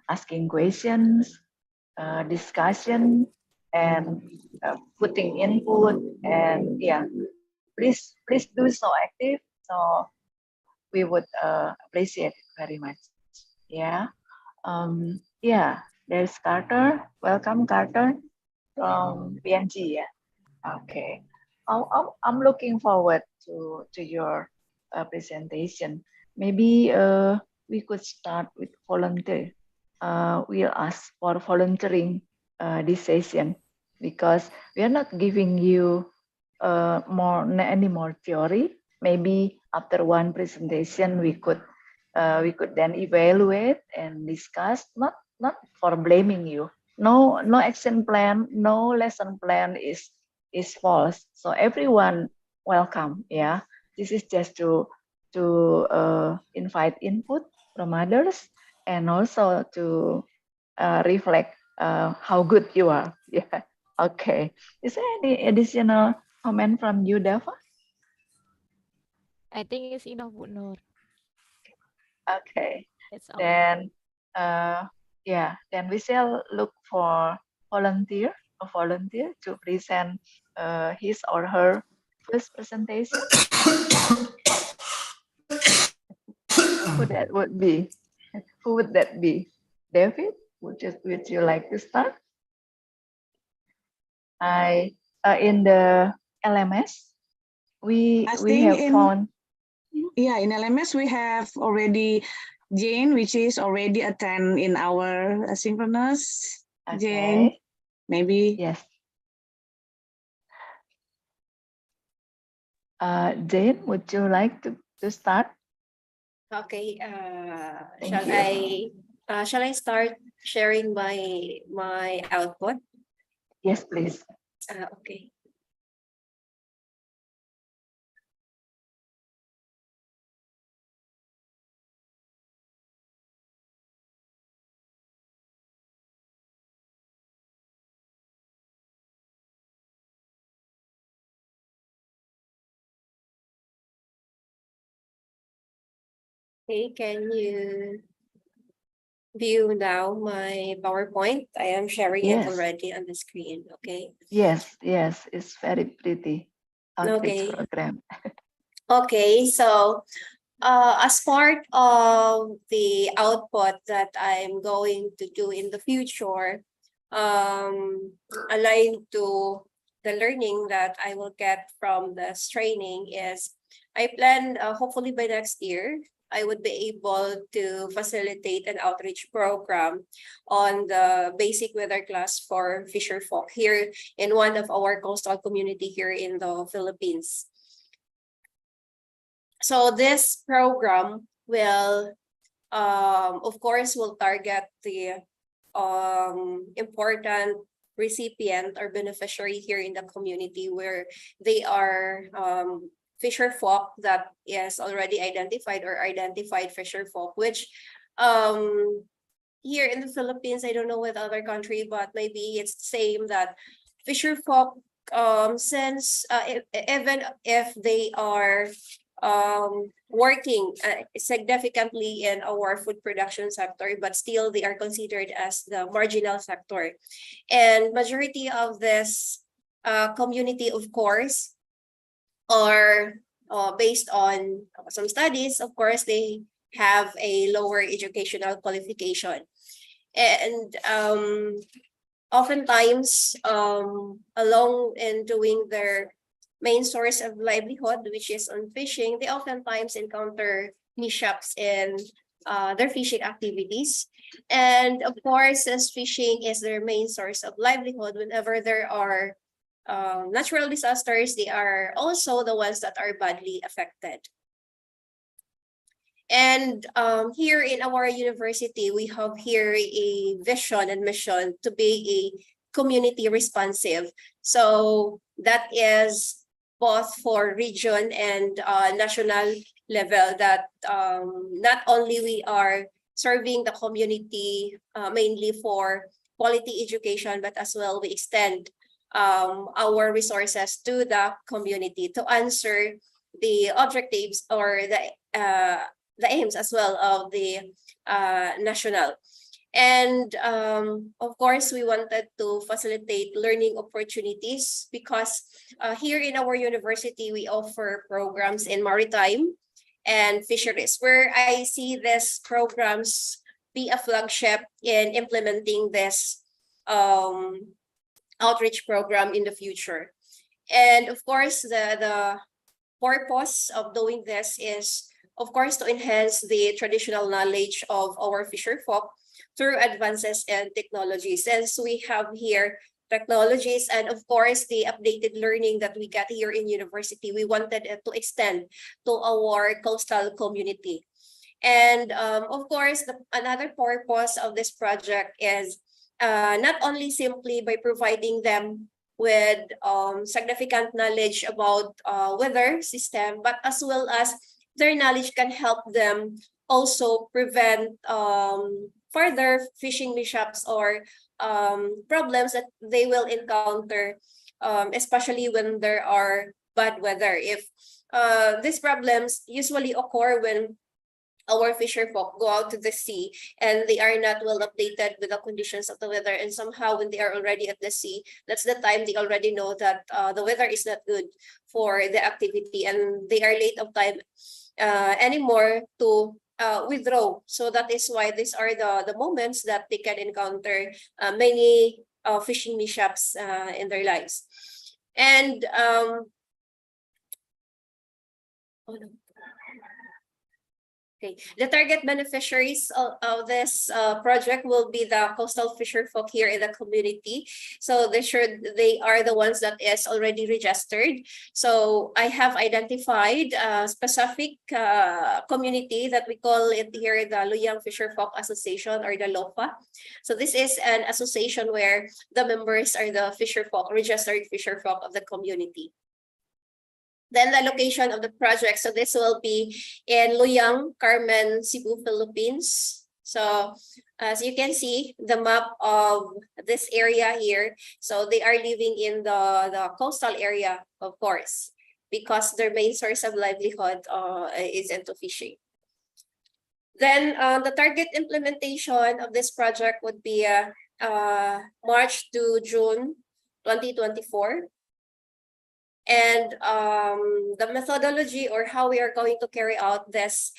asking questions, discussion, and putting input. And yeah, please do so active. So we would appreciate it very much. Yeah. Yeah, there's Carter. Welcome, Carter, from PNG. Yeah. Okay. I'm looking forward to your presentation. Maybe we could start with volunteer. We'll ask for volunteering this session because we are not giving you any more theory. Maybe after one presentation we could then evaluate and discuss. Not for blaming you. No action plan, no lesson plan is false. So everyone welcome. Yeah, this is just to invite input from others and also to reflect how good you are. Yeah. Okay. Is there any additional comment from you, Dava? I think it's enough, Bu Nur. Okay. It's all. Then yeah, then we shall look for a volunteer to present his or her first presentation. Who that would be? Who would that be? David, would you like to start? I in the LMS we have found. Yeah, in LMS we have already Jane, which is already attend in our asynchronous. Okay. Jane, maybe. Yes. Jane, would you like to start? Okay. Shall I start sharing my output? Yes, please. Okay. Okay, can you view now my PowerPoint? I am sharing it already on the screen, okay? Yes, it's very pretty. Outreach Okay. program. Okay, so as part of the output that I'm going to do in the future, aligned to the learning that I will get from this training is I plan hopefully by next year, I would be able to facilitate an outreach program on the basic weather class for fisher folk here in one of our coastal community here in the Philippines. So this program will, of course, will target the important recipient or beneficiary here in the community where they are fisher folk that is already identified or identified fisher folk, which here in the Philippines, I don't know with other country, but maybe it's the same that fisher folk, since even if they are working significantly in our food production sector, but still they are considered as the marginal sector. And majority of this community, of course, are based on some studies, of course, they have a lower educational qualification. And oftentimes, along in doing their main source of livelihood, which is on fishing, they oftentimes encounter mishaps in their fishing activities. And of course, as fishing is their main source of livelihood, whenever there are natural disasters, they are also the ones that are badly affected. And here in our university, we have here a vision and mission to be a community responsive. So that is both for region and national level, that not only we are serving the community mainly for quality education, but as well we extend our resources to the community to answer the objectives or aims as well of the national. And of course, we wanted to facilitate learning opportunities because here in our university, we offer programs in maritime and fisheries, where I see these programs be a flagship in implementing this outreach program in the future. And of course, the purpose of doing this is, of course, to enhance the traditional knowledge of our fisher folk through advances in technology. Since we have here technologies and of course the updated learning that we get here in university, we wanted it to extend to our coastal community. And of course, another purpose of this project is not only simply by providing them with significant knowledge about weather system, but as well as their knowledge can help them also prevent further fishing mishaps or problems that they will encounter, especially when there are bad weather. If these problems usually occur when our fisher folk go out to the sea and they are not well updated with the conditions of the weather, and somehow when they are already at the sea, that's the time they already know that the weather is not good for the activity and they are late of time anymore to withdraw. So that is why these are the moments that they can encounter many fishing mishaps in their lives. And okay, the target beneficiaries of this project will be the coastal fisher folk here in the community. So they are the ones that is already registered. So I have identified a specific community that we call it here the Luyang Fisher Folk Association, or the LOFA. So this is an association where the members are the fisher folk, registered fisher folk of the community. Then the location of the project. So this will be in Luyang, Carmen, Cebu, Philippines. So as you can see, the map of this area here. So they are living in the coastal area, of course, because their main source of livelihood is into fishing. Then the target implementation of this project would be March to June 2024. And the methodology or how we are going to carry out this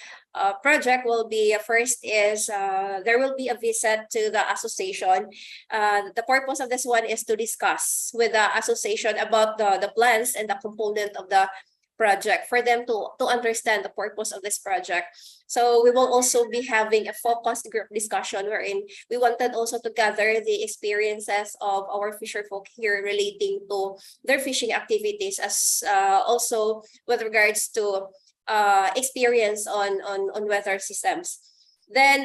project will be, first is there will be a visit to the association. The purpose of this one is to discuss with the association about the plans and the component of the project for them to understand the purpose of this project. So we will also be having a focused group discussion wherein we wanted also to gather the experiences of our fisher folk here relating to their fishing activities, as also with regards to experience on weather systems. Then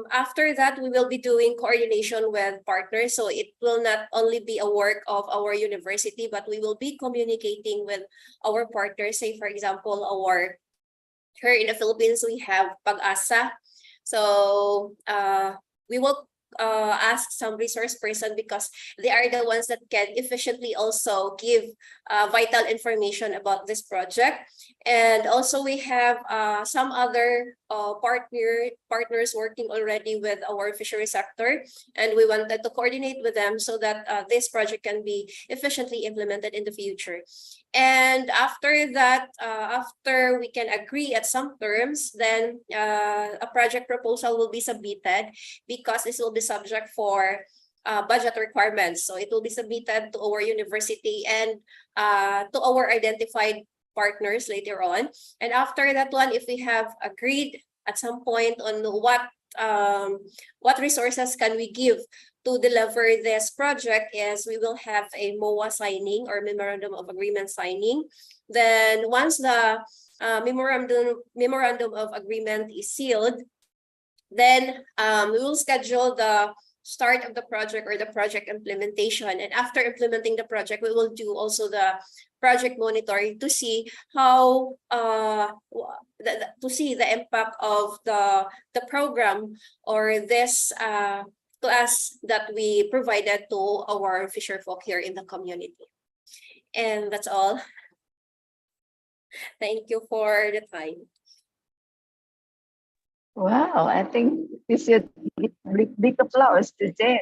after that, we will be doing coordination with partners. So it will not only be a work of our university, but we will be communicating with our partners. Say, for example, here in the Philippines, we have Pag-asa. So we will ask some resource person because they are the ones that can efficiently also give vital information about this project. And also we have some other partners working already with our fishery sector, and we wanted to coordinate with them so that this project can be efficiently implemented in the future. And after that, after we can agree at some terms, then a project proposal will be submitted, because this will be subject for budget requirements. So it will be submitted to our university and to our identified partners later on. And after that one, if we have agreed at some point on what resources can we give to deliver this project, is we will have a MOA signing, or Memorandum of Agreement signing. Then once the memorandum of agreement is sealed, then we will schedule the start of the project or the project implementation. And after implementing the project, we will do also the project monitoring to see how to see the impact of the program or this class that we provided to our fisher folk here in the community. And that's all. Thank you for the time. Wow, I think we should give big applause to Jane.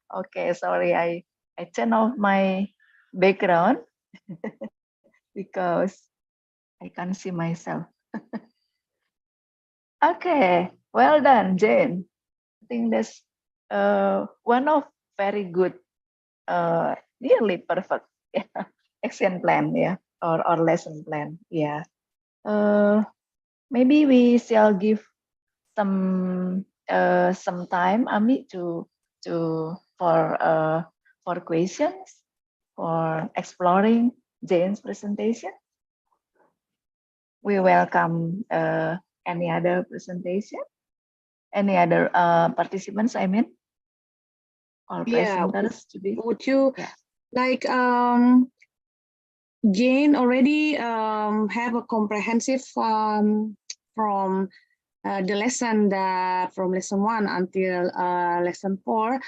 Okay, sorry, I turn off my background because I can't see myself. Okay, well done, Jane. I think that's one of very good, nearly perfect action plan, yeah, or lesson plan, yeah. Maybe we shall give some time, Ami, for questions, for exploring Jane's presentation. We welcome any other presentation, any other participants, I mean, or Yeah, presenters to be. would you Yeah. like Jane already have a comprehensive from the lesson that from lesson 1 until lesson 4.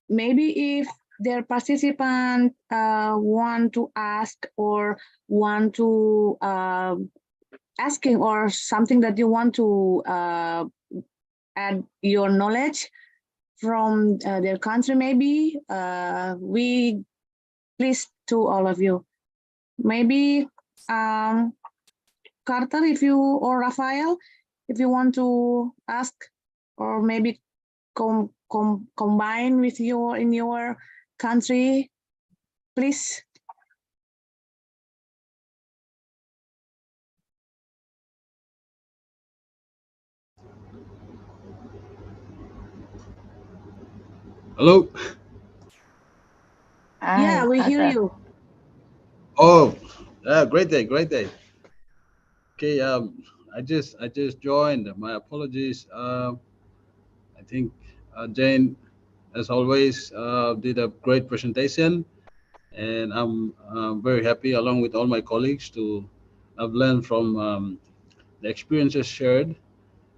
Maybe if their participant want to ask or want to asking or something that you want to add your knowledge from their country, maybe we please to all of you. Maybe Carter, if you or Rafael, if you want to ask, or maybe combine with your in your country, please. Hello. Hi, Yeah, we hear Carter. you. Oh, great day, great day. Okay, I just joined. My apologies. I think Jane, as always, did a great presentation, and I'm very happy, along with all my colleagues, to have learned from the experiences shared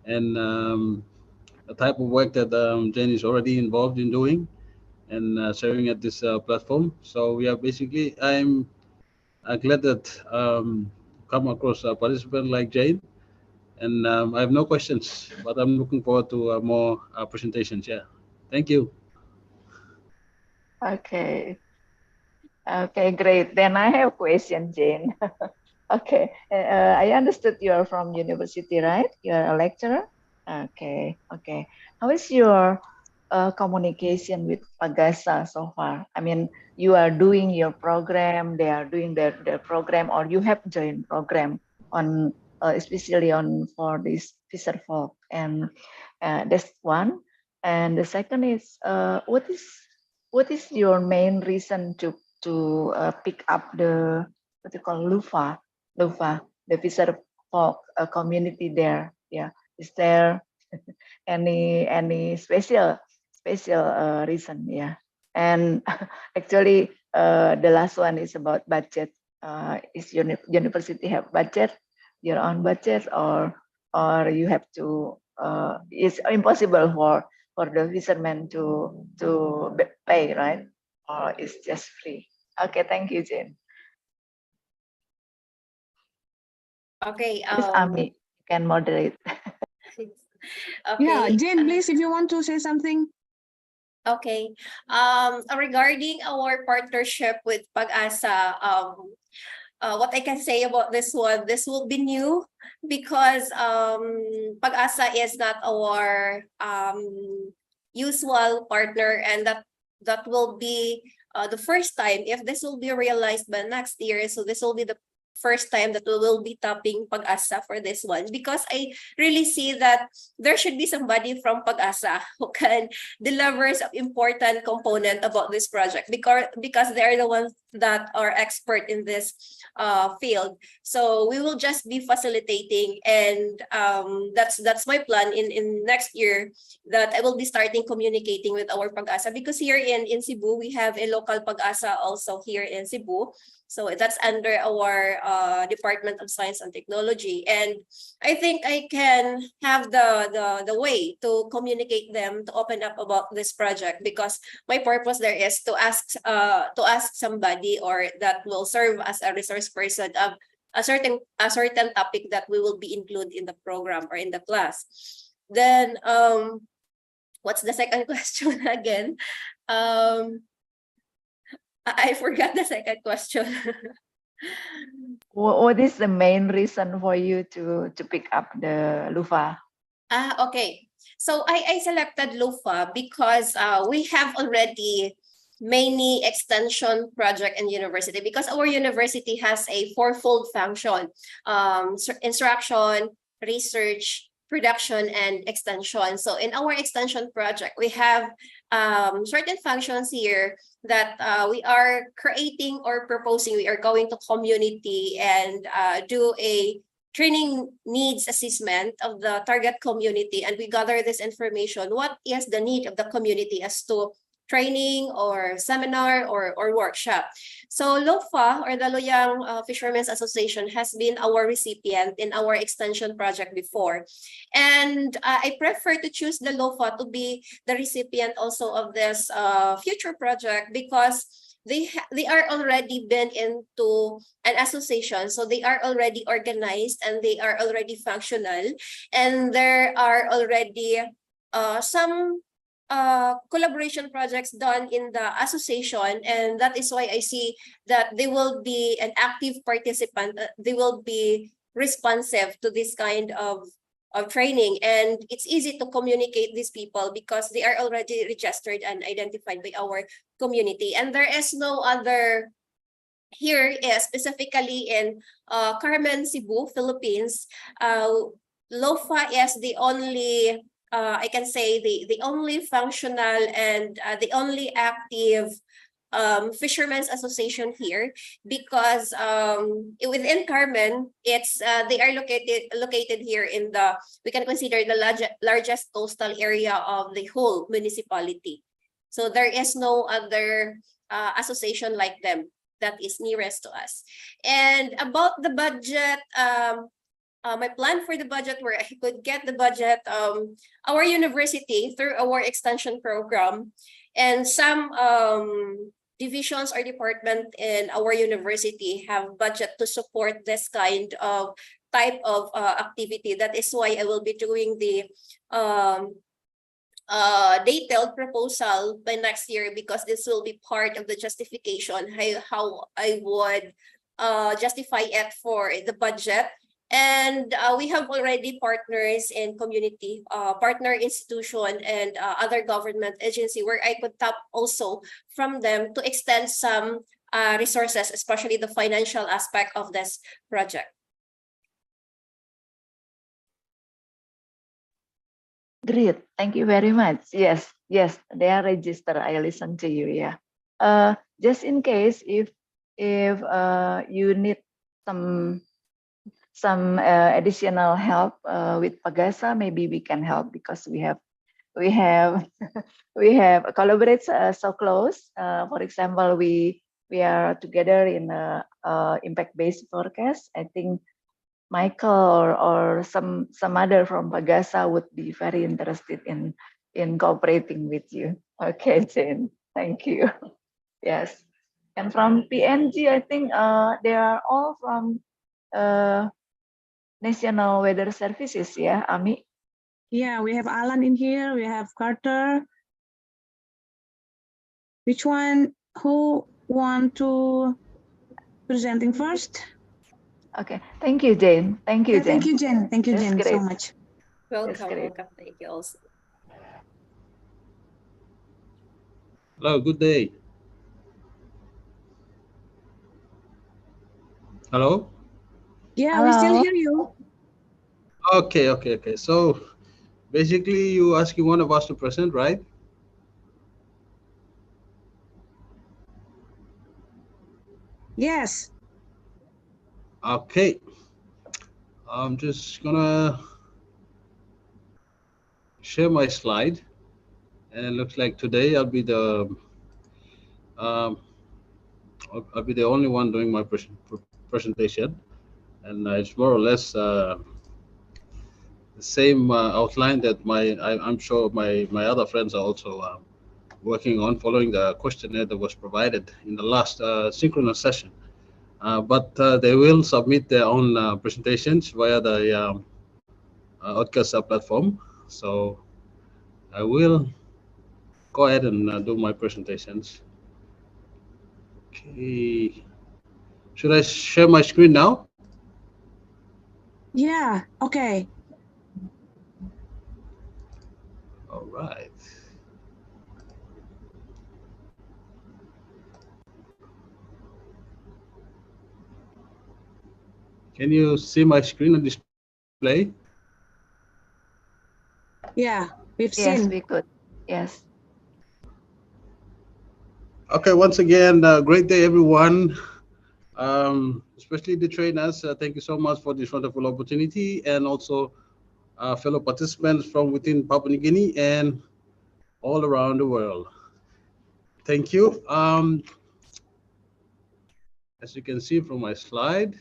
and the type of work that Jane is already involved in doing and sharing at this platform. So yeah, basically, I'm glad that come across a participant like Jane, and I have no questions, but I'm looking forward to more presentations. Yeah, thank you. Okay. Okay, great. Then I have a question, Jane. Okay. I understood you are from university, right? You are a lecturer. Okay. Okay. How is your communication with Pagasa so far? I mean, you are doing your program, they are doing their program, or you have joined program on especially on for this fisher folk, and that's one. And the second is what is your main reason to pick up the what you call Lufa, the fisher folk community there? Yeah, is there any special reason? Yeah, and actually the last one is about budget. Is university have budget, your own budget, or you have to? It's impossible for the fishermen to pay, right? Or it's just free. Okay, thank you, Jane. Okay. Please, Ami, you can moderate. Yeah, Okay. Jane, please, if you want to say something. Okay. Regarding our partnership with Pag-asa, what I can say about this one, this will be new because Pag-asa is not our usual partner, and that will be the first time if this will be realized by next year. So this will be the first time that we will be tapping Pag-asa for this one, because I really see that there should be somebody from Pag-asa who can deliver some important component about this project, because they are the ones that are expert in this field. So we will just be facilitating, and that's my plan in next year, that I will be starting communicating with our Pag-asa, because here in Cebu we have a local Pag-asa also here in Cebu. So that's under our Department of Science and Technology, and I think I can have the way to communicate them to open up about this project, because my purpose there is to ask somebody or that will serve as a resource person a certain topic that we will be included in the program or in the class. Then what's the second question again? I forgot the second question. What is the main reason for you to pick up the LUFA? Okay. So I selected LUFA because we have already many extension project in university, because our university has a fourfold function: instruction, research, production, and extension. So in our extension project, we have certain functions here that we are creating or proposing. We are going to community and do a training needs assessment of the target community, and we gather this information. What is the need of the community as to training or seminar or workshop? So LOFA, or the Loyang Fishermen's Association, has been our recipient in our extension project before. And I prefer to choose the LOFA to be the recipient also of this future project, because they are already been into an association, so they are already organized and they are already functional, and there are already some collaboration projects done in the association, and that is why I see that they will be an active participant. They will be responsive to this kind of training, and it's easy to communicate these people because they are already registered and identified by our community. And there is no other here, specifically in Carmen, Cebu, Philippines. LOFA is the only I can say the only functional and the only active fishermen's association here, because within Carmen, it's they are located here in the, we can consider the largest coastal area of the whole municipality. So there is no other association like them that is nearest to us. And about the budget, my plan for the budget, where I could get the budget, our university, through our extension program, and some divisions or department in our university have budget to support this kind of type of activity. That is why I will be doing the detailed proposal by next year, because this will be part of the justification, how I would justify it for the budget. And we have already partners in community, partner institution, and other government agency where I could tap also from them to extend some resources, especially the financial aspect of this project. Great, thank you very much. Yes, they are registered. I listen to you. Yeah. Just in case if you need some additional help with Pagasa, maybe we can help, because we have collaborate so close. For example, we are together in a impact-based forecast. I think Michael or some other from Pagasa would be very interested in cooperating with you. Okay, Jane, thank you. Yes, and from PNG, I think they are all from National Weather Services, yeah, Ami? Yeah, we have Alan in here, we have Carter. Which one, who want to presenting first? Okay, thank you, Jane. Thank you, Yeah, Jane. thank you, Jen. Thank you, That's Jen, so great. much. Welcome, great. welcome. Thank you also. Hello, good day. Hello? Yeah, we still Hello. hear you. Okay. So basically you asking one of us to present, right? Yes. Okay. I'm just gonna share my slide, and it looks like today I'll be the only one doing my presentation, and it's more or less the same outline that I'm sure my other friends are also working on, following the questionnaire that was provided in the last synchronous session. but they will submit their own presentations via the Otga platform. So I will go ahead and do my presentations. Okay. Should I share my screen now? Yeah, okay. All right. Can you see my screen on display? Yeah, we've Yes, seen. we could. Yes. Okay, once again, great day, everyone. Especially the trainers. Thank you so much for this wonderful opportunity, and also fellow participants from within Papua New Guinea and all around the world. Thank you. As you can see from my slide,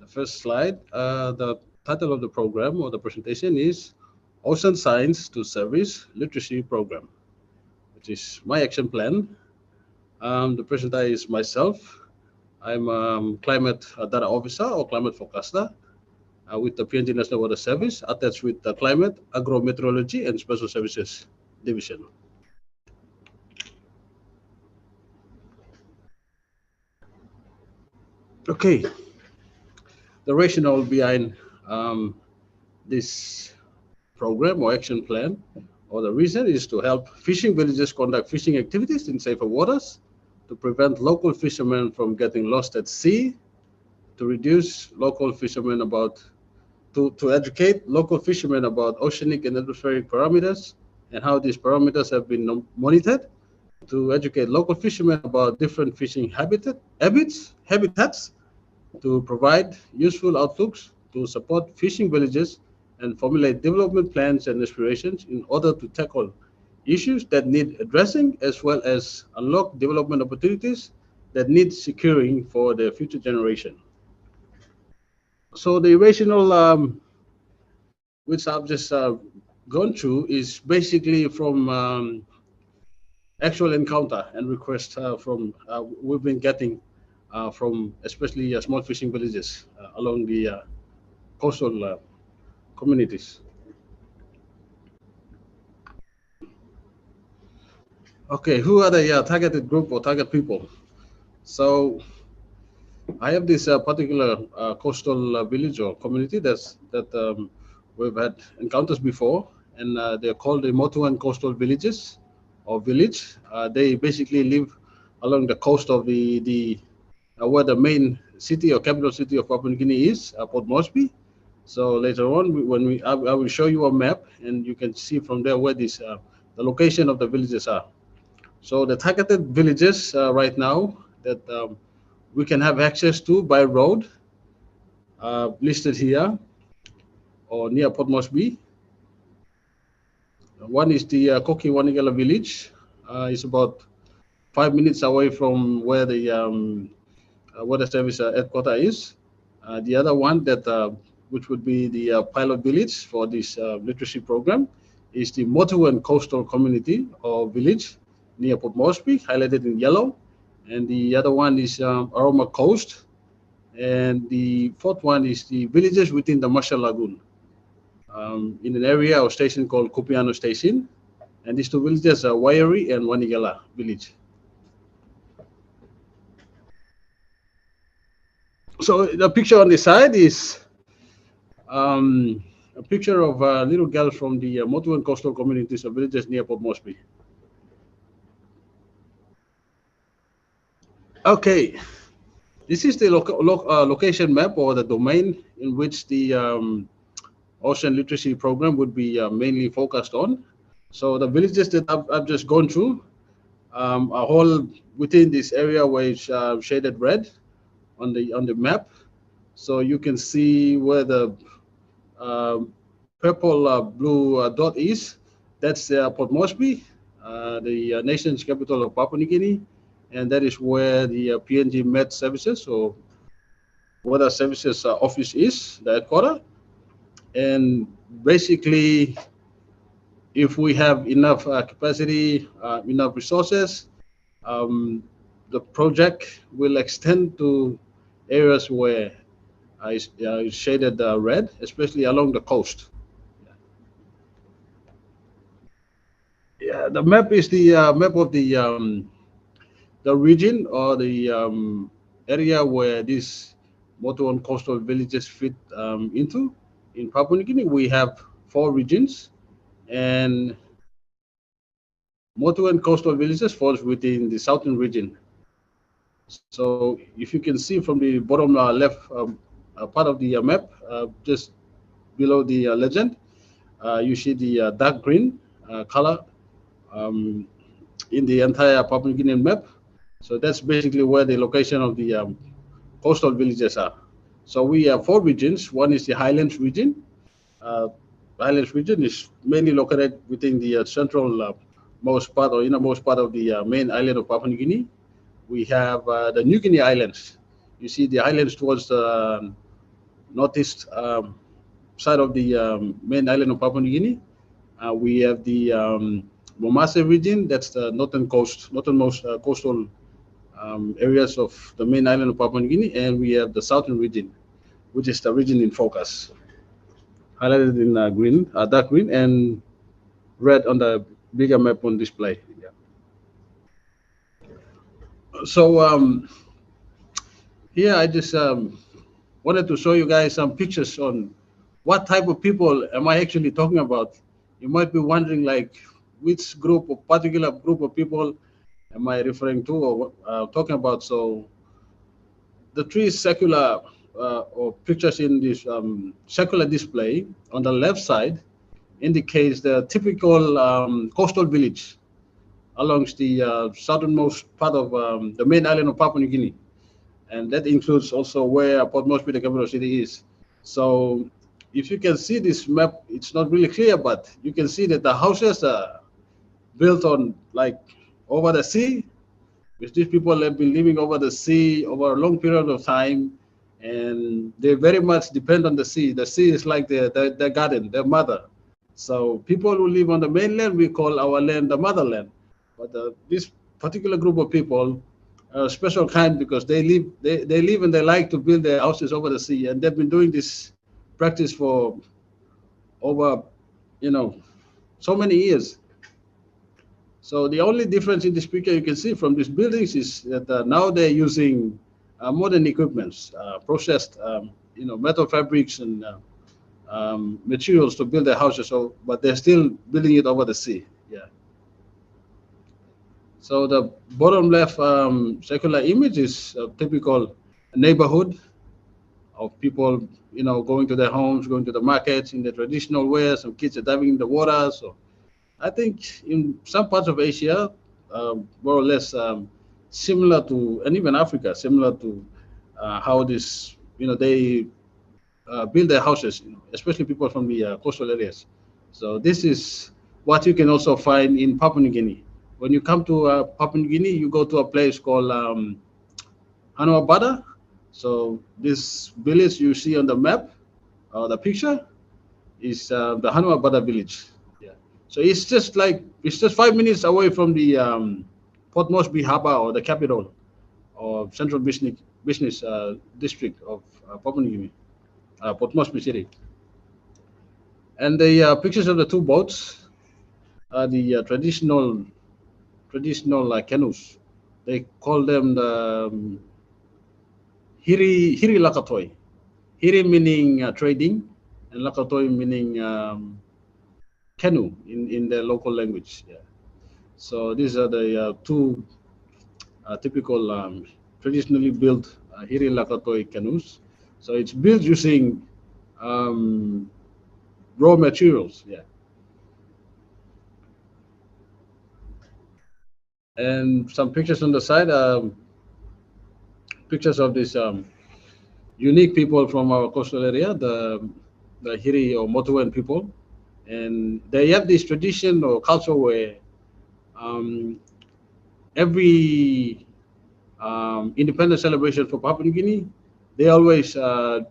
the first slide, the title of the program or the presentation is Ocean Science to Service Literacy Program, which is my action plan. The presenter is myself. I'm climate data officer or climate forecaster with the PNG National Water Service, attached with the Climate, Agrometeorology, and Special Services Division. Okay, the rationale behind this program or action plan, or the reason is to help fishing villages conduct fishing activities in safer waters, to prevent local fishermen from getting lost at sea, to reduce local fishermen about to educate local fishermen about oceanic and atmospheric parameters and how these parameters have been monitored, to educate local fishermen about different fishing habitats, to provide useful outlooks, to support fishing villages, and formulate development plans and aspirations in order to tackle issues that need addressing, as well as unlock development opportunities that need securing for the future generation. So the rational which I've just gone through is basically from actual encounter and request from we've been getting from especially small fishing villages along the coastal communities. Okay, who are the targeted group or target people? So I have this particular coastal village or community that we've had encounters before, and they're called the Motuan coastal villages or village. They basically live along the coast of the where the main city or capital city of Papua New Guinea is, Port Moresby. So later on, I will show you a map, and you can see from there where the location of the villages are. So the targeted villages right now that we can have access to by road, listed here or near Port Moresby. One is the Koki Wanigala village. It's about 5 minutes away from where the water service headquarters is. The other one that which would be the pilot village for this literacy program is the Motuan Coastal Community or village near Port Moresby, highlighted in yellow. And the other one is Aroma Coast. And the fourth one is the villages within the Marshall Lagoon in an area or station called Kupiano Station. And these two villages are Wairi and Wanigala village. So the picture on the side is a picture of a little girl from the Motuan coastal communities of villages near Port Moresby. Okay, this is the location map or the domain in which the ocean literacy program would be mainly focused on. So the villages that I've just gone through are all within this area where it's shaded red on the map. So you can see where the purple blue dot is. That's Port Moresby, the nation's capital of Papua New Guinea, and that is where the PNG Met Services or Water Services office is, the headquarters. And basically, if we have enough capacity, enough resources, the project will extend to areas where I shaded red, especially along the coast. Yeah, the map is the map of the region or the area where these Motuan coastal villages fit into. In Papua New Guinea, we have 4 regions, and Motuan coastal villages falls within the southern region. So if you can see from the bottom left part of the map, just below the legend, you see the dark green color um, in the entire Papua New Guinean map. So that's basically where the location of the coastal villages are. So we have 4 regions. One is the Highlands region. Uh, Highlands region is mainly located within the central most part or innermost part of the main island of Papua New Guinea. We have the New Guinea Islands. You see the islands towards the northeast side of the main island of Papua New Guinea. We have the Momase region, that's the northernmost coastal areas of the main island of Papua New Guinea, and we have the southern region, which is the region in focus, highlighted in green, dark green, and red on the bigger map on display. Yeah. So here I just wanted to show you guys some pictures on what type of people am I actually talking about. You might be wondering, like, which group or particular group of people am I referring to or talking about? So the 3 secular or pictures in this secular display on the left side indicates the typical coastal village along the southernmost part of the main island of Papua New Guinea. And that includes also where Port Moresby, the capital city, is. So if you can see this map, it's not really clear, but you can see that the houses are built on like over the sea, which these people have been living over the sea over a long period of time, and they very much depend on the sea. The sea is like their garden, their mother. So people who live on the mainland, we call our land the motherland. But this particular group of people are a special kind because they live and they like to build their houses over the sea, and they've been doing this practice for over, you know, so many years. So the only difference in this picture you can see from these buildings is that now they're using modern equipments, processed, metal fabrics and materials to build their houses. So, but they're still building it over the sea. Yeah. So the bottom left circular image is a typical neighborhood of people, going to their homes, going to the markets in the traditional way. Some kids are diving in the water. So I think in some parts of Asia, more or less similar to, and even Africa, similar to how this, they build their houses, especially people from the coastal areas. So this is what you can also find in Papua New Guinea. When you come to Papua New Guinea, you go to a place called Hanua Bada. So this village you see on the map, the picture, is the Hanua Bada village. So it's just 5 minutes away from the Port Moresby Harbour, or the capital of central business district of Papua New Guinea, Port Moresby City. And the pictures of the 2 boats are the traditional canoes. They call them the Hiri Lakatoi. Hiri meaning trading, and Lakatoi meaning canoe in the local language. Yeah. So these are the 2 typical traditionally built Hiri Lakatoi canoes. So it's built using raw materials. Yeah. And some pictures on the side, pictures of these unique people from our coastal area, the Hiri or Motuan people. And they have this tradition or culture where every independence celebration for Papua New Guinea, they always, come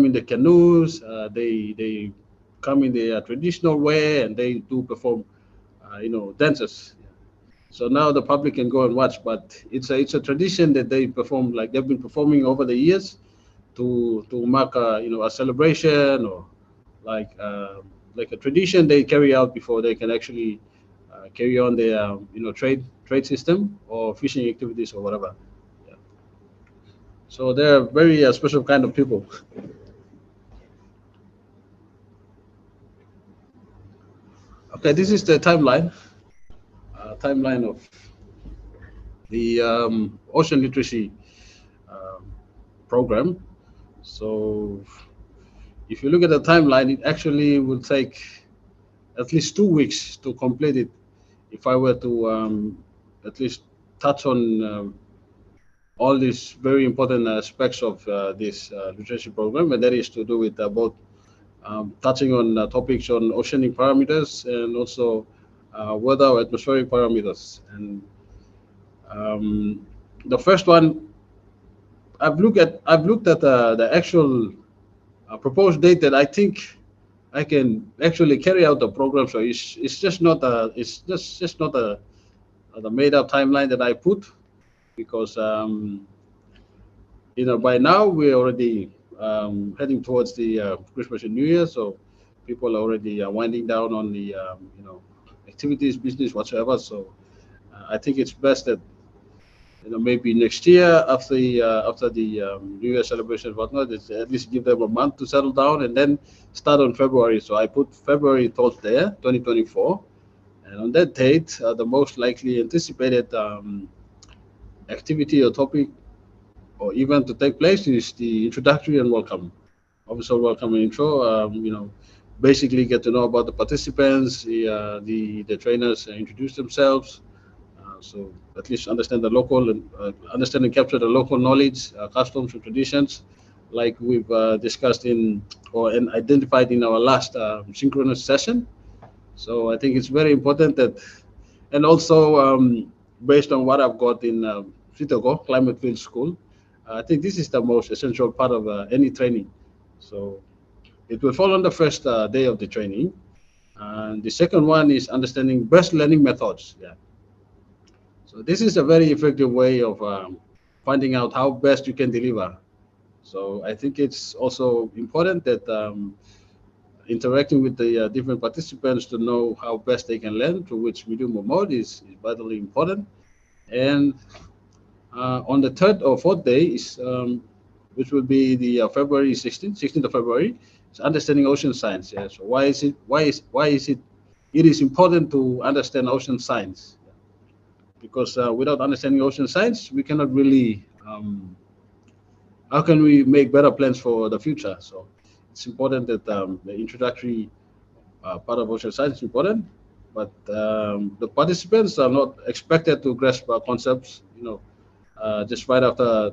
in the canoes. They come in the traditional way, and they do perform, dances. So now the public can go and watch, but it's a tradition that they perform, like they've been performing over the years to mark a, a celebration, or like a tradition they carry out before they can actually carry on their trade system or fishing activities or whatever. Yeah. So they're very special kind of people. Okay, this is the timeline of the ocean literacy um, program. So if you look at the timeline, it actually will take at least 2 weeks to complete it. If I were to at least touch on all these very important aspects of this literacy program, and that is to do with both touching on topics on oceanic parameters and also weather or atmospheric parameters. And the first one, I've looked at the actual proposed date that I think I can actually carry out the program. So it's just not just not the made up timeline that I put, because by now we're already heading towards the Christmas and New Year, so people are already winding down on the activities, business, whatsoever. So I think it's best that maybe next year after the New Year celebration, whatnot, is at least give them a month to settle down and then start on February. So I put February 12th there, 2024, and on that date, the most likely anticipated activity or topic or event to take place is the introductory and welcome, official welcome and intro. Basically get to know about the participants, the trainers, introduce themselves. So at least understand the local and understand and capture the local knowledge, customs and traditions, like we've discussed and identified in our last synchronous session. So I think it's very important that, and also based on what I've got in Sitogo, Climate Field School, I think this is the most essential part of any training. So it will fall on the first day of the training. And the second one is understanding best learning methods. Yeah. So this is a very effective way of finding out how best you can deliver. So I think it's also important that interacting with the different participants to know how best they can learn through which medium or mode is vitally important. And on the third or fourth day is which will be the February 16th of February, is understanding ocean science. Yeah. So it is important to understand ocean science, because without understanding ocean science, we cannot really how can we make better plans for the future? So it's important that the introductory part of ocean science is important, but the participants are not expected to grasp concepts, just right after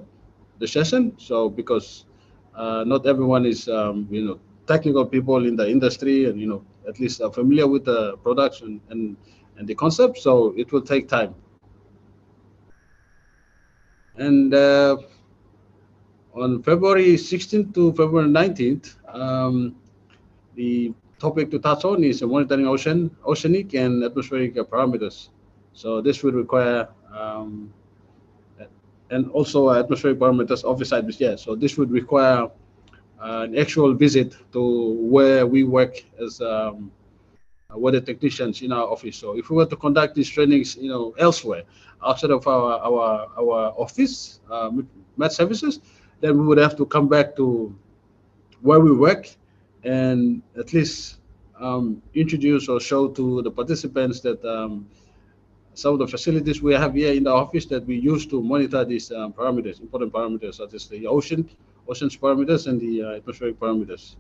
the session. So because not everyone is, technical people in the industry and, at least familiar with the products and the concepts. So it will take time. And on February 16th to February 19th, the topic to touch on is monitoring oceanic and atmospheric parameters. So this will require, and also atmospheric parameters of the site. Yeah, so this would require an actual visit to where we work as weather technicians in our office. So if we were to conduct these trainings, elsewhere outside of our office, Met Services, then we would have to come back to where we work and at least introduce or show to the participants that some of the facilities we have here in the office that we use to monitor these parameters, important parameters such as the ocean's parameters and the atmospheric parameters.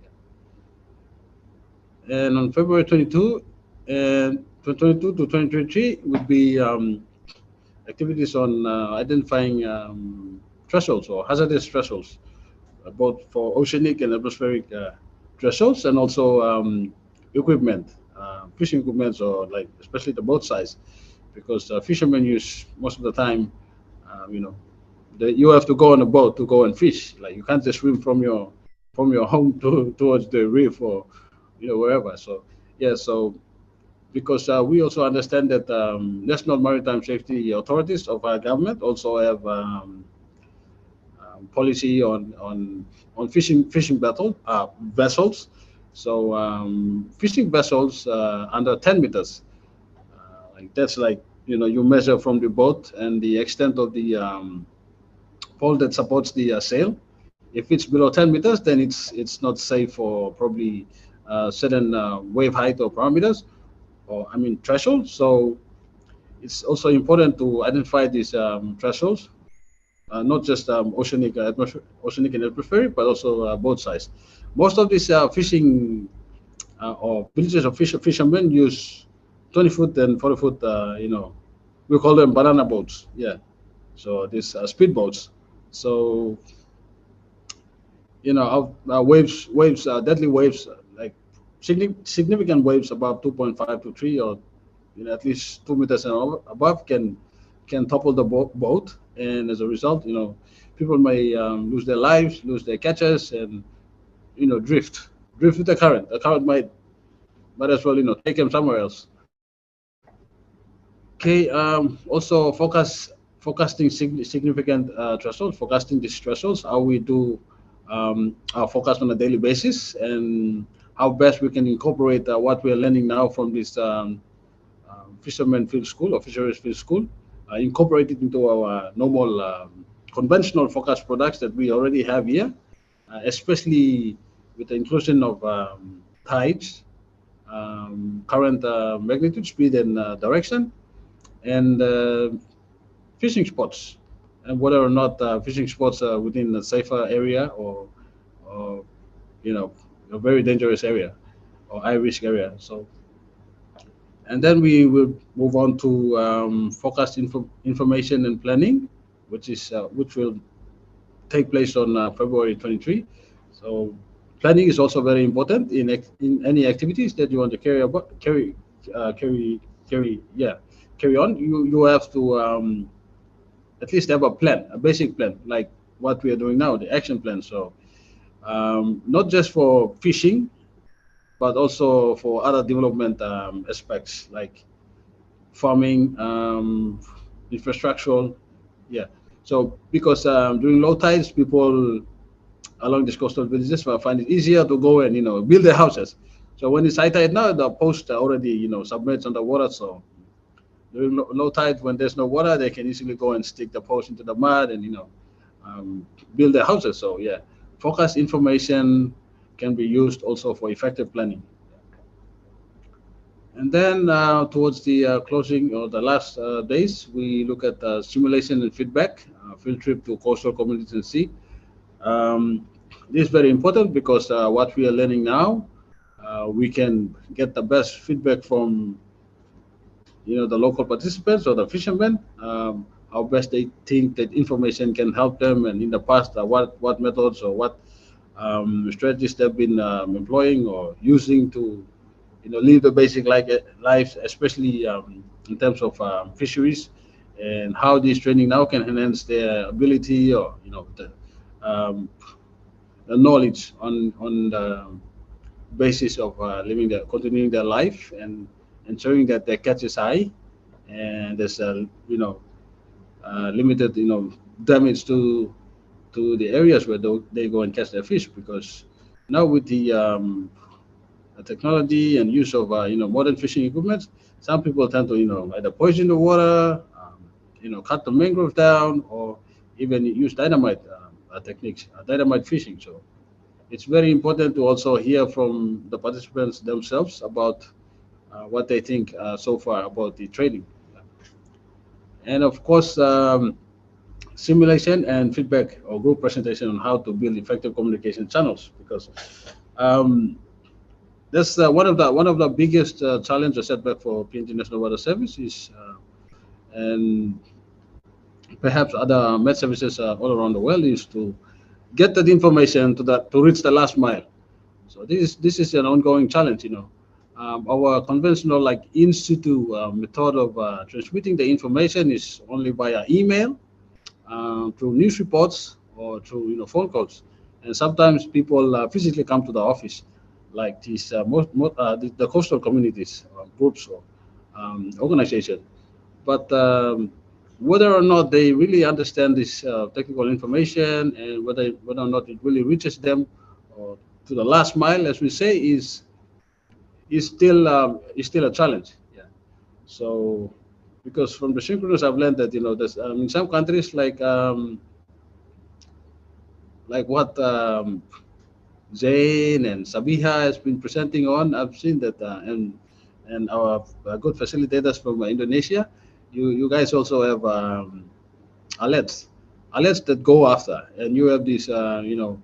And on February 22 and 2022 to 2023 would be activities on identifying thresholds or hazardous thresholds, both for oceanic and atmospheric thresholds, and also equipment, fishing equipment, or like especially the boat size, because fishermen use most of the time, you have to go on a boat to go and fish. Like you can't just swim from your home towards the reef or wherever. So yeah, so because we also understand that national maritime safety authorities of our government also have policy on fishing vessels. So fishing vessels under 10 meters, like that's like you measure from the boat and the extent of the pole that supports the sail. If it's below 10 meters, then it's not safe for probably certain wave height or parameters, or I mean thresholds. So it's also important to identify these thresholds, not just oceanic and atmospheric, but also both sides. Most of these fishing or villages of fishermen use 20 foot and 40 foot, we call them banana boats. Yeah. So these speed boats. So waves, deadly waves, like significant waves above 2.5 to 3, or at least 2 meters and above, can topple the boat, and as a result, people may lose their lives, lose their catches, and drift with the current. The current might as well take them somewhere else. Okay. Also, forecasting significant thresholds, forecasting these thresholds, how we do our forecast on a daily basis, and how best we can incorporate what we are learning now from this fisherman field school or fisheries field school, incorporate it into our normal conventional forecast products that we already have here, especially with the inclusion of tides, current magnitude, speed, and direction, and fishing spots, and whether or not fishing spots are within a safer area, or a very dangerous area or high risk area. So, and then we will move on to forecast information and planning, which will take place on February 23. So planning is also very important in any activities that you want to uh, carry carry on. You have to at least have a plan, a basic plan, like what we are doing now, the action plan. So not just for fishing, but also for other development aspects like farming, infrastructural. Yeah. So because during low tides, people along these coastal villages will find it easier to go and build their houses. So when it's high tide now, the post are already submerged underwater. So during low tide, when there's no water, they can easily go and stick the post into the mud and um, build their houses. So yeah, forecast information can be used also for effective planning. And then towards the closing or the last days, we look at simulation and feedback, field trip to coastal communities and sea. Um, this is very important because what we are learning now, we can get the best feedback from the local participants or the fishermen, how best they think that information can help them, and in the past, what methods or what strategies they've been employing or using to live the basic lives, especially in terms of fisheries, and how this training now can enhance their ability, or um, the knowledge on the basis of continuing their life, and ensuring that their catch is high, and there's limited damage to the areas where they go and catch their fish, because now with the technology and use of modern fishing equipment, some people tend to either poison the water, cut the mangroves down, or even use dynamite techniques, dynamite fishing. So it's very important to also hear from the participants themselves about what they think so far about the training. And of course, simulation and feedback or group presentation on how to build effective communication channels, because um, that's one of the biggest challenges setback for PNG National Water Service is, and perhaps other med services all around the world, is to get that information to reach the last mile. So this is an ongoing challenge. Our conventional like in situ method of transmitting the information is only via email, through news reports, or through phone calls, and sometimes people physically come to the office, like these the coastal communities, groups or organizations. But whether or not they really understand this technical information and whether or not it really reaches them or to the last mile, as we say, is still a challenge. Yeah. So because from the synchronous, I've learned that there's in some countries like what Zain and Sabiha has been presenting on. I've seen that, and our good facilitators from Indonesia. You guys also have alerts, alerts that go after, and you have these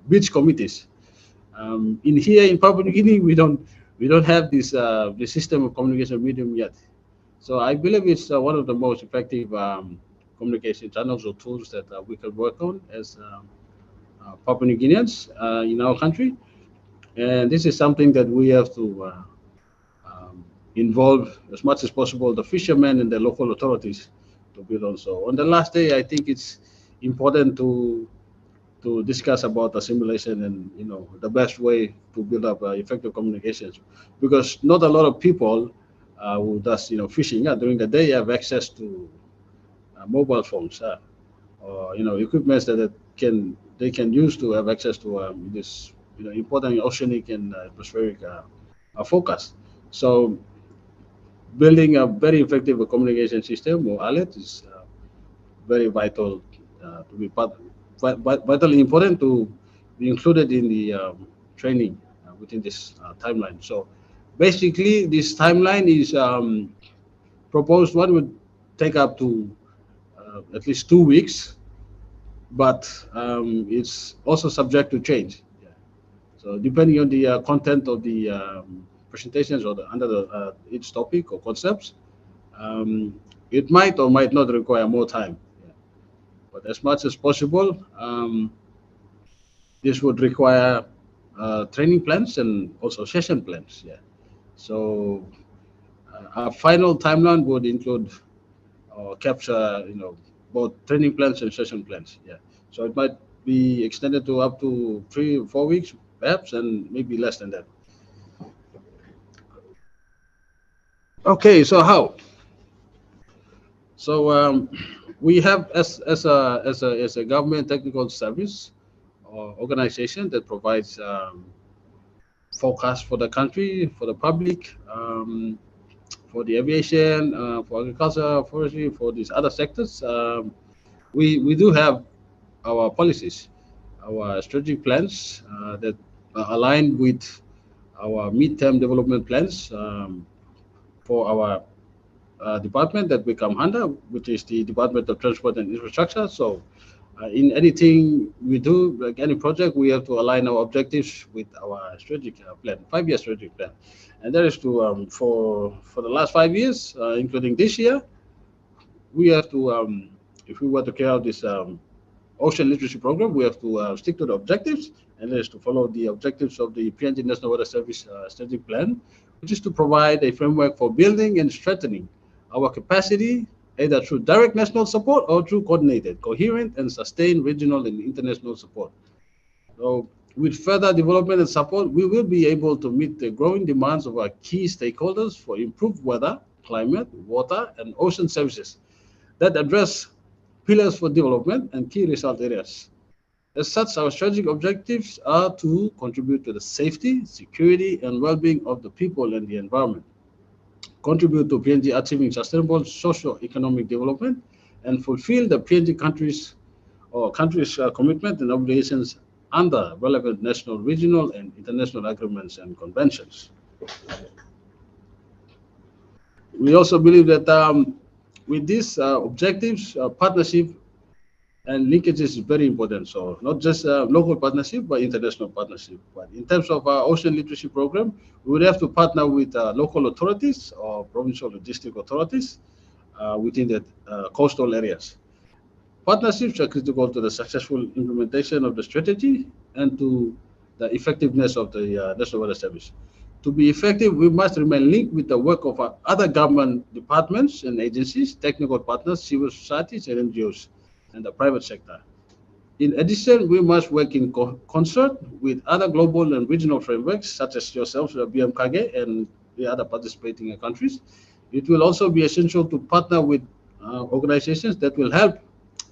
beach committees. In here in Papua New Guinea, we don't have this system of communication medium yet. So I believe it's one of the most effective communication channels or tools that we can work on as Papua New Guineans in our country. And this is something that we have to involve as much as possible the fishermen and the local authorities to build on. So on the last day, I think it's important to discuss about assimilation and the best way to build up effective communications, because not a lot of people who does fishing during the day have access to mobile phones or equipments that they can use to have access to this important oceanic and atmospheric focus. So building a very effective communication system or alert is very vital to be vitally important to be included in the training within this timeline. So basically, this timeline is proposed. One would take up to at least 2 weeks, but it's also subject to change. Yeah. So depending on the content of the presentations or under each topic or concepts, it might or might not require more time. Yeah. But as much as possible, this would require training plans and also session plans. Yeah. So our final timeline would include or capture, both training plans and session plans. Yeah. So it might be extended to up to 3 or 4 weeks, perhaps, and maybe less than that. Okay. So how? So we have as a government technical service or organization that provides forecast for the country, for the public, for the aviation, for agriculture, forestry, for these other sectors. We do have our policies, our strategic plans that are aligned with our midterm development plans for our department that we come under, which is the Department of Transport and Infrastructure. So in anything we do, like any project, we have to align our objectives with our strategic plan, 5-year strategic plan. And that is to, for the last 5 years, including this year, we have to, if we were to carry out this ocean literacy program, we have to stick to the objectives, and that is to follow the objectives of the PNG National Water Service strategic plan, which is to provide a framework for building and strengthening our capacity, either through direct national support or through coordinated, coherent, and sustained regional and international support. So with further development and support, we will be able to meet the growing demands of our key stakeholders for improved weather, climate, water, and ocean services that address pillars for development and key result areas. As such, our strategic objectives are to contribute to the safety, security, and well-being of the people and the environment, contribute to PNG achieving sustainable socio-economic development, and fulfill the PNG countries' commitment and obligations under relevant national, regional, and international agreements and conventions. We also believe that with these objectives, partnership and linkage is very important. So not just local partnership, but international partnership. But in terms of our ocean literacy program, we would have to partner with local authorities or provincial or district authorities within the coastal areas. Partnerships are critical to the successful implementation of the strategy and to the effectiveness of the National Water Service. To be effective, we must remain linked with the work of other government departments and agencies, technical partners, civil societies, and NGOs, and the private sector. In addition, we must work in concert with other global and regional frameworks, such as yourselves, BMKG, and the other participating countries. It will also be essential to partner with organizations that will help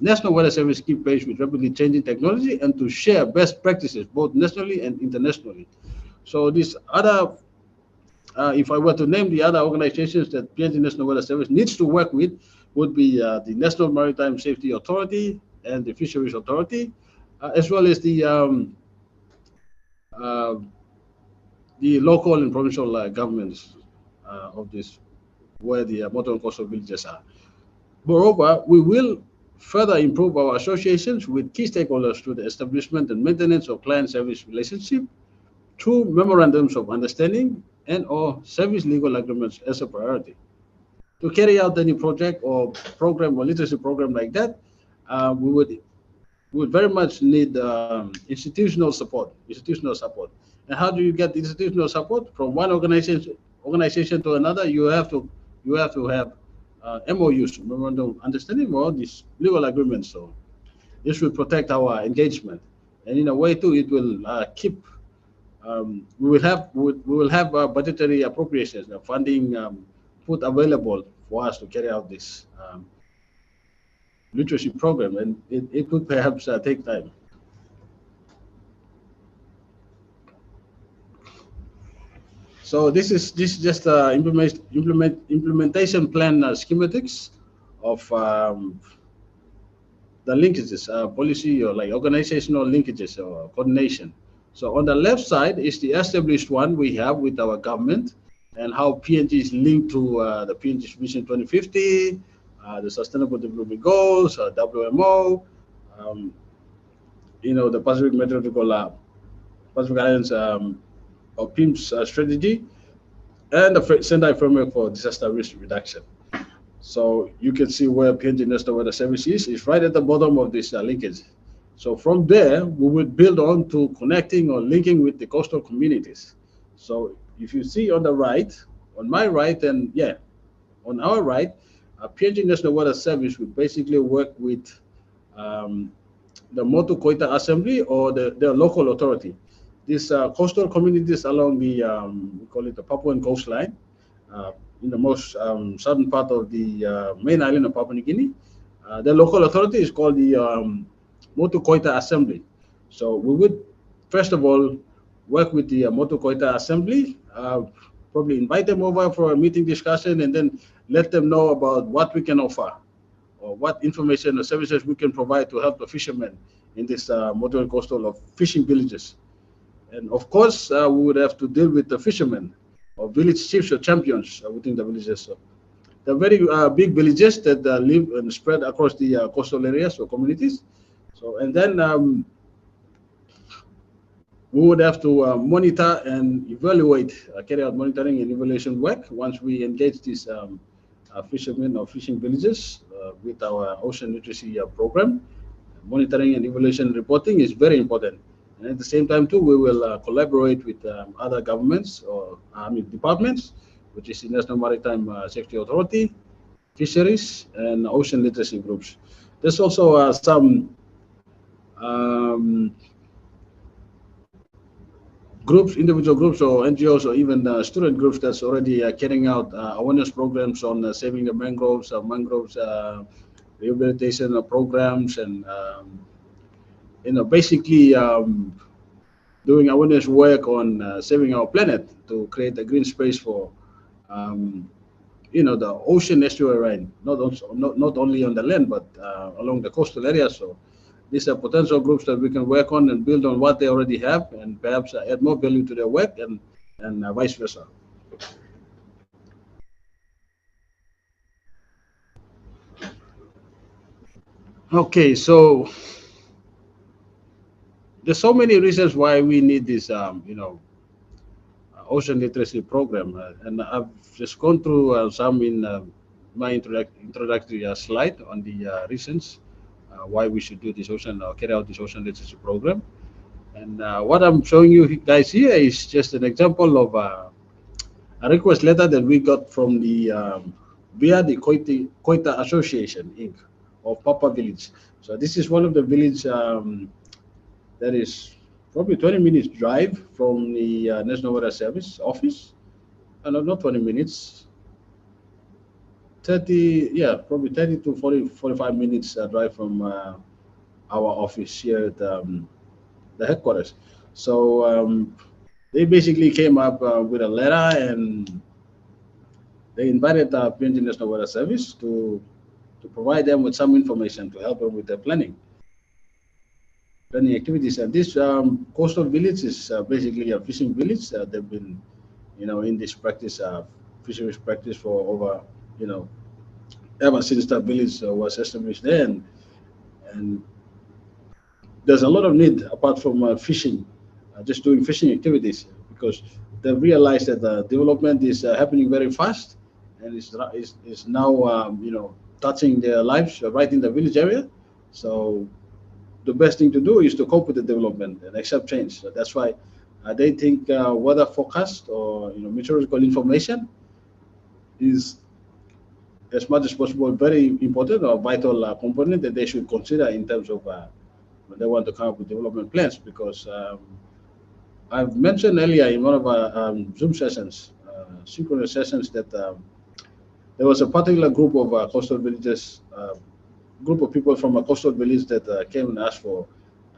National Weather Service keep pace with rapidly changing technology and to share best practices both nationally and internationally. So these other, if I were to name the other organizations that PNG National Weather Service needs to work with, would be the National Maritime Safety Authority and the Fisheries Authority, as well as uh, the local and provincial governments of this, where the motor and coastal villages are. Moreover, we will further improve our associations with key stakeholders through the establishment and maintenance of client service relationship through memorandums of understanding and or service legal agreements as a priority. To carry out any project or program or literacy program like that, we would very much need institutional support. And how do you get institutional support from one organization to another? You have to have MOUs, memorandum of understanding, or these legal agreements. So this will protect our engagement, and in a way too, it will keep. We will have budgetary appropriations, funding put available for us to carry out this literacy program, and it could perhaps take time. So this is just implementation plan schematics of the linkages, policy or like organizational linkages or coordination. So on the left side is the established one we have with our government and how PNG is linked to the PNG Vision 2050, the Sustainable Development Goals, WMO, the Pacific Meteorological Pacific Islands or PIMS strategy, and the Sendai framework for disaster risk reduction. So you can see where PNG National Weather Service is right at the bottom of this linkage. So from there, we would build on to connecting or linking with the coastal communities. So if you see on the right, on my right, and yeah, on our right, PNG National Weather Service would basically work with the Motu Koita Assembly or the local authority. These coastal communities along the, we call it the Papuan coastline, in the most southern part of the main island of Papua New Guinea. The local authority is called the Motu Koita Assembly. So we would, first of all, work with the Motu Koita Assembly, probably invite them over for a meeting discussion, and then let them know about what we can offer or what information or services we can provide to help the fishermen in this motor and coastal of fishing villages. And of course, we would have to deal with the fishermen or village chiefs or champions within the villages. So they're very big villages that live and spread across the coastal areas or communities. So, and then we would have to monitor and evaluate, carry out monitoring and evaluation work once we engage these fishermen or fishing villages with our ocean literacy program. Monitoring and evaluation reporting is very important. And at the same time, too, we will collaborate with other governments or departments, which is the National Maritime Safety Authority, fisheries, and ocean literacy groups. There's also some groups, individual groups or NGOs or even student groups that's already carrying out awareness programs on saving the mangroves, rehabilitation programs, and basically doing awareness work on saving our planet to create a green space for the ocean estuary, not only on the land but along the coastal areas. So these are potential groups that we can work on and build on what they already have, and perhaps add more value to their work, and vice versa. Okay, so there's so many reasons why we need this, ocean literacy program, and I've just gone through some in my introductory slide on the reasons why we should do this carry out this ocean literacy program. And what I'm showing you guys here is just an example of a request letter that we got from the via the Koita Association Inc. of Papa Village. So this is one of the village that is probably 20 minutes drive from the National Weather Service office. no, not 20 minutes, 30, yeah, probably 30 to 40, 45 minutes drive from our office here at the headquarters. So they basically came up with a letter, and they invited the PNG National Weather Service to provide them with some information to help them with their planning activities. And this coastal village is basically a fishing village. They've been, in this practice, fisheries practice for over, you know, ever since the village was established there. And there's a lot of need apart from fishing, just doing fishing activities, because they realize that the development is happening very fast, and is now, touching their lives right in the village area. So the best thing to do is to cope with the development and accept change. So that's why they think weather forecast, or meteorological information, is as much as possible very important or vital component that they should consider in terms of when they want to come up with development plans. Because I've mentioned earlier in one of our Zoom sessions, synchronous sessions, that there was a particular group of coastal villages, group of people from a coastal village that came and asked for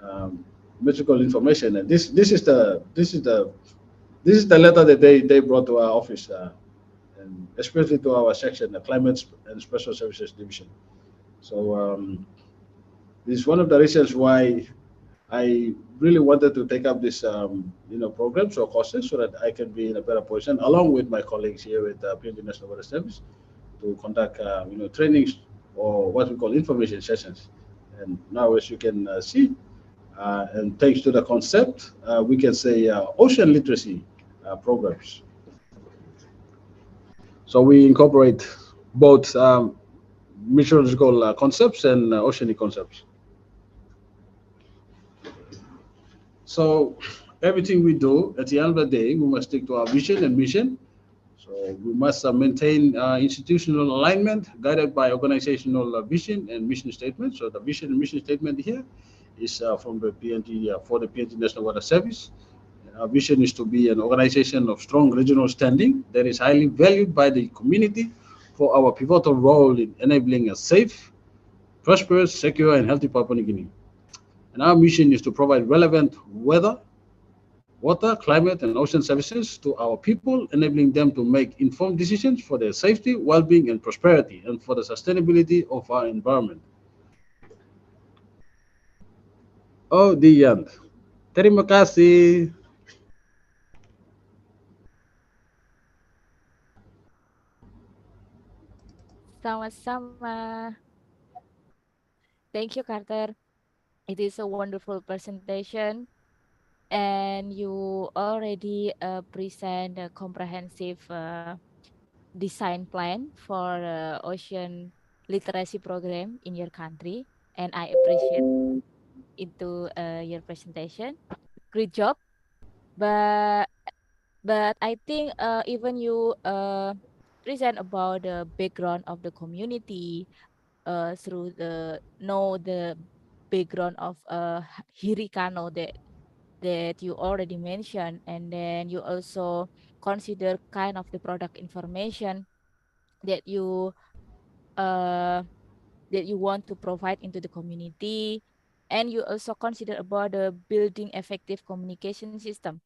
um, metrical information. And this is the letter that they brought to our office, and especially to our section, the Climate and Special Services Division. So this is one of the reasons why I really wanted to take up this, programs or courses, so that I can be in a better position, along with my colleagues here at PNG National Weather Service, to conduct, trainings, or what we call information sessions. And now, as you can see, and thanks to the concept, we can say ocean literacy programs. So we incorporate both meteorological concepts and oceanic concepts. So everything we do, at the end of the day, we must stick to our vision and mission. So we must maintain institutional alignment guided by organizational vision and mission statement. So the vision and mission statement here is from the PNG, for the PNG National Water Service. Our vision is to be an organization of strong regional standing that is highly valued by the community for our pivotal role in enabling a safe, prosperous, secure, and healthy Papua New Guinea. And our mission is to provide relevant weather, water, climate, and ocean services to our people, enabling them to make informed decisions for their safety, well-being, and prosperity, and for the sustainability of our environment. Oh, Dian. Terima kasih. Sama-sama. Thank you, Carter. It is a wonderful presentation, and you already present a comprehensive design plan for ocean literacy program in your country, and I appreciate into your presentation. Great job. But I think even you present about the background of the community through the know the background of Hirikano that you already mentioned, and then you also consider kind of the product information that uh you want to provide into the community, and you also consider about the building effective communication system.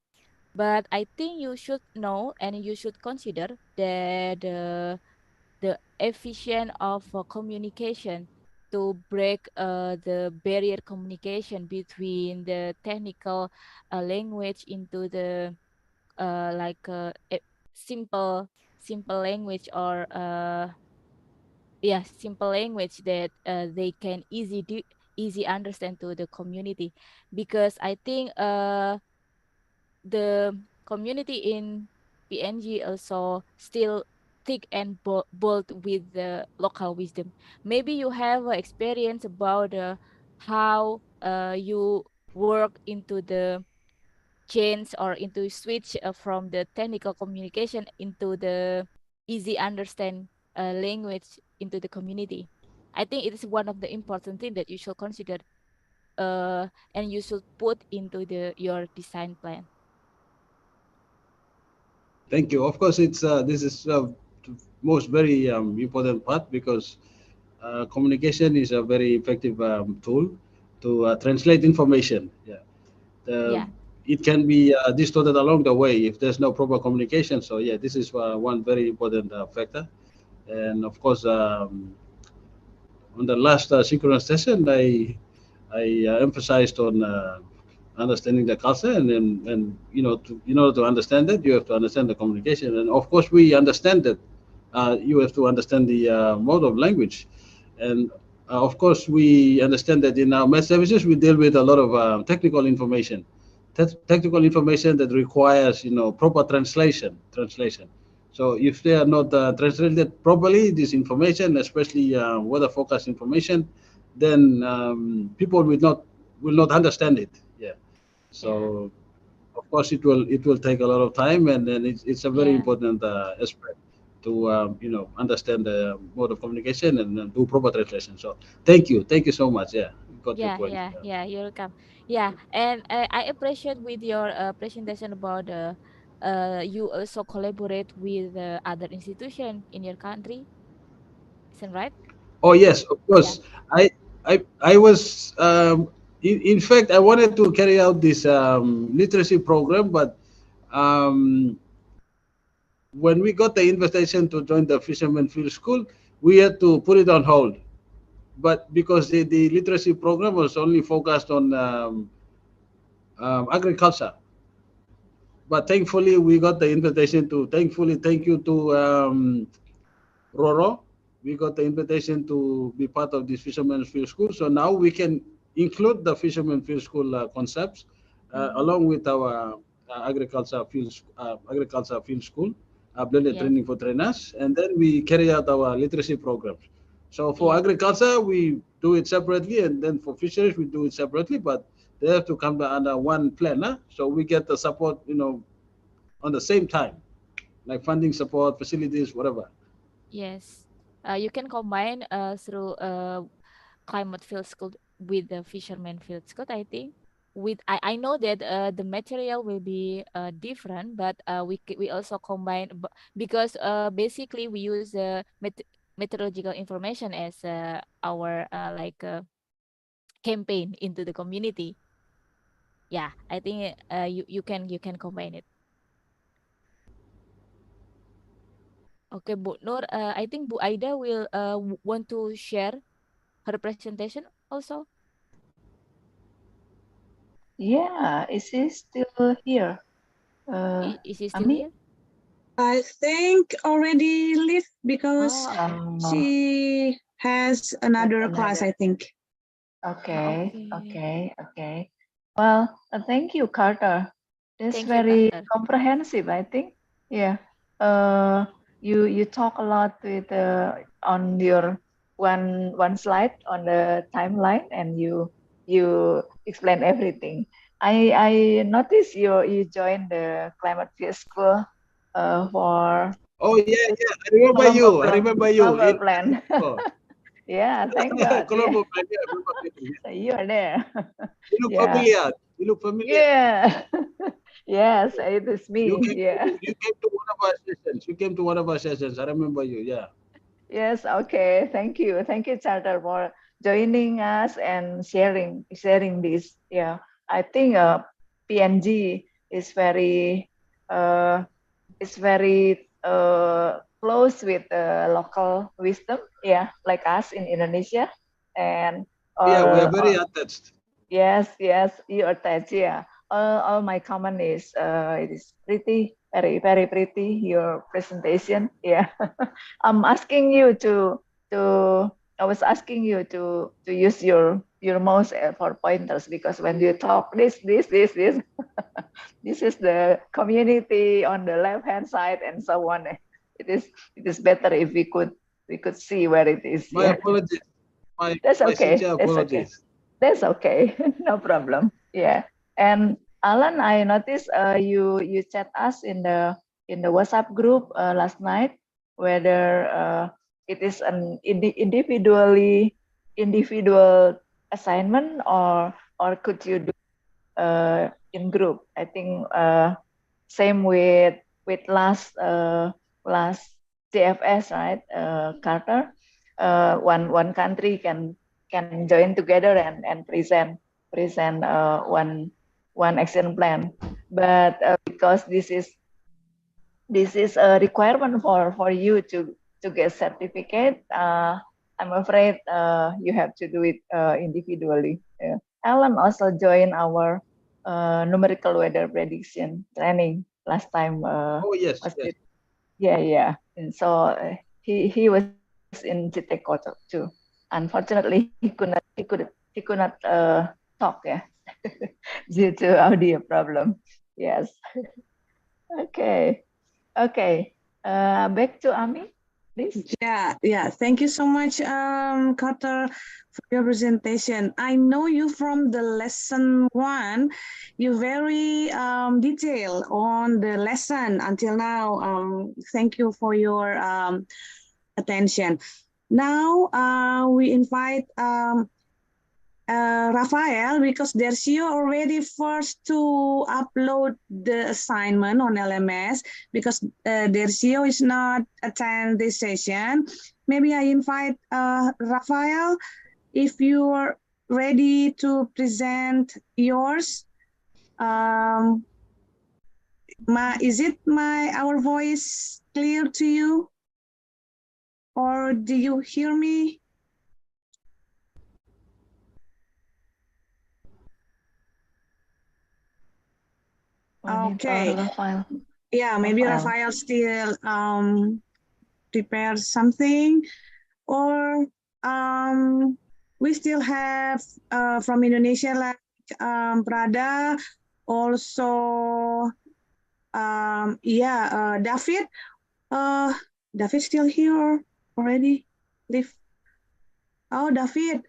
But I think you should know and you should consider that the efficient of communication to break the barrier communication between the technical language into the like simple language, or yeah, simple language that they can easy understand to the community. Because I think the community in PNG also still thick and bold with the local wisdom. Maybe you have experience about how you work into the change or into switch from the technical communication into the easy understand language into the community. I think it is one of the important thing that you should consider and you should put into the your design plan. Thank you. Of course, it's this is most very important part because communication is a very effective tool to translate information. Yeah. Yeah, It can be distorted along the way if there's no proper communication. So yeah, this is one very important factor. And of course, on the last synchronous session, I emphasized on understanding the culture, and in order to understand that, you have to understand the communication, and of course, we understand that you have to understand the mode of language, and of course, we understand that in our math services we deal with a lot of technical information, technical information that requires proper translation. So if they are not translated properly, this information, especially weather forecast information, then people will not understand it. Yeah. yeah, So of course it will take a lot of time, and then it's a very yeah. important aspect to understand the mode of communication and do proper translation. So thank you so much. Yeah, got your Yeah, point. yeah, yeah, you're welcome. Yeah, and I appreciate with your presentation about you also collaborate with other institution in your country, isn't right? Oh yes, of Yeah. course. I was in fact I wanted to carry out this literacy program, but um, when we got the invitation to join the Fisherman Field School, we had to put it on hold. But because the literacy program was only focused on agriculture, but thankfully we got the invitation to. Thankfully, thank you to Roro. We got the invitation to be part of this Fisherman's Field School. So now we can include the Fisherman Field School concepts Mm-hmm. along with our agriculture field school, blended Yes, training for trainers, and then we carry out our literacy programs. So for yes, agriculture, we do it separately, and then for fisheries, we do it separately, but they have to come under one plan. Huh? So we get the support, on the same time, like funding support, facilities, whatever. yes. You can combine through climate field school with the fisherman field school, I think. I know that the material will be different, but we also combine because basically we use meteorological information as our like campaign into the community. Yeah, I think you can combine it. Okay, Bu Nur, I think Bu Aida will want to share her presentation also. Yeah, is he still here? Is he still Ami? here? I think already left because Oh, okay. she has another class, I think. Okay, Okay. okay. Well, thank you, Carter. That's Thank you, very Carter. comprehensive, I think. Yeah. Uh, you talk a lot with on your one slide on the timeline, and you explain everything. I noticed you joined the climate field school for Oh yeah, yeah. I remember Colombo you. I remember you. Global Plan. Oh, Yeah, thank God. Yeah, Colombo, man, yeah, I remember you. so you are there. You look Yeah. familiar. You look familiar. Yeah. Yes, it is You me. came Yeah. you came to one of our sessions. You came to one of our sessions. I remember you. Yeah. Yes, okay. Thank you. Thank you, Charter, for joining us and sharing this. Yeah. I think PNG uh is very close with local wisdom. Yeah, like us in Indonesia. And Oh yeah, we are or very attached. yes, yes, you attach, yeah. All my comment is it is pretty, very pretty, your presentation. Yeah. I'm asking you to I was asking you to use your mouse for pointers, because when you talk this this is the community on the left hand side and so on. It is better if we could see where it is. My Yeah. apologies. That's My okay. sincere That's okay. apologies. That's okay. No problem. Yeah. And Alan, I noticed you chat us in the WhatsApp group last night whether it is an individual assignment, or could you do in group. I think same with with last CFS, right, Carter? One country can join together and present one action plan. But because this is a requirement for you to get certificate, I'm afraid you have to do it individually. Alan also joined our numerical weather prediction training last time. Oh, yes, Was yes. it? Yeah. And so he was in Chitek Koto too. Unfortunately, he could not talk, yeah, due to audio problem. Yes. Okay. Okay. Back to Ami, please. Yeah. Thank you so much, Carter, for your presentation. I know you from the lesson 1. You very detailed on the lesson until now. Thank you for your attention. Now we invite Rafael, because Dercio already forced to upload the assignment on LMS because Dercio is not attend this session. Maybe I invite Rafael, if you're ready to present yours. Is it our voice clear to you? Or do you hear me? Okay. Rafael. Yeah, maybe Rafael still prepare something, or we still have from Indonesia like Prada, also David. David still here already? Leave. Oh, David.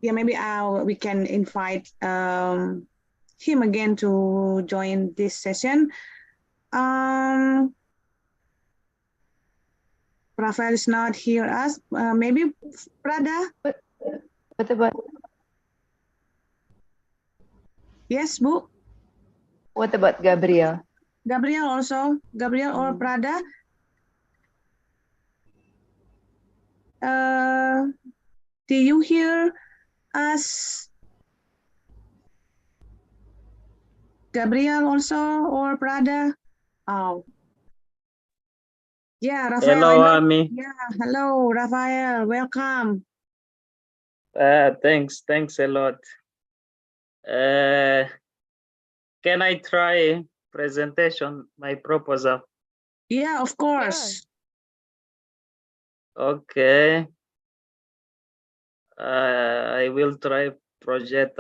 Yeah, maybe we can invite him again to join this session. Rafael is not here as maybe Prada. What about Yes, Bu. what about Gabriel? Gabriel also. Gabriel or Prada. Do you hear us? Gabriel also or Prada? Oh. Yeah, Rafael. Hello, Ami. Yeah, hello, Rafael. Welcome. Thanks a lot. Can I try presentation, my proposal? Yeah, of course. Okay. I will try project.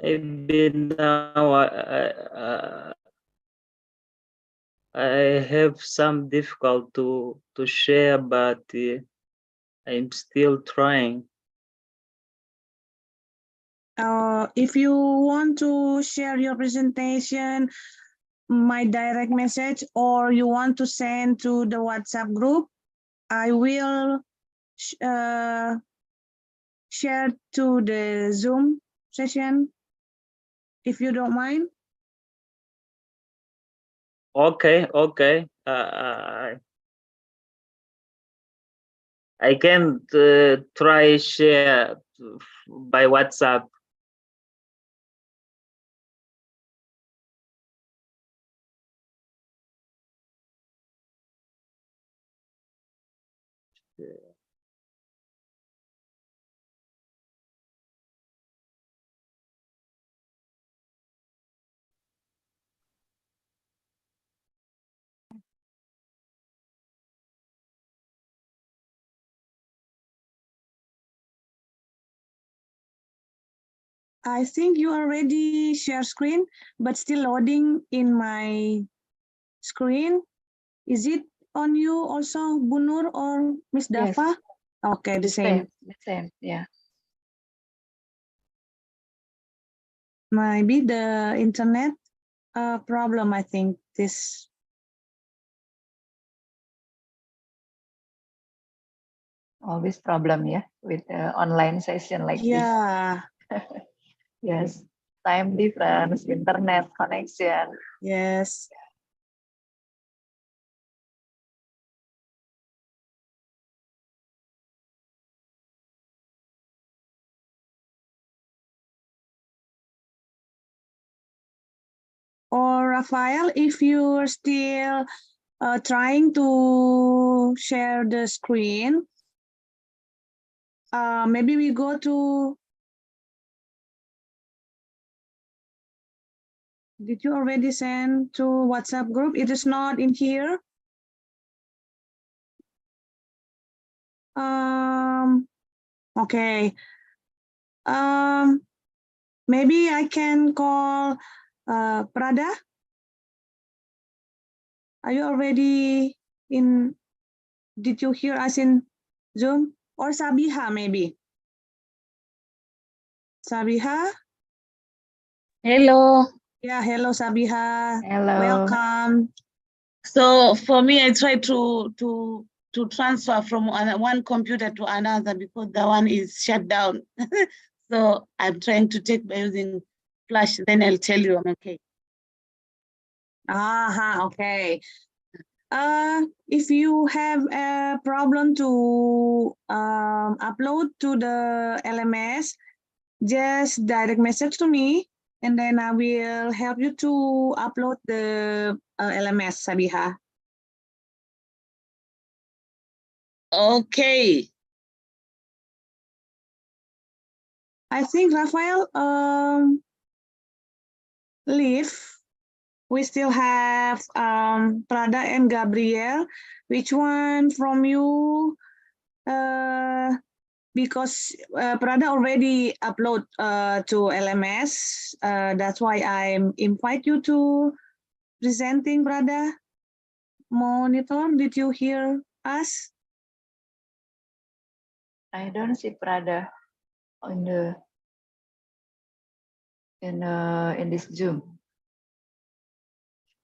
Maybe now I have some difficult to share, but I'm still trying. If you want to share your presentation, my direct message, or you want to send to the WhatsApp group, I will share to the Zoom session, if you don't mind. Okay. I can try share by WhatsApp. I think you already share screen, but still loading in my screen. Is it on you also, Bunur or Miss Yes. Dafa? Okay, the same. The same, yeah. Maybe the internet problem, I think this. Always problem, yeah, with online session like this. Yeah, Yes. Time difference, internet connection. yes. Or Rafael, if you're still trying to share the screen, maybe we go to. Did you already send to WhatsApp group? It is not in here. Okay. Maybe I can call Prada. Are you already in? Did you hear us in Zoom? Or Sabiha, maybe? Sabiha? Hello. Yeah, hello, Sabiha. Hello. Welcome. So for me, I try to transfer from one computer to another because the one is shut down. So I'm trying to take by using Flash. Then I'll tell you I'm okay. Okay. If you have a problem to upload to the LMS, just direct message to me, and then I will help you to upload the LMS, Sabiha. Okay. I think Rafael leave. We still have Prada and Gabriel. Which one from you? Because Prada already upload to LMS. That's why I invite you to presenting, Prada. Monitor, did you hear us? I don't see Prada on the in this Zoom.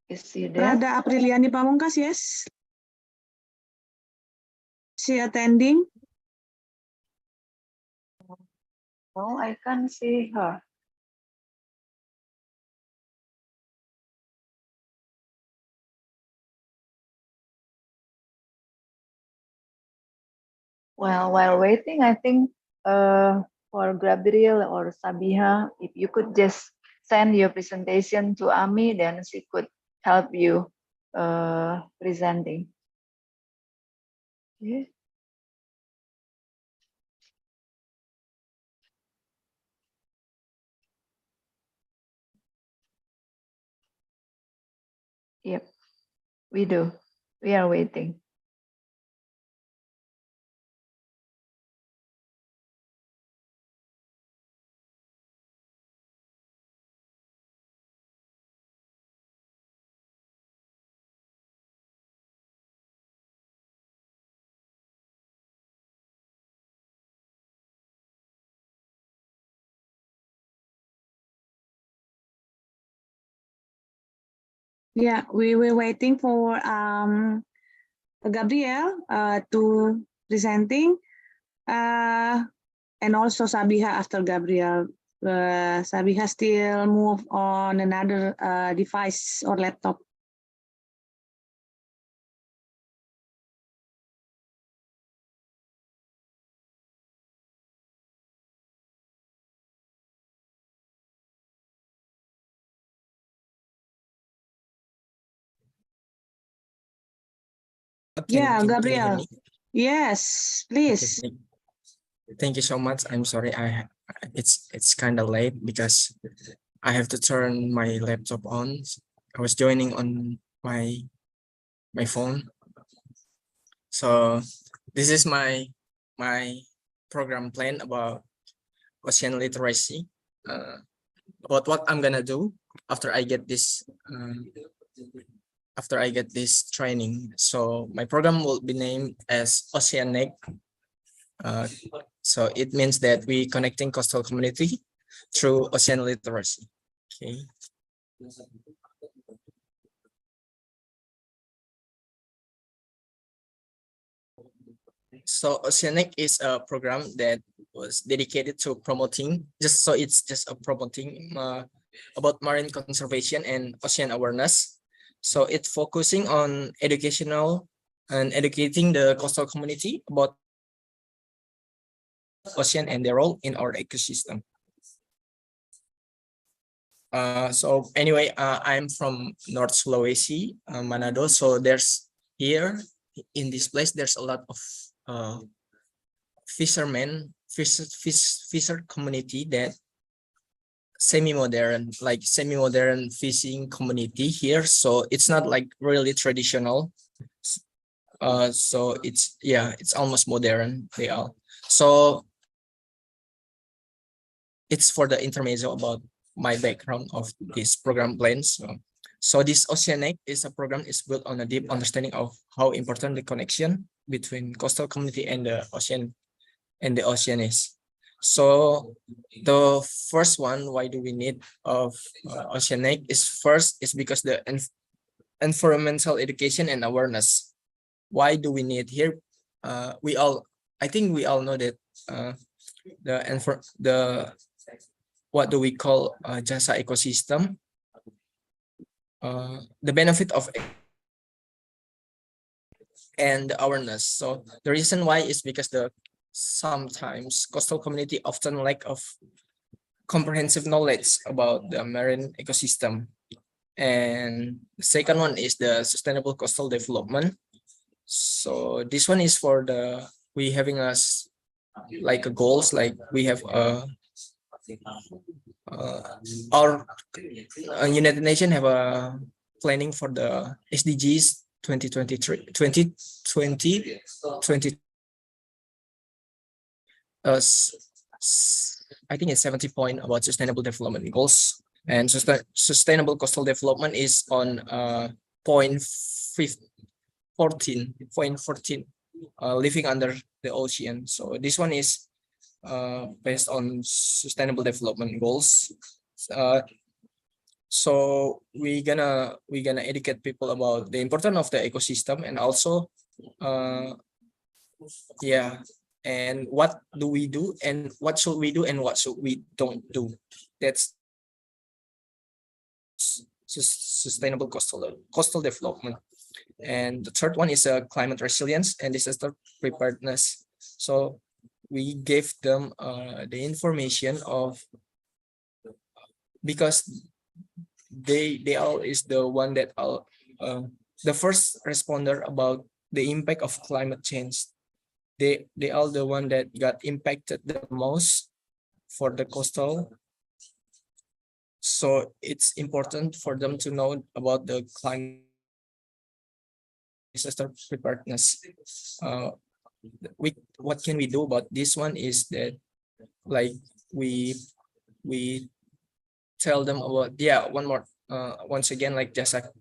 Is she there? Prada Apriliani Pamungkas, yes. She attending. No, I can't see her. Well, while waiting, I think for Gabriel or Sabiha, if you could just send your presentation to Ami, then she could help you presenting. Okay. Yep, we do. We are waiting. Yeah, we were waiting for Gabriel to presenting, and also Sabiha after Gabriel. Sabiha still move on another device or laptop. Yeah, Can you hear Gabriel. me? Yes, Okay, please. thank you so much. I'm sorry, it's kind of late because I have to turn my laptop on. I was joining on my phone. So this is my program plan about ocean literacy. about what I'm gonna do after I get this training. So my program will be named as Oceanic. So it means that we connecting coastal community through ocean literacy. Okay. So Oceanic is a program that was dedicated to promoting, it's just a promoting about marine conservation and ocean awareness. So it's focusing on educational and educating the coastal community about ocean and their role in our ecosystem. So anyway, I'm from North Sulawesi, Manado. So there's here in this place, there's a lot of fisher community that semi-modern fishing community here. So it's not like really traditional. So it's almost modern. They are. So it's for the intermezzo about my background of this program plans. So this Oceanic is a program is built on a deep understanding of how important the connection between coastal community and the ocean is. So the first one, why do we need of Oceanic is because the environmental education and awareness. Why do we need here? I think we all know that what do we call jasa ecosystem? The benefit of and awareness. So the reason why is because sometimes coastal community often lack of comprehensive knowledge about the marine ecosystem. And the second one is the sustainable coastal development. So this one is for we having us like a goals, like we have our United Nations have a planning for the SDGs 2023 2020 I think it's 70 point about sustainable development goals, and sustainable coastal development is on point 14, living under the ocean. So this one is based on sustainable development goals. So we're gonna educate people about the importance of the ecosystem, and also and what do we do, and what should we do, and what should we don't do. That's sustainable coastal development. And the third one is climate resilience and disaster preparedness. So we gave them the information of, because they all is the one that the first responder about the impact of climate change. They are the one that got impacted the most for the coastal. So it's important for them to know about the climate disaster preparedness. What can we do about this one is that, like, we tell them about, one more once again, like just a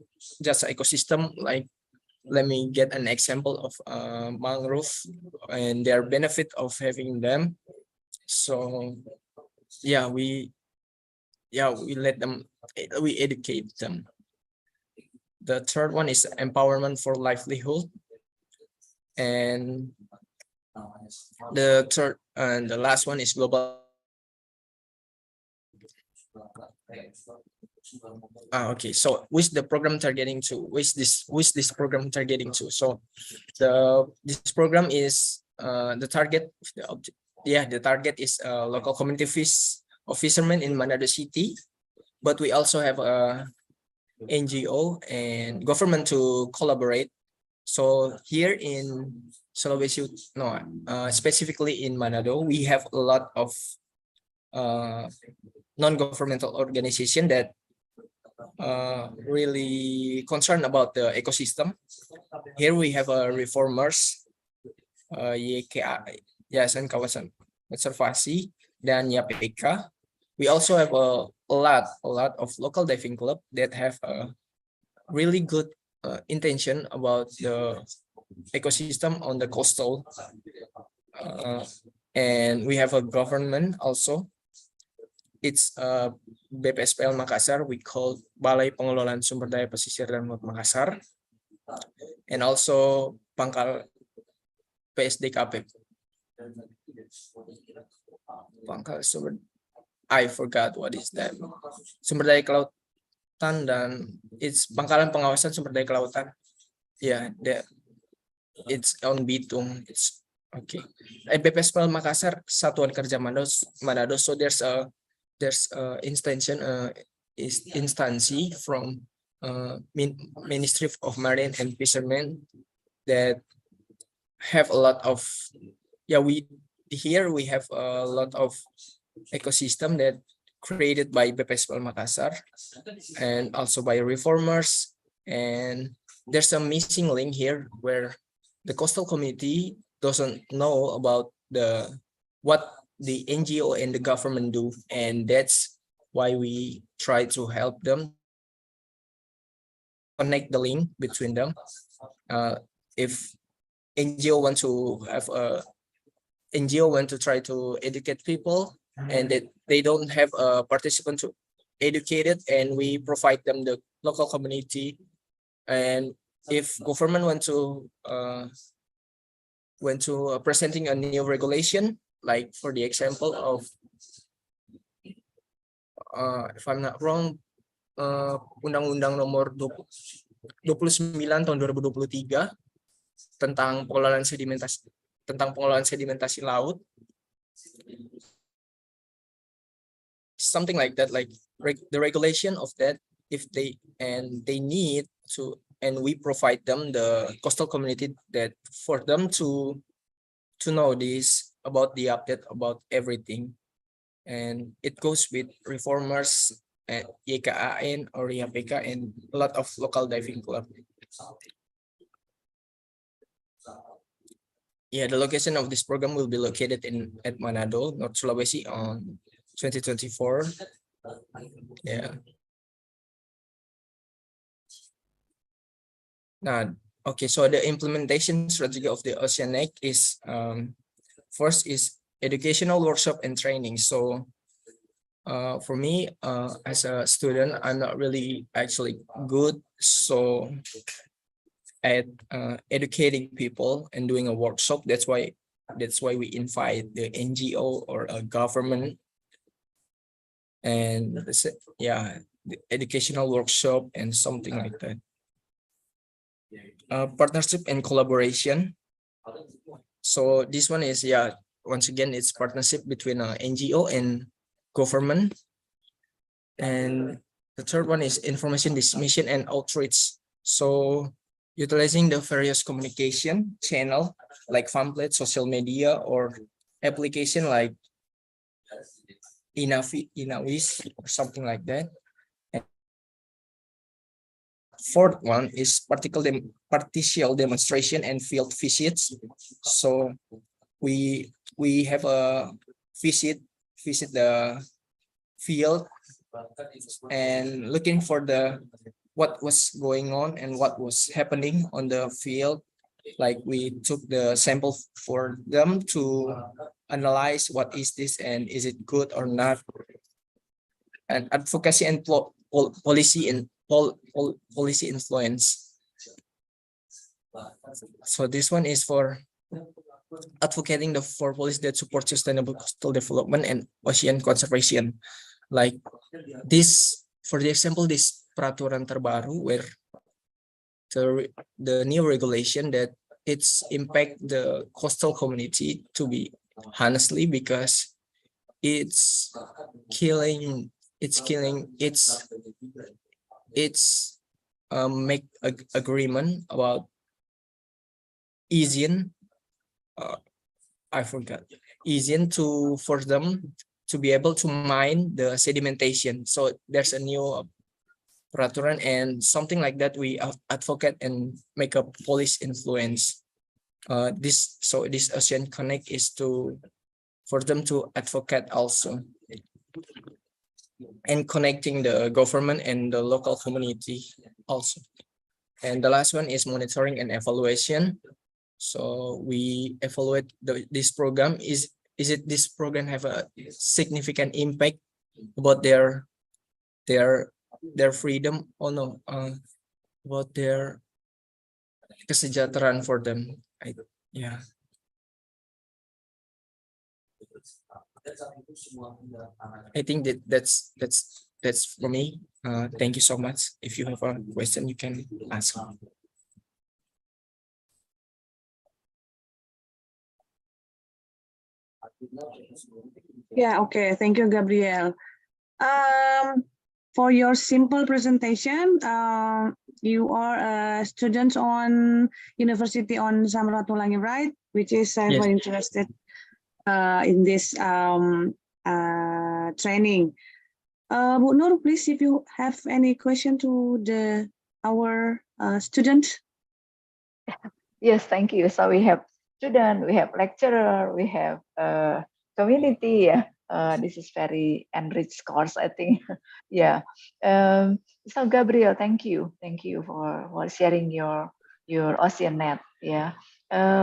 ecosystem. Like, let me get an example of mangrove and their benefit of having them. So we let them, we educate them. The third one is empowerment for livelihood, and the third and the last one is global. Okay, so which the program targeting to? Which this program targeting to? So this program is the target. The target is local community fishermen in Manado City, but we also have a NGO and government to collaborate. So here in Sulawesi, specifically in Manado, we have a lot of non-governmental organization that really concerned about the ecosystem. Here we have reformers, YKA, Yayasan Kawasan Konservasi, dan YPK. we also have a lot of local diving club that have a really good intention about the ecosystem on the coastal, and we have a government also. It's BPSPL Makassar, we call Balai Pengelolaan Sumber Daya Pesisir dan Laut Makassar, and also Pangkal PSDKP. Pangkal Sumber, I forgot what is that. Sumber Daya Kelautan dan it's Pangkalan Pengawasan Sumber Daya Kelautan. Yeah, it's on Bitung. It's okay. BPSPL Makassar Satuan Kerja Manado. So there's a instancy from Ministry of Marine and Fishermen that have a lot of, yeah, we have a lot of ecosystem that created by BPSPL Makassar and also by reformers. And there's a missing link here where the coastal community doesn't know about what the NGO and the government do, and that's why we try to help them connect the link between them. If NGO want to try to educate people, and that they don't have a participant to educate it, and we provide them the local community. And if government want to presenting a new regulation, like for the example of if I'm not wrong, Undang-Undang Nomor 29 tahun 2023 tentang pengelolaan sedimentasi laut, something like that, like the regulation of that, if they need to, and we provide them the coastal community that for them to know this about the update about everything. And it goes with reformers at YKAN or YPK and a lot of local diving club. Yeah, the location of this program will be located at Manado, North Sulawesi on 2024. Yeah. Now, okay, so the implementation strategy of the Oceanic is first is educational workshop and training. So for me, as a student, I'm not really actually good at educating people and doing a workshop. That's why we invite the NGO or a government, and yeah, the educational workshop and something like that. Partnership and collaboration. So this one is, yeah, once again, it's partnership between NGO and government. And the third one is information dissemination and outreach. So utilizing the various communication channel like pamphlet, social media, or application like Inawis or something like that. And fourth one is partial demonstration and field visits. So we have a visit the field and looking for what was going on and what was happening on the field. Like we took the sample for them to analyze what is this and is it good or not. And advocacy and policy and policy influence. So this one is for advocating for policy that support sustainable coastal development and ocean conservation. Like this, for the example, this peraturan terbaru where the new regulation that it's impact the coastal community, to be honestly, because it's make agreement about easing, I forgot, easing for them to be able to mine the sedimentation. So there's a new peraturan and something like that we advocate and make a policy influence. This Ocean Connect is for them to advocate also. and connecting the government and the local community also. And the last one is monitoring and evaluation. So we evaluate this program. Is it this program have a significant impact about their freedom or no? About their kesejahteraan for them. Yeah. I think that's for me. Thank you so much. If you have a question, you can ask. Yeah, okay. Thank you, Gabriel. For your simple presentation, you are a student on University on Samratulangi, right? Which is Yes. very interested in this training. Bu Nur, please, if you have any question to our student. Yes, thank you. So we have student, we have lecturer, we have community. Yeah, this is very enriched course, I think. Yeah. So Gabriel, thank you for sharing your ocean net. Yeah.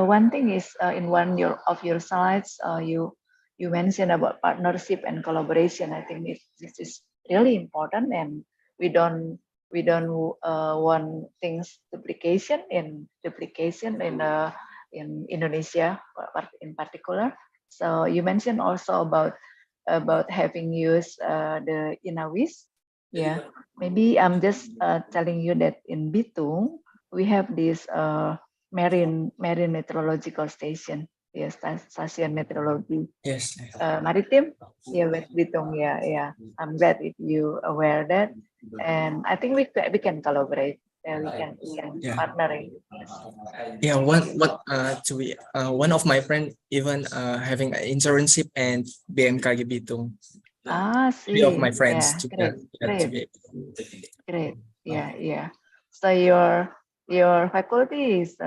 One thing is in one of your slides, you mentioned about partnership and collaboration. I think this is really important, and we don't want things duplication in Indonesia in particular. So you mentioned also about having used the Inawis. Yeah, maybe I'm just telling you that in Bitung we have this marine meteorological station. Yes, stasiun meteorologi Yes. maritim. Yeah, West Bitung. Yeah. I'm glad if you aware that, and I think we can collaborate. We can Yeah. partnering. Yeah, one of my friend even having an internship and BMKG Bitung. See. Three of my friends Yeah, great. great. Yeah. So your faculty is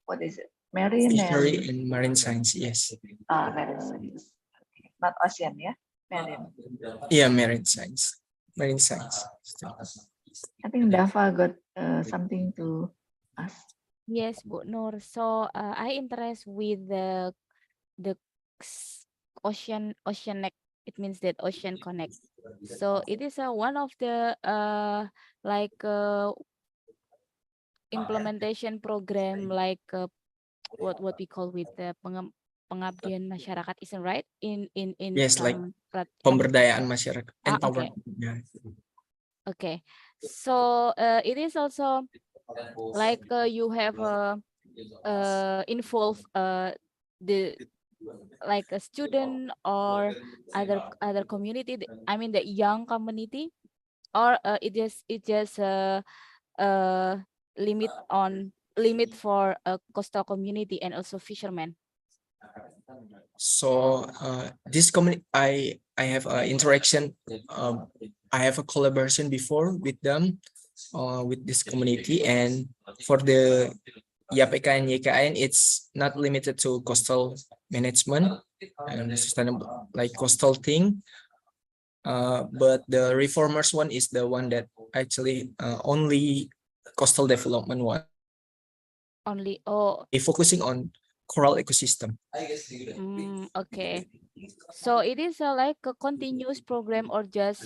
what is it? Marine Fishery and and marine science, yes. marine science. Okay. Not ocean, yeah. Marine. Yeah, marine science. Marine science. I think Dava got something to ask. Yes, Bu Nur. So I interest with the oceanic. It means that ocean connect. So it is one of the like implementation program, like what we call with the pengabdian masyarakat, isn't right? In Yes, like some pemberdayaan masyarakat. okay. Yeah. Okay. So it is also like you have involve the like a student or other community. I mean the young community, or it just limit for a coastal community and also fishermen. So this community, I have interaction. I have a collaboration before with them, with this community, and for the YAPK and YKN, it's not limited to coastal management and sustainable like coastal thing. But the reformers one is the one that actually only coastal development one. Only Focusing on coral ecosystem. Okay. So it is like a continuous program or just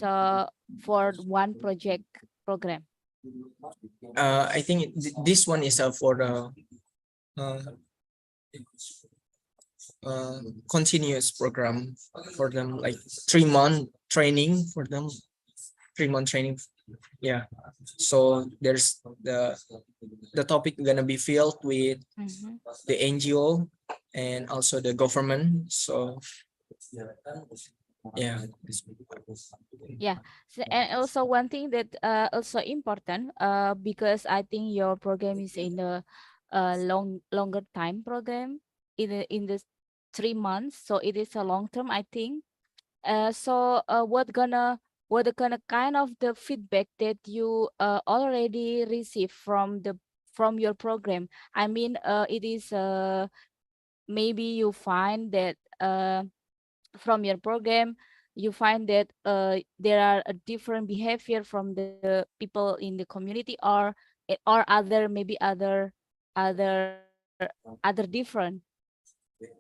for one project program? I think this one is for the continuous program for them, like 3-month training for them, 3-month training. Yeah. So there's the topic gonna be filled with the NGO and also the government. So yeah. Yeah. So, and also one thing that also important because I think your program is in a longer time program in the 3 months, so it is a long term, I think. So what the kind of the feedback that you already receive from your program? I mean, it is maybe you find that from your program you find that there are a different behavior from the people in the community, or other, maybe other other different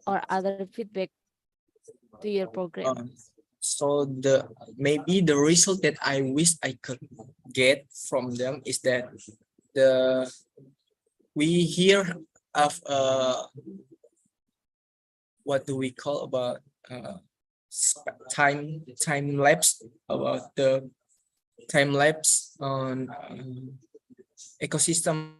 or other feedback to your program? So maybe the result that I wish I could get from them is that the we hear of what do we call about time lapse, about the time lapse on ecosystem,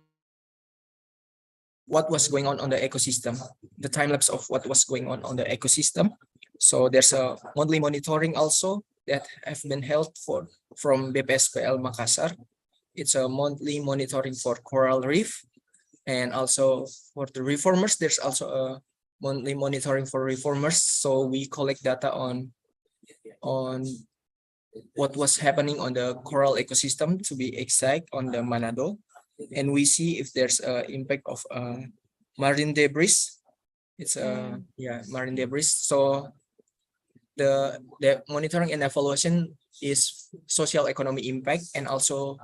what was going on the ecosystem, the time lapse of what was going on the ecosystem. So there's a monthly monitoring also that have been held from BPSPL Makassar. It's a monthly monitoring for coral reef, and also for the reformers, there's also a monthly monitoring for reformers. So we collect data on what was happening on the coral ecosystem, to be exact, on the Manado, and we see if there's a impact of marine debris. It's a marine debris. So the monitoring and evaluation is social economic impact, and also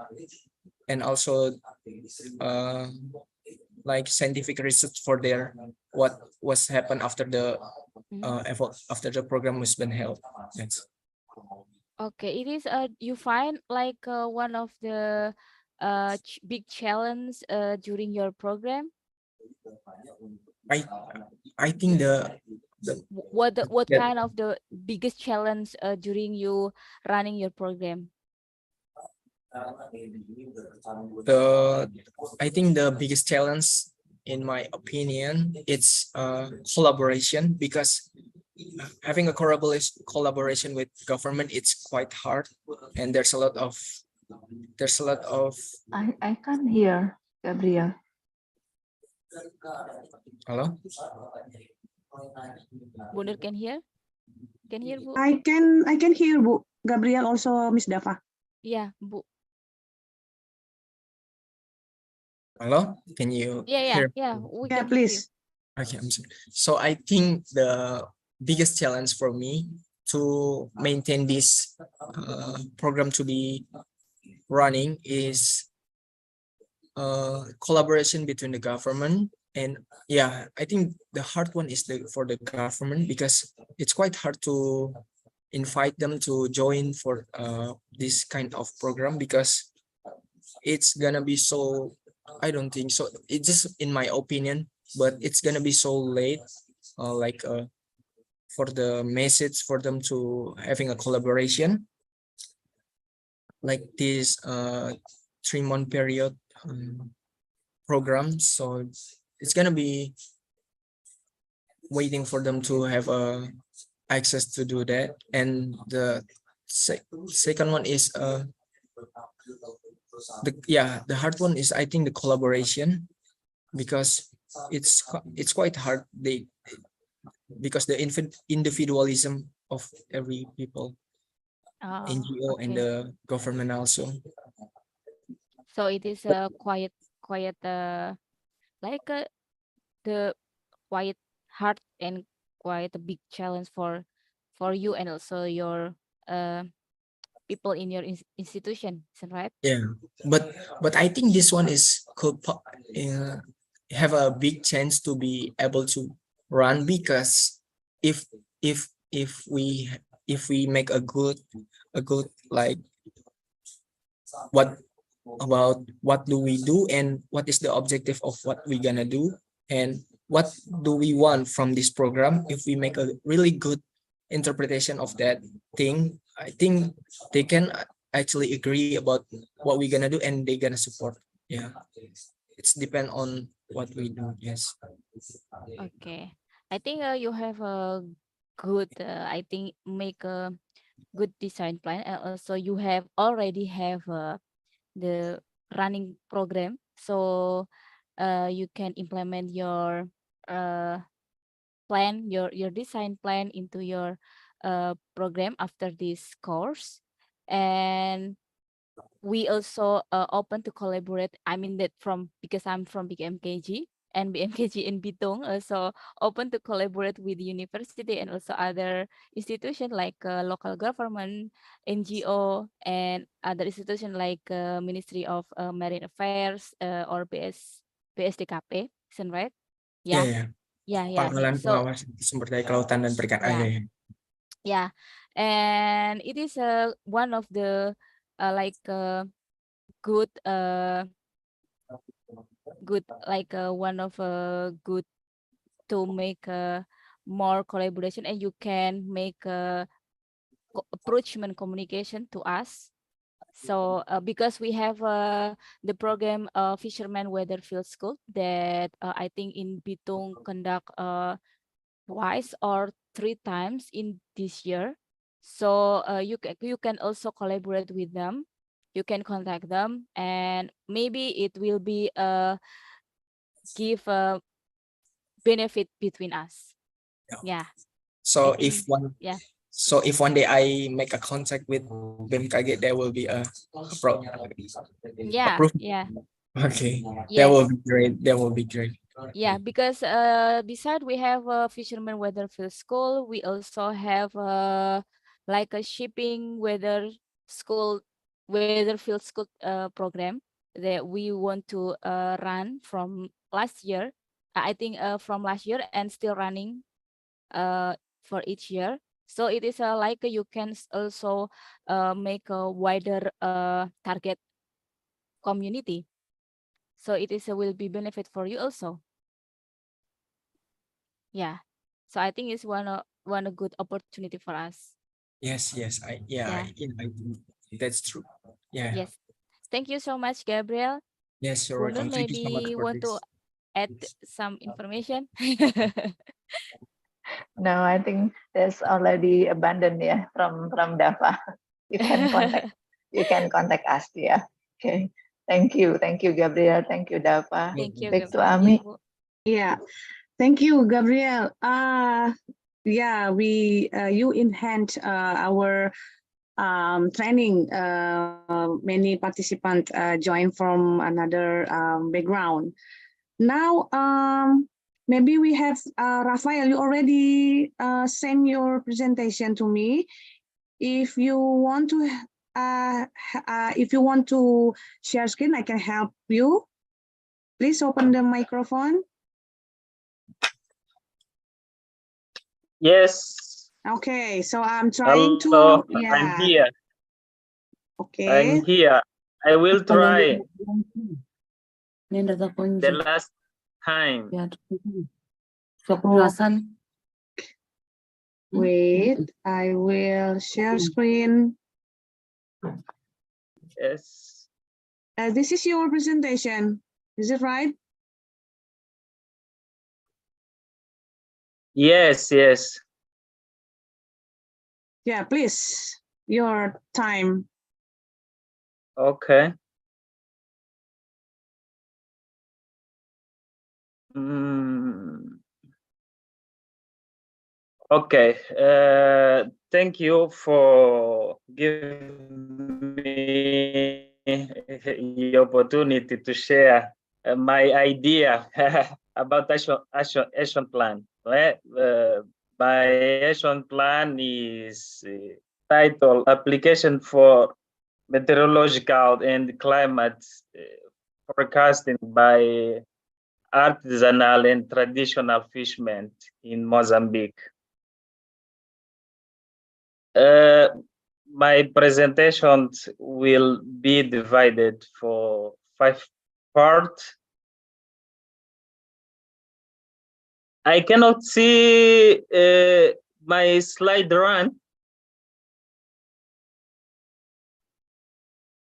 like scientific research for their what was happened after the after the program has been held. Yes. Okay, it is you find like one of the big challenge during your program. I think What that kind of the biggest challenge during you running your program? I think the biggest challenge, in my opinion, it's collaboration, because having a collaboration with government, it's quite hard, and there's a lot of I can't hear Gabriel. hello. Bunur can hear? Can hear, Bu? I can hear Bu Gabriel, also Miss Dava. Yeah, Bu. Hello, can you Yeah, hear? we Yeah, can hear you. please. Okay, I'm sorry. So I think the biggest challenge for me to maintain this program to be running is collaboration between the government. And yeah, I think the hard one is for the government, because it's quite hard to invite them to join for this kind of program, because it's gonna be so, I don't think so, it's just in my opinion, but it's gonna be so late, for the message for them to having a collaboration like this 3-month period program. So it's gonna be waiting for them to have access to do that. And the second one is the hard one is, I think, the collaboration, because it's quite hard, because the individualism of every people, NGO and Okay. the government also. So it is a quiet like the quite hard and quite a big challenge for you and also your people in your institution, isn't right? Yeah, but I think this one could have a big chance to be able to run, because if if we make a good like what about what do we do, and what is the objective of what we're gonna do, and what do we want from this program. If we make a really good interpretation of that thing, I think they can actually agree about what we're gonna do, and they're gonna support. Yeah, it's depend on what we do. Yes. Okay. I think you have a good I think make a good design plan, and also you have already have the running program, so you can implement your uh, plan, your design plan into your program after this course. And we also open to collaborate, I mean that from, because I'm from big MKG, and BMKG in Bitung also open to collaborate with university and also other institutions like local government, NGO, and other institutions like Ministry of Marine Affairs or BSDKP, isn't right? Yeah, Yeah, yeah. yeah, yeah. Pangkalan So pengawas sumber daya kelautan dan perikanan. yeah. Ya, ya. Yeah, and it is one of the like good one of good to make more collaboration, and you can make approachment communication to us. So because we have the program Fisherman Weather Field School that I think in Bitung conduct twice or 3 times in this year. So you can also collaborate with them. You can contact them, and maybe it will be give a benefit between us. Yeah. So I think, yeah. so if one day I make a contact with BMKG, there will be a Yeah, approved. yeah. Okay, that will Yes. be great. That will be great. Yeah, because beside we have a fisherman weather field school, we also have like a shipping weather field school program that we want to run from last year. I think from last year and still running for each year. So it is like you can also make a wider target community. So it is will be benefit for you also. Yeah. So I think it's one a good opportunity for us. Yes, yes. Yeah. That's true. Yeah. Yes. Thank you so much, Gabriel. Yes, you're Bunun welcome. Thank you so much maybe for want to this. add some information. No, I think there's already abandoned, yeah, from Dava. You can contact us, yeah. Okay. Thank you, Gabriel. Thank you, Dava. Thank you, Back to Gabriel. Ami. Yeah, thank you, Gabriel. Yeah, you enhance our training. Many participants join from another background. Now, maybe we have Rafael. You already sent your presentation to me. If you want to, share screen, I can help you. Please open the microphone. Yes. Okay, so I'm trying Hello, to, yeah. I'm here. Okay. I'm here. I will try the last time. Wait, I will share screen. Yes. This is your presentation. Is it right? Yes, yes. Yeah, please, your time. Okay. Okay. Thank you for giving me the opportunity to share my idea about action plan. My action plan is titled Application for Meteorological and Climate Forecasting by Artisanal and Traditional Fishermen in Mozambique. My presentations will be divided for 5 parts. I cannot see my slide run.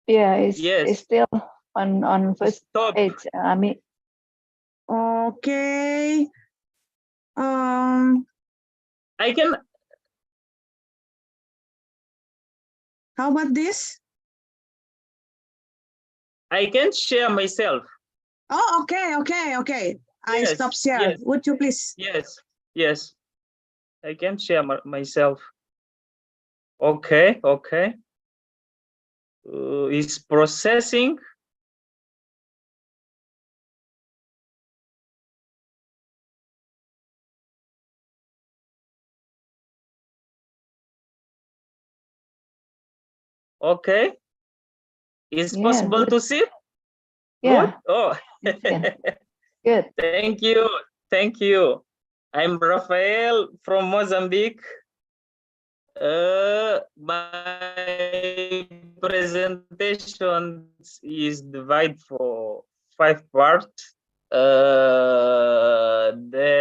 Yeah, it's Yes. still on first Stop. page, Ami. Okay. I can. How about this? I can share myself. Oh, okay. I Yes, stop share. yes. Would you please? Yes. I can share myself. Okay. Is processing. Okay. Is Yeah, possible good. to see? Yeah, Good? Oh, you can. Good. thank you. Thank you. I'm Rafael from Mozambique. My presentation is divided for 5 parts. The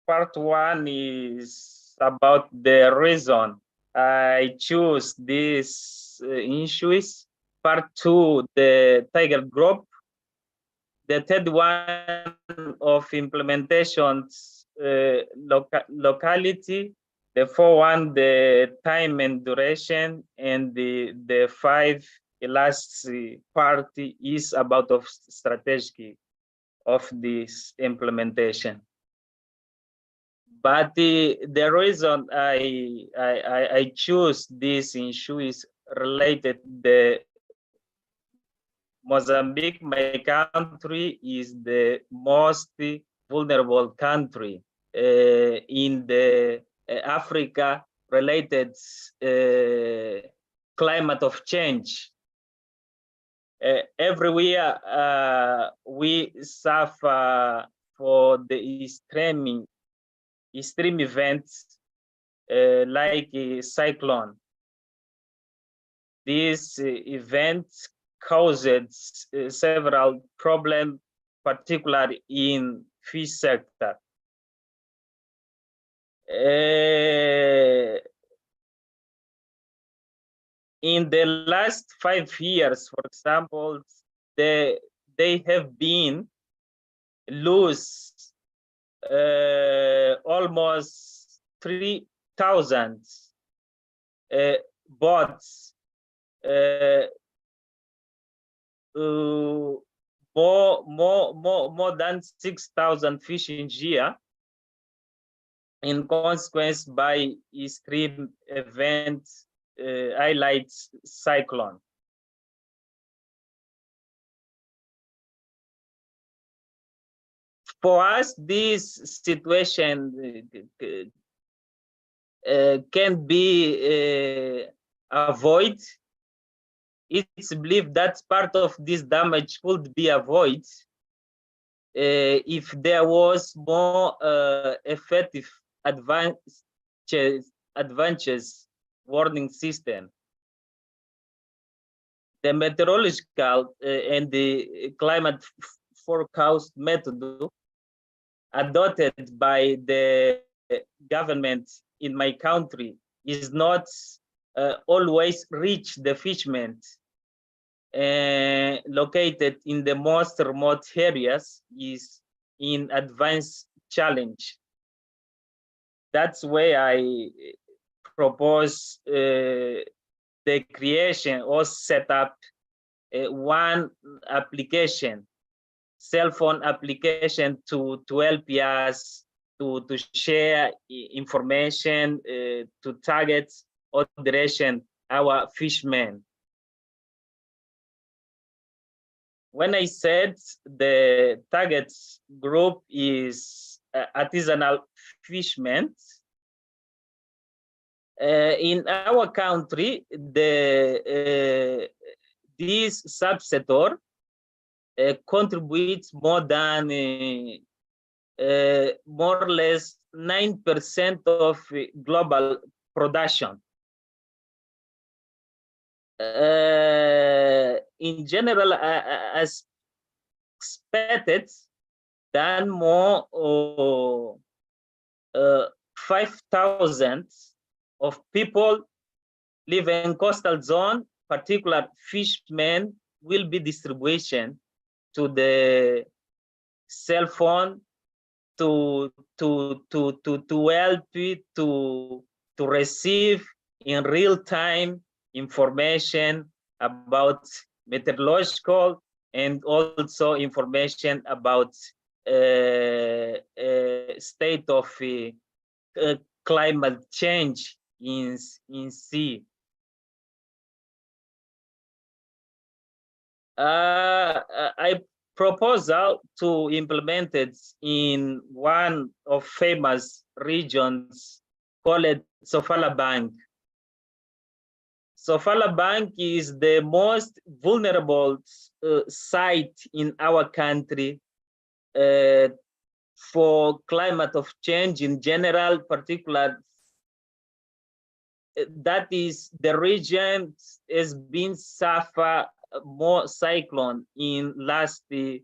part 1 is about the reason I choose these issues. Part 2, the Tiger Group. The third one of implementations, locality. The fourth one, the time and duration. And the 5 last part is about of strategy of this implementation. But the reason I choose this issue is related the Mozambique, my country, is the most vulnerable country in the Africa related climate of change. Everywhere we suffer for the extreme events like a cyclone. This event caused several problems, particularly in fish sector. In the last 5 years, for example, they have been lose almost 3,000 boats, more than 6,000 fish in year, in consequence by extreme event highlights cyclone. For us, this situation can be avoided. It's believed that part of this damage could be avoided if there was more effective advances warning system. The meteorological and the climate forecast method adopted by the government in my country is not always reach the fishermen located in the most remote areas is in advanced challenge. That's why I propose the creation or set up one application, cell phone application to help us to share information, to target or direction our fishermen. When I said the target group is artisanal fishermen, in our country, this subsector contributes more than more or less 9% of global production. In general, as expected, than more 5,000 of people live in coastal zone, particular fishermen will be distribution to the cell phone to help it to receive in real time information about meteorological and also information about state of climate change in sea. I proposal to implement it in one of famous regions called Sofala Bank. Sofala Bank is the most vulnerable site in our country for climate of change in general, particular. That is, the region has been suffer more cyclone in last 10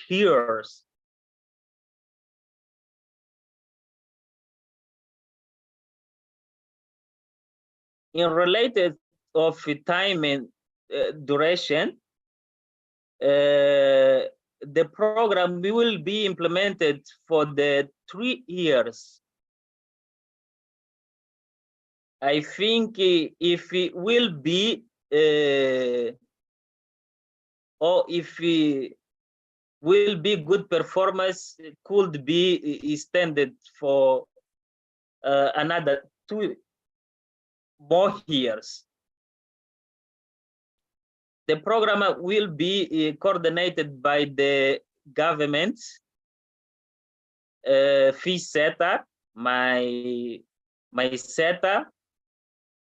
years. In related of time and duration, the program will be implemented for the 3 years. I think if it will be, or if it will be good performance, it could be extended for another 2 more years. The program will be coordinated by the government, fee setter, my setter,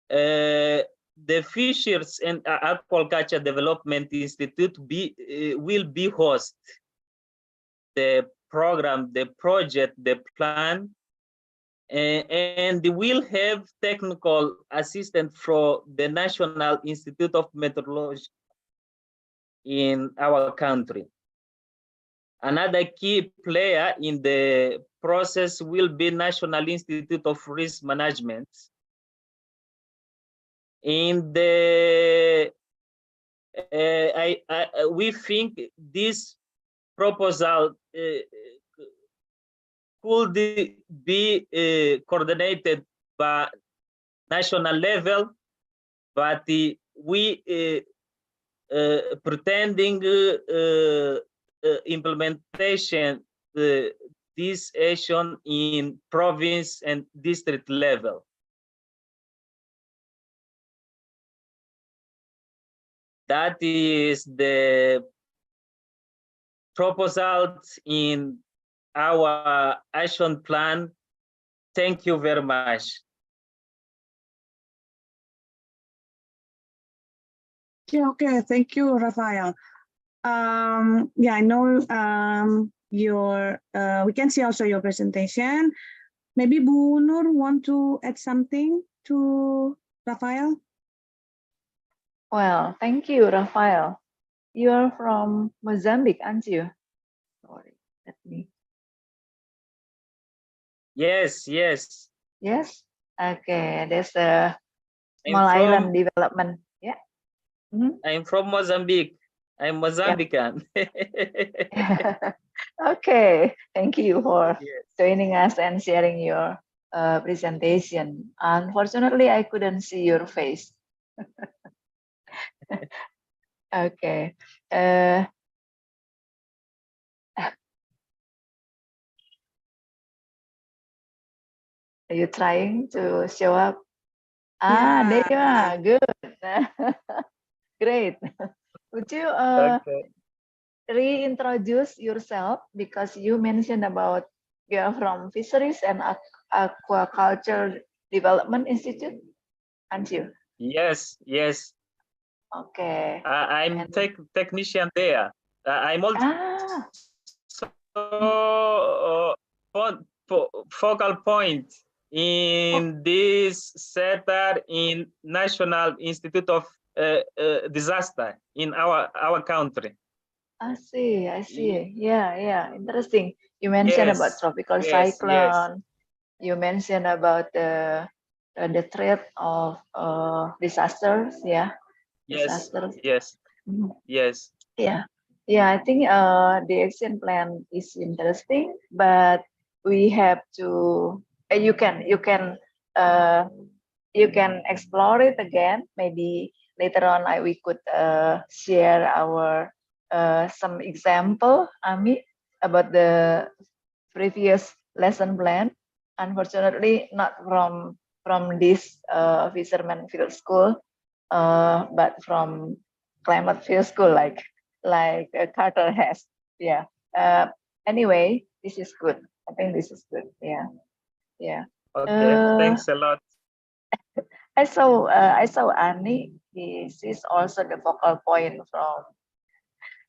the Fisheries and Aquaculture Development Institute will be host the program, the project, the plan, and will have technical assistance from the National Institute of Meteorology in our country. Another key player in the process will be National Institute of Risk Management. In the we think this proposal could be coordinated by national level, but we pretending implementation this action in province and district level. That is the proposal in our action plan. Thank you very much. Okay, thank you, Rafael. Yeah, I know we can see also your presentation. Maybe Bu Nur want to add something to Rafael? Well, thank you, Rafael. You're from Mozambique, aren't you? Sorry, let me. Yes, yes. Yes. Okay, there's a small island development. Yeah. Mm-hmm. I'm from Mozambique. I'm Mozambican. Yep. Okay, thank you for joining us and sharing your presentation. Unfortunately, I couldn't see your face. Okay. Are you trying to show up? Ah, there you are. Good. Great. Would you Okay. reintroduce yourself, because you mentioned about you are from Fisheries and Aquaculture Development Institute, aren't you? Yes, yes. Okay. I'm technician there. I'm also focal point in this center in National Institute of Disaster in our country. I see. Yeah. Interesting. You mentioned about tropical cyclone. You mentioned about the threat of disasters. Yeah. Yes. Disasters. Yes. Yes. Yeah. I think the action plan is interesting, but we have to. You can explore it again. Maybe later on, we could share our some example, Ami, about the previous lesson plan. Unfortunately, not from this fisherman field school, but from climate field school, like Carter has. Yeah. Anyway, this is good. I think this is good. Yeah. Okay. Thanks a lot. I saw Annie. She's also the focal point from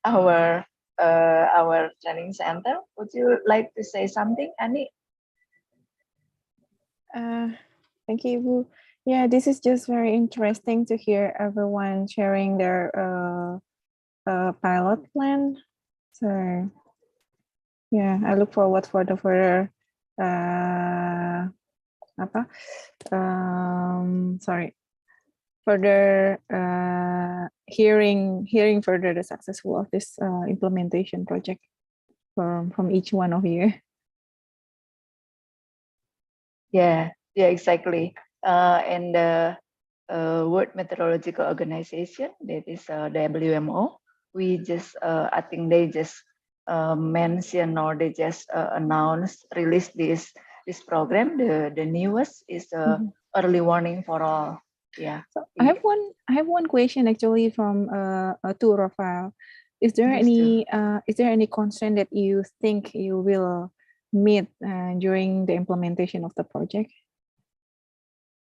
our training center. Would you like to say something, Annie? Thank you, Ibu. Yeah, this is just very interesting to hear everyone sharing their pilot plan. So yeah, I look forward for the further further hearing further the successful of this implementation project from each one of you. Yeah, exactly. And the World Meteorological Organization, that is WMO, we just I think they just mention or they just release this program. The newest is early warning for all. Yeah. So I have one question actually from to Rafael. Is there any constraint that you think you will meet during the implementation of the project?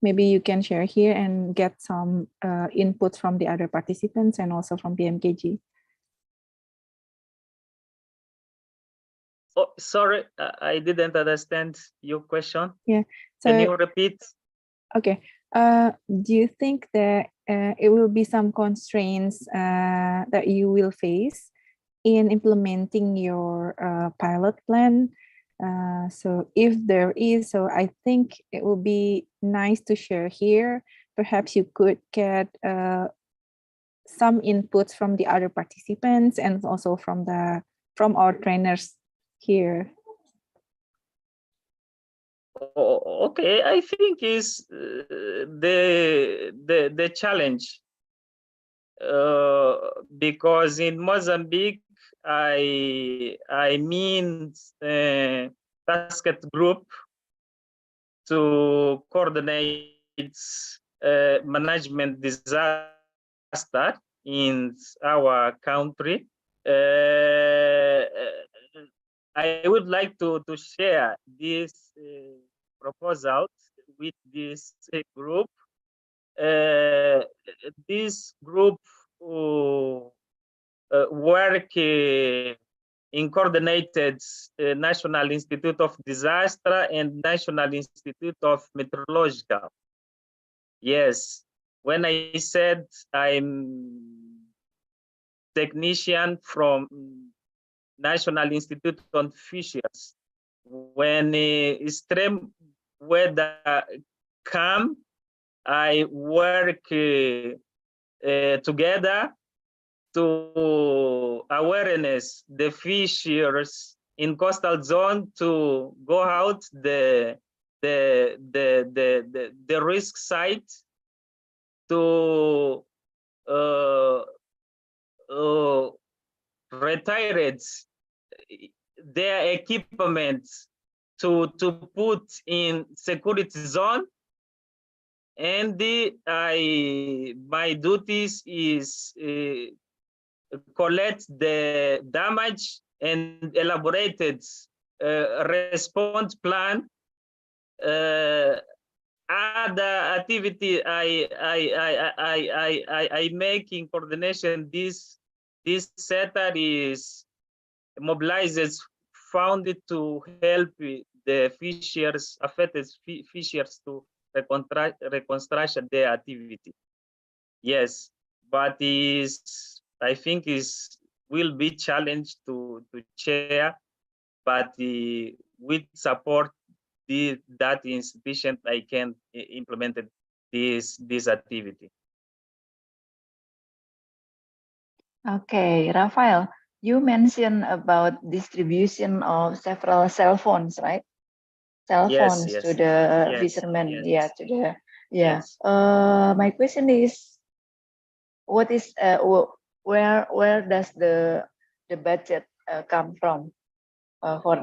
Maybe you can share here and get some input from the other participants and also from BMKG. Oh, sorry, I didn't understand your question. Yeah. So, can you repeat? Okay. Do you think that it will be some constraints that you will face in implementing your pilot plan? So if there is, so I think it will be nice to share here. Perhaps you could get some inputs from the other participants and also from our trainers here. Okay, I think is the challenge because in Mozambique I mean tasked group to coordinate management disaster in our country. I would like to share this proposal with this group. This group work in coordinated National Institute of Disaster and National Institute of Meteorological. Yes, when I said I'm technician from National Institute on Fisheries, when extreme weather come, I work together to awareness the fishers in coastal zone to go out the risk site to retire their equipment to put in security zone, and my duties is collect the damage and elaborated response plan. Other activity I make in coordination this center is mobilizes funded to help the fishers, affected fishers to reconstruct their activity. Yes, but I think will be challenged to chair, but with support that insufficient, I can implement this activity. Okay, Rafael, you mentioned about distribution of several cell phones, right? Cell phones Yes. to the fishermen. Yeah, to the my question is, what is where does the budget come from for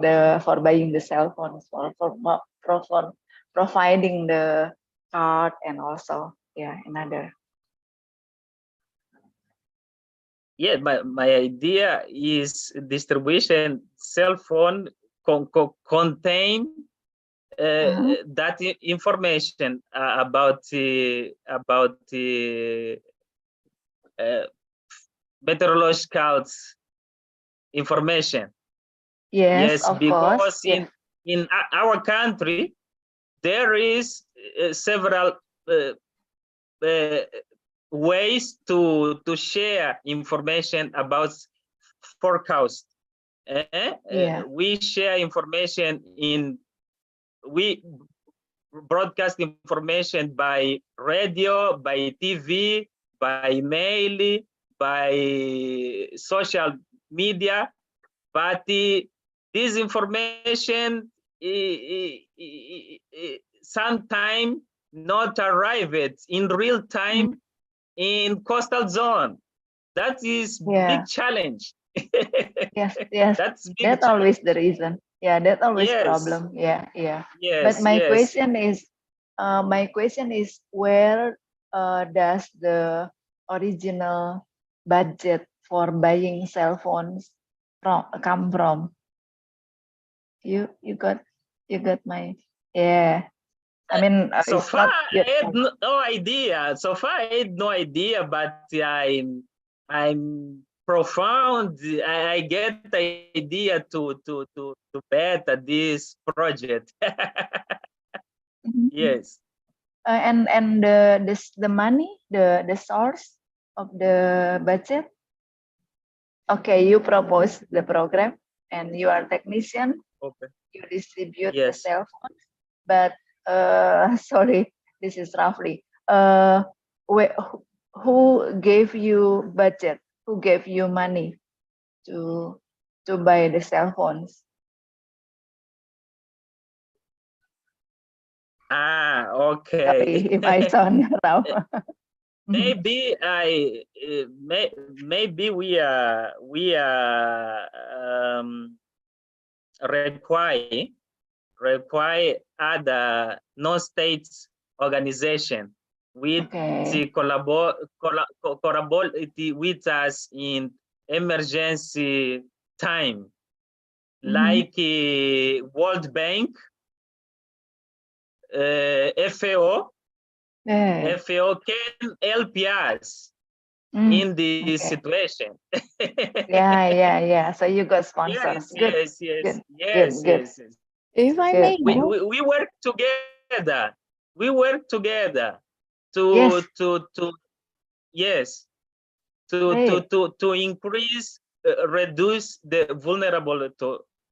buying the cell phones for providing the card and also another. Yeah, my idea is distribution cell phone contain that information about the meteorological information. Yes, of course. Because Yeah. in our country there is several ways to share information about forecast. Yeah. We share information we broadcast information by radio, by TV, by mail, by social media, but this information sometimes not arrived in real time in coastal zone. That is Yeah. big challenge. Yes, yes. That's big That's always the reason. Yeah, that's always Yes. problem. Yeah, yeah. Yes, But my yes. question is, where does the original budget for buying cell phones come from? You got my, yeah. I mean, So it's far, not I had no idea. So far, I had no idea, but I'm profound. I get the idea to bet at this project. Yes. and the money, the source of the budget. Okay, you propose the program, and you are technician. Okay. You distribute the Yes. cell phones, but sorry, this is roughly. Who gave you budget? Who gave you money to buy the cell phones? Okay. Sorry if I sound rough. Maybe maybe we require other non-state organization with Okay. collaborate with us in emergency time, like World Bank, FAO. Yeah. FAO can help us Mm, in this okay. situation. Yeah. So you got sponsors. Good. Yes. Good. Good. If I Good. may We know, work together. We work together Yes. yes Great. to increase reduce the vulnerable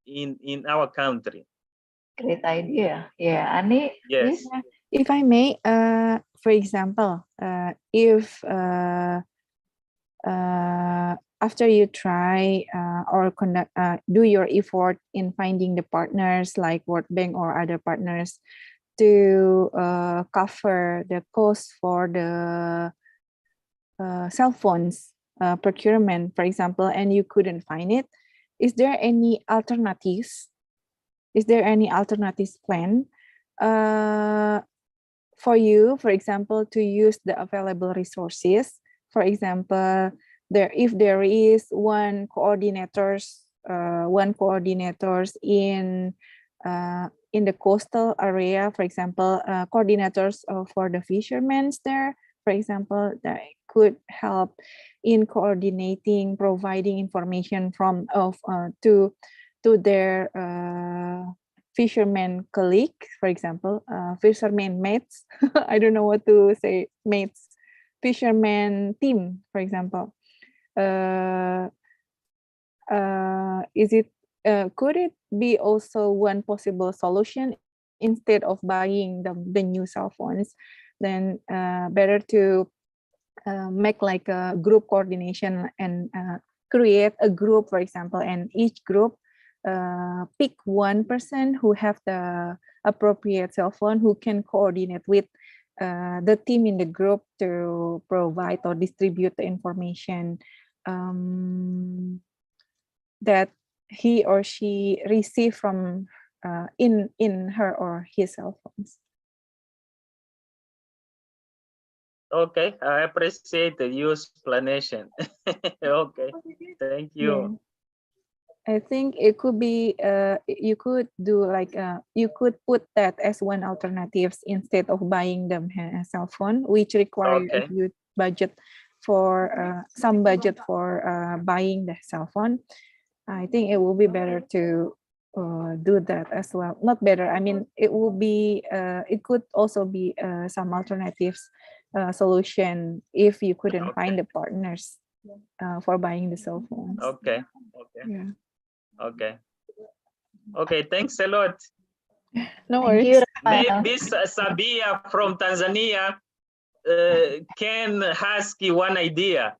in our country. Great idea. Yeah, Ani, Yes. please. if I may, for example, if after you try or conduct, do your effort in finding the partners like World Bank or other partners to cover the cost for the cell phones procurement, for example, and you couldn't find it, is there any alternatives? Is there any alternatives plan for you, for example, to use the available resources? For example, if there is one coordinators in the coastal area, for example, coordinators for the fishermen there, for example, that could help in coordinating, providing information to their fishermen colleague, for example, fishermen mates. I don't know what to say, mates, fisherman team, for example. Could it be also one possible solution instead of buying the new cell phones? Then better to make like a group coordination and create a group, for example, and each group pick one person who have the appropriate cell phone who can coordinate with the team in the group to provide or distribute the information that he or she receive from in her or his cell phones. Okay, I appreciate the use explanation. Okay, thank you. I think it could be you could do like you could put that as one alternatives instead of buying them a cell phone, which require a Okay. huge budget for some budget for buying the cell phone. I think it will be better to do that as well. Not better. I mean, it will be. It could also be some alternatives solution if you couldn't find the partners for buying the cell phones. Okay. Okay. Yeah. Okay. Okay. Thanks a lot. No Thank worries. you, Rafael. Maybe Sabia from Tanzania can ask you one idea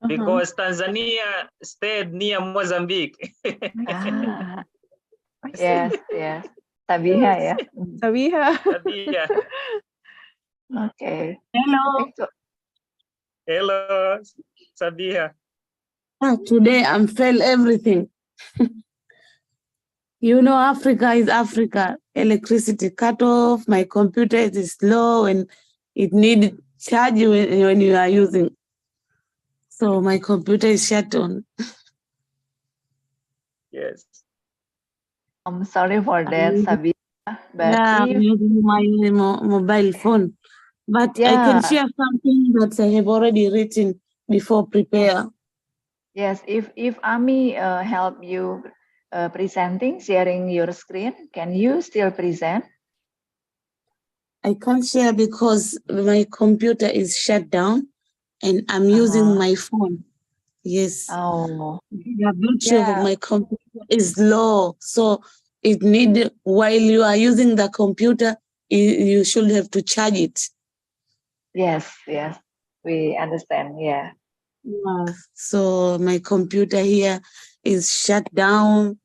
because Tanzania stayed near Mozambique. Ah, I see. yes, yes. Sabiha, yeah. Sabiha. Sabia. Okay. Hello. Hello, Sabia. Today I'm fail everything. You know, Africa is Africa. Electricity cut off. My computer is slow and it needs charge when you are using. So my computer is shut on. Yes. I'm sorry for that, I'm Sabiha. But Yeah, I'm if using my mobile phone. But I yeah, can share something that I have already written before prepare. yes, if Ami help you presenting, sharing your screen, can you still present? I can't share because my computer is shut down and I'm using my phone. Yes. Oh, The battery of Yeah. my computer is low. So it need, while you are using the computer, you should have to charge it. yes, yes. We understand. Yeah. So my computer here is shut down.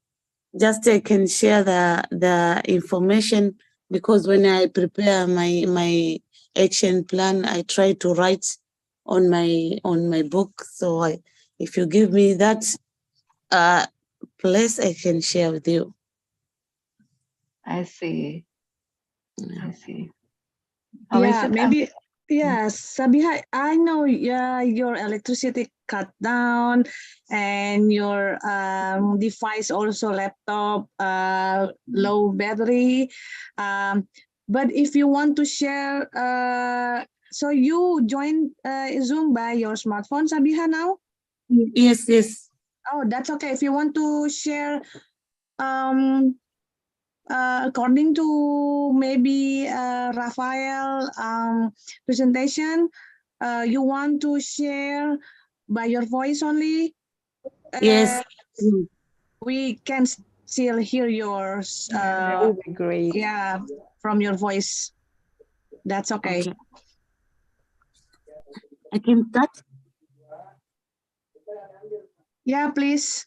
Just I can share the information because when I prepare my action plan, I try to write on my book. So if you give me that place, I can share with you. I see. I see. How is Yeah, it? maybe. Yeah, Sabiha, I know your electricity cut down and your device also laptop low battery. But if you want to share, so you join Zoom by your smartphone, Sabiha, now? Yes, yes. Oh, that's okay. If you want to share according to maybe Raphael presentation, you want to share by your voice only? Yes. We can still hear yours. That would be great. Yeah, from your voice. That's okay. I can start. Yeah, please.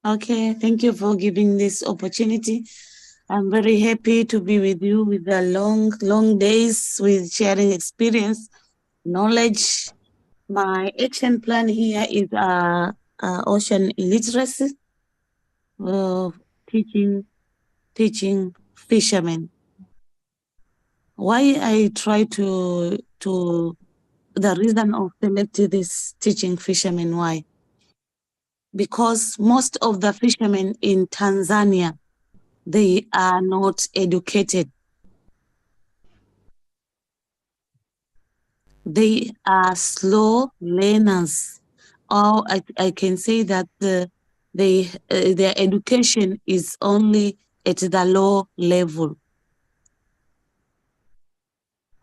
Okay, thank you for giving this opportunity. I'm very happy to be with you with the long days with sharing experience, knowledge. My action plan here is ocean literacy, teaching fishermen. Why I try to the reason of selecting this teaching fishermen, why? Because most of the fishermen in Tanzania, they are not educated. They are slow learners, or I can say that their education is only at the low level.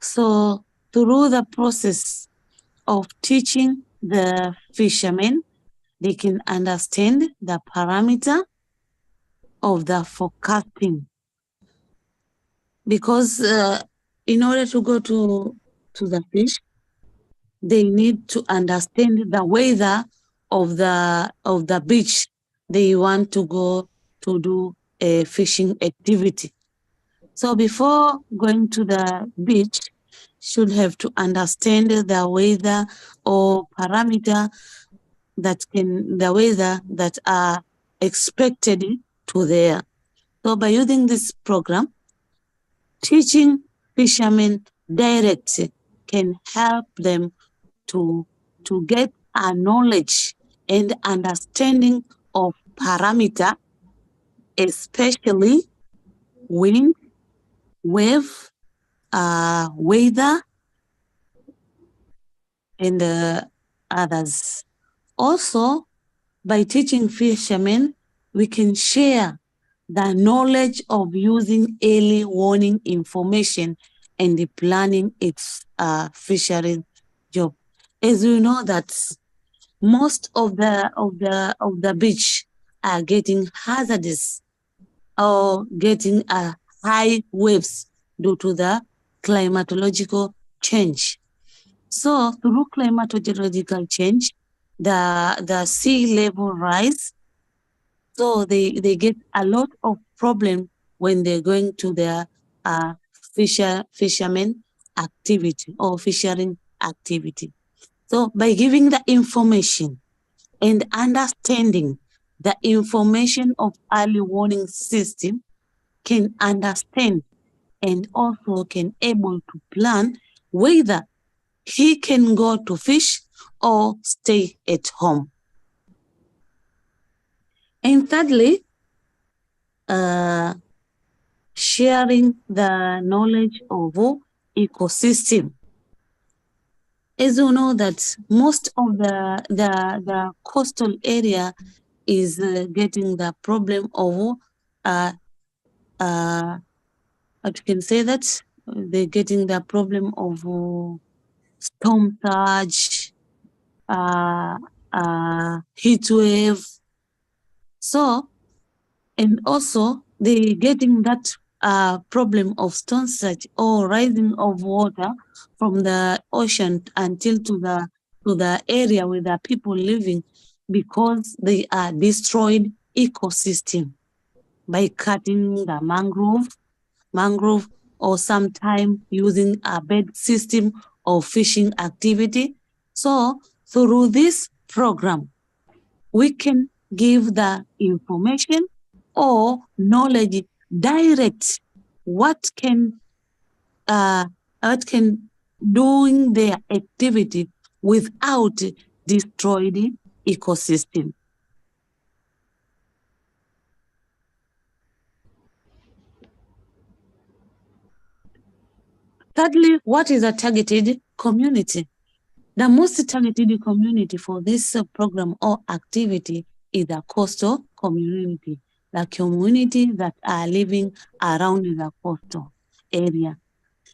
So through the process of teaching the fishermen, they can understand the parameter of the forecasting. Because in order to go to the fish, they need to understand the weather of the beach they want to go to do a fishing activity. So before going to the beach, should have to understand the weather or parameter the weather that are expected to there. So by using this program, teaching fishermen direct can help them to get a knowledge and understanding of parameter, especially wind, wave, weather, and others. Also, by teaching fishermen, we can share the knowledge of using early warning information and the planning its fishery job. As we know that most of the beach are getting hazardous or getting high waves due to the climatological change. So through climatological change, the sea level rise, so they get a lot of problem when they're going to their fishermen activity or fishing activity. So by giving the information and understanding the information of early warning system, can understand and also can able to plan whether he can go to fish or stay at home. And thirdly, sharing the knowledge of ecosystem. As you know that most of the coastal area is getting the problem of what you can say that they're getting the problem of storm surge, heat wave. So, and also they getting that problem of storm surge or rising of water from the ocean until to the area where the people living, because they are destroyed ecosystem by cutting the mangrove, or sometime using a bed system or fishing activity. So through this program, we can give the information or knowledge direct what can doing their activity without destroying ecosystem. Thirdly, what is a targeted community? The most targeted community for this program or activity is the coastal community, the community that are living around the coastal area.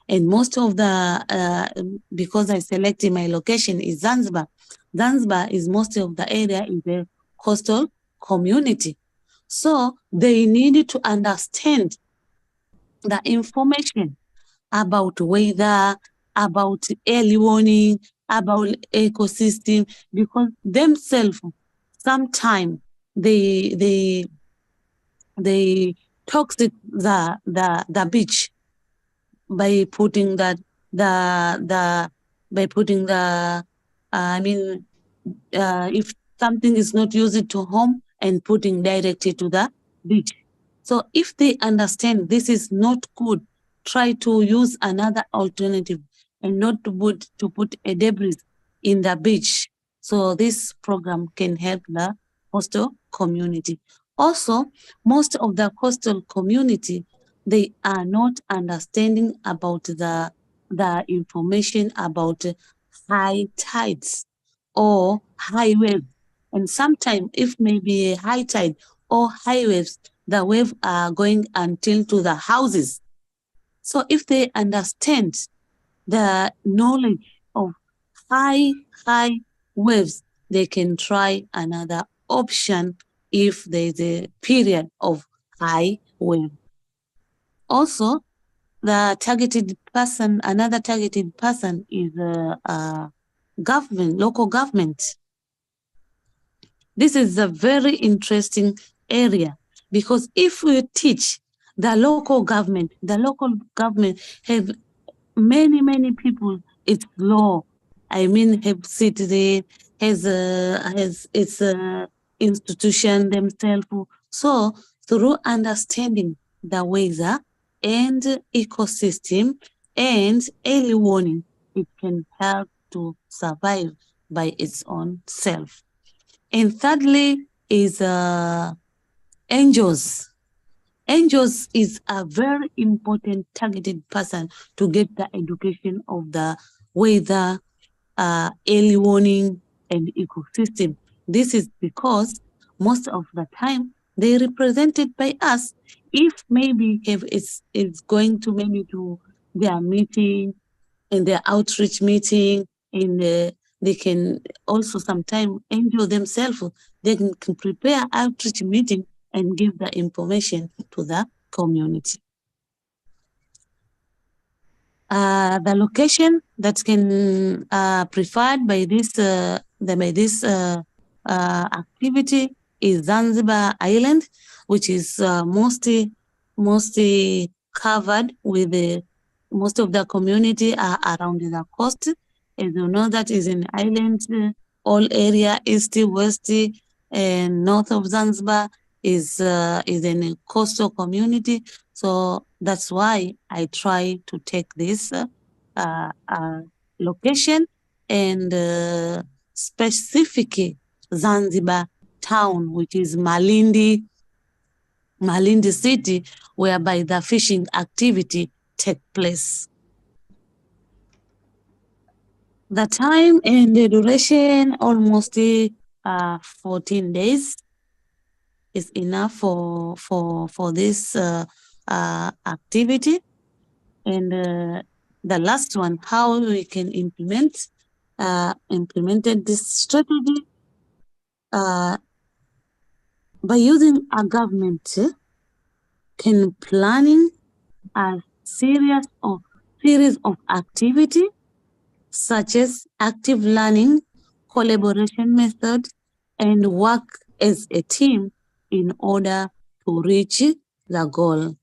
And most of the, because I selected my location is Zanzibar. Zanzibar is most of the area in the coastal community. So they need to understand the information about weather, about early warning, about ecosystem, because themselves sometimes they toxic the beach by putting that by putting the if something is not used to home and putting directly to the beach. So if they understand this is not good, try to use another alternative and not to put a debris in the beach. So this program can help the coastal community. Also, most of the coastal community, they are not understanding about the information about high tides or high waves. And sometimes if maybe a high tide or high waves, the waves are going until to the houses. So if they understand the knowledge of high waves, they can try another option if there's a period of high wave. Also, the targeted person, another targeted person is government, local government. This is a very interesting area because if we teach the local government have many people. It's law. I mean, have citizen has its institution themselves. So through understanding the weather and ecosystem and early warning, it can help to survive by its own self. And thirdly, is angels. Angels is a very important targeted person to get the education of the weather, early warning, and ecosystem. This is because most of the time they represented by us. If maybe if it's going to maybe to their meeting, in their outreach meeting, they can also sometimes enjoy themselves. They can prepare outreach meeting and give the information to the community. The location that can preferred by this activity is Zanzibar Island, which is mostly covered with most of the community are around the coast. As you know, that is an island, all area east, west, and north of Zanzibar is in a coastal community. So that's why I try to take this location and specific Zanzibar town, which is Malindi city, whereby the fishing activity take place. The time and the duration almost 14 days is enough for this activity. And the last one, how we can implemented this strategy by using a government can planning a series of activity such as active learning, collaboration method, and work as a team in order to reach the goal.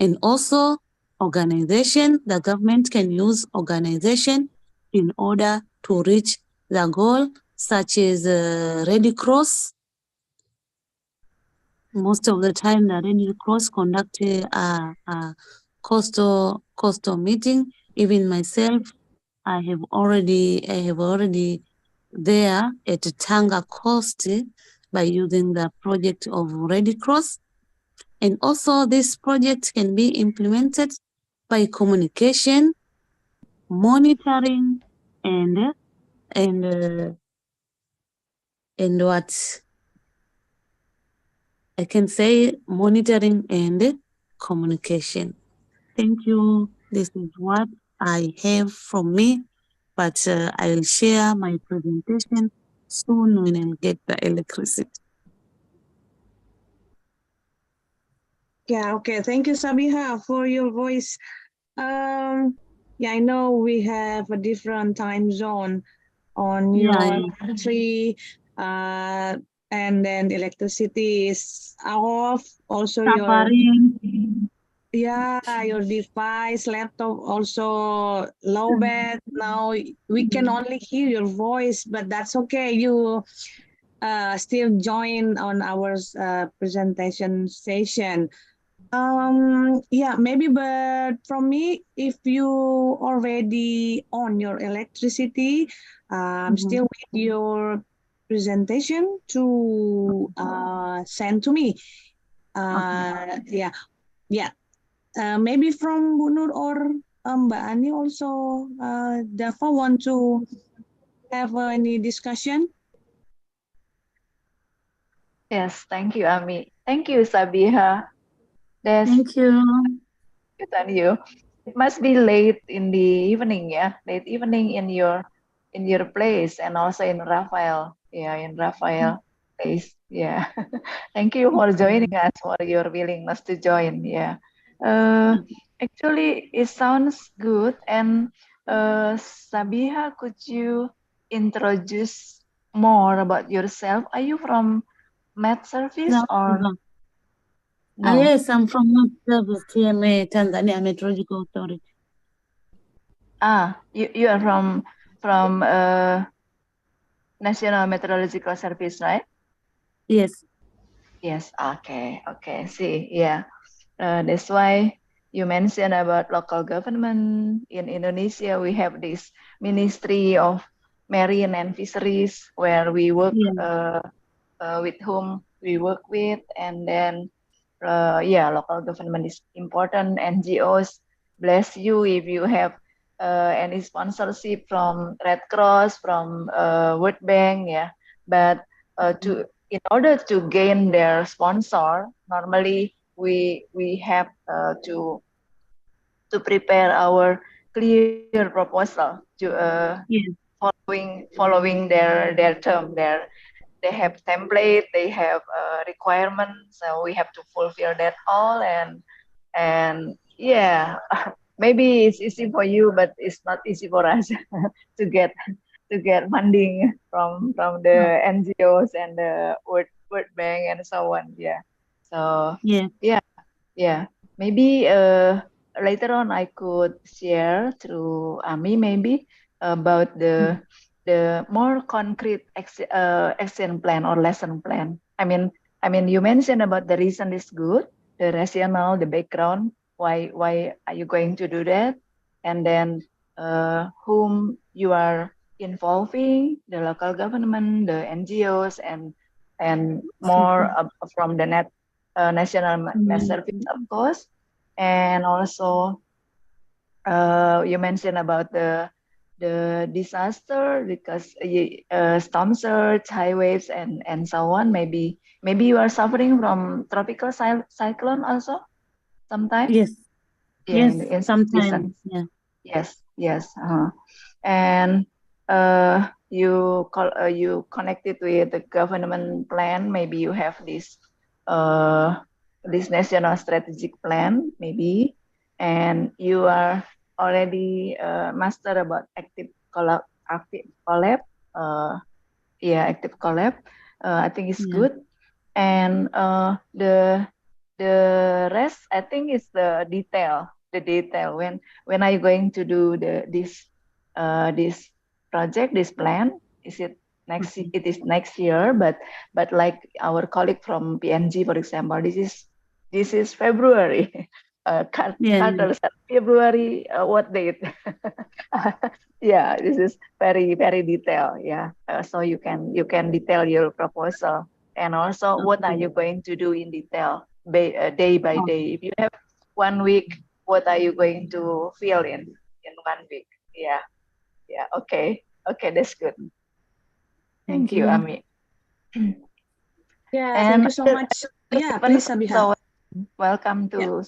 And also organization, the government can use organization in order to reach the goal, such as Red Cross. Most of the time, the Red Cross conduct a coastal meeting. Even myself, I have already there at Tanga Coast by using the project of Red Cross. And also this project can be implemented by communication, monitoring, and what I can say, monitoring and communication. Thank you. This is what I have from me, but I'll share my presentation soon when I get the electricity. Yeah, okay. Thank you, Sabiha, for your voice. Yeah, I know we have a different time zone on your country, and then electricity is off. Also, your device, laptop also low bed. Now we can only hear your voice, but that's okay. You still join on our presentation session. Yeah, maybe, but from me, if you already on your electricity, still with your presentation to send to me. Yeah. Maybe from Bu Nur or Mbak Ani also, Dava want to have any discussion? Yes, thank you, Ami. Thank you, Sabiha. Thank you. Thank you. It must be late in the evening, yeah, late evening in your place, and also in Rafael, in Rafael place, yeah. Thank you for joining us, for your willingness to join, yeah. Actually, it sounds good, and Sabiha, could you introduce more about yourself? Are you from Med Service or no? Yes, I'm from Med Service, TMA, Tanzania Meteorological Authority. You are from National Meteorological Service, right? Yes. Yes. Okay. See, yeah. That's why you mentioned about local government in Indonesia. We have this Ministry of Marine and Fisheries where we work with whom we work with, and then yeah, local government is important. NGOs, bless you if you have any sponsorship from Red Cross, from World Bank, yeah. But to in order to gain their sponsor, normally we have to prepare our clear proposal to Yes. following their term. They have template, they have requirements, so we have to fulfill that all. And yeah, maybe it's easy for you, but it's not easy for us to get funding from the NGOs and the World Bank and so on. Yeah. So Yeah. yeah, maybe later on I could share through Ami maybe about the more concrete action plan or lesson plan. I mean, you mentioned about the reason is good, the rationale, the background, why are you going to do that, and then whom you are involving, the local government, the NGOs, and more from the national mass service, of course. And also you mentioned about the disaster because storm surge, high waves, and so on. Maybe you are suffering from tropical cyclone also sometimes. Yes. Yeah, Yes. in some Sometimes. seasons. Yeah. Yes. And you connected with the government plan. Maybe you have this national strategic plan, maybe, and you are already master about active collab. Yeah, active collab. I think it's Yeah. good. And the rest, I think, is the detail. The detail. When are you going to do this project, this plan? Is it next? Okay. It is next year, but like our colleague from PNG, for example, this is February. Yeah. Carter said February. What date? Yeah, this is very very detailed. Yeah, so you can detail your proposal, and also what are you going to do in detail day by Okay. day. If you have 1 week, what are you going to fill in 1 week? Yeah. Okay, that's good. Thank you, Ami. Yeah, thank And you so much. Yeah, please, Sabiha. so welcome to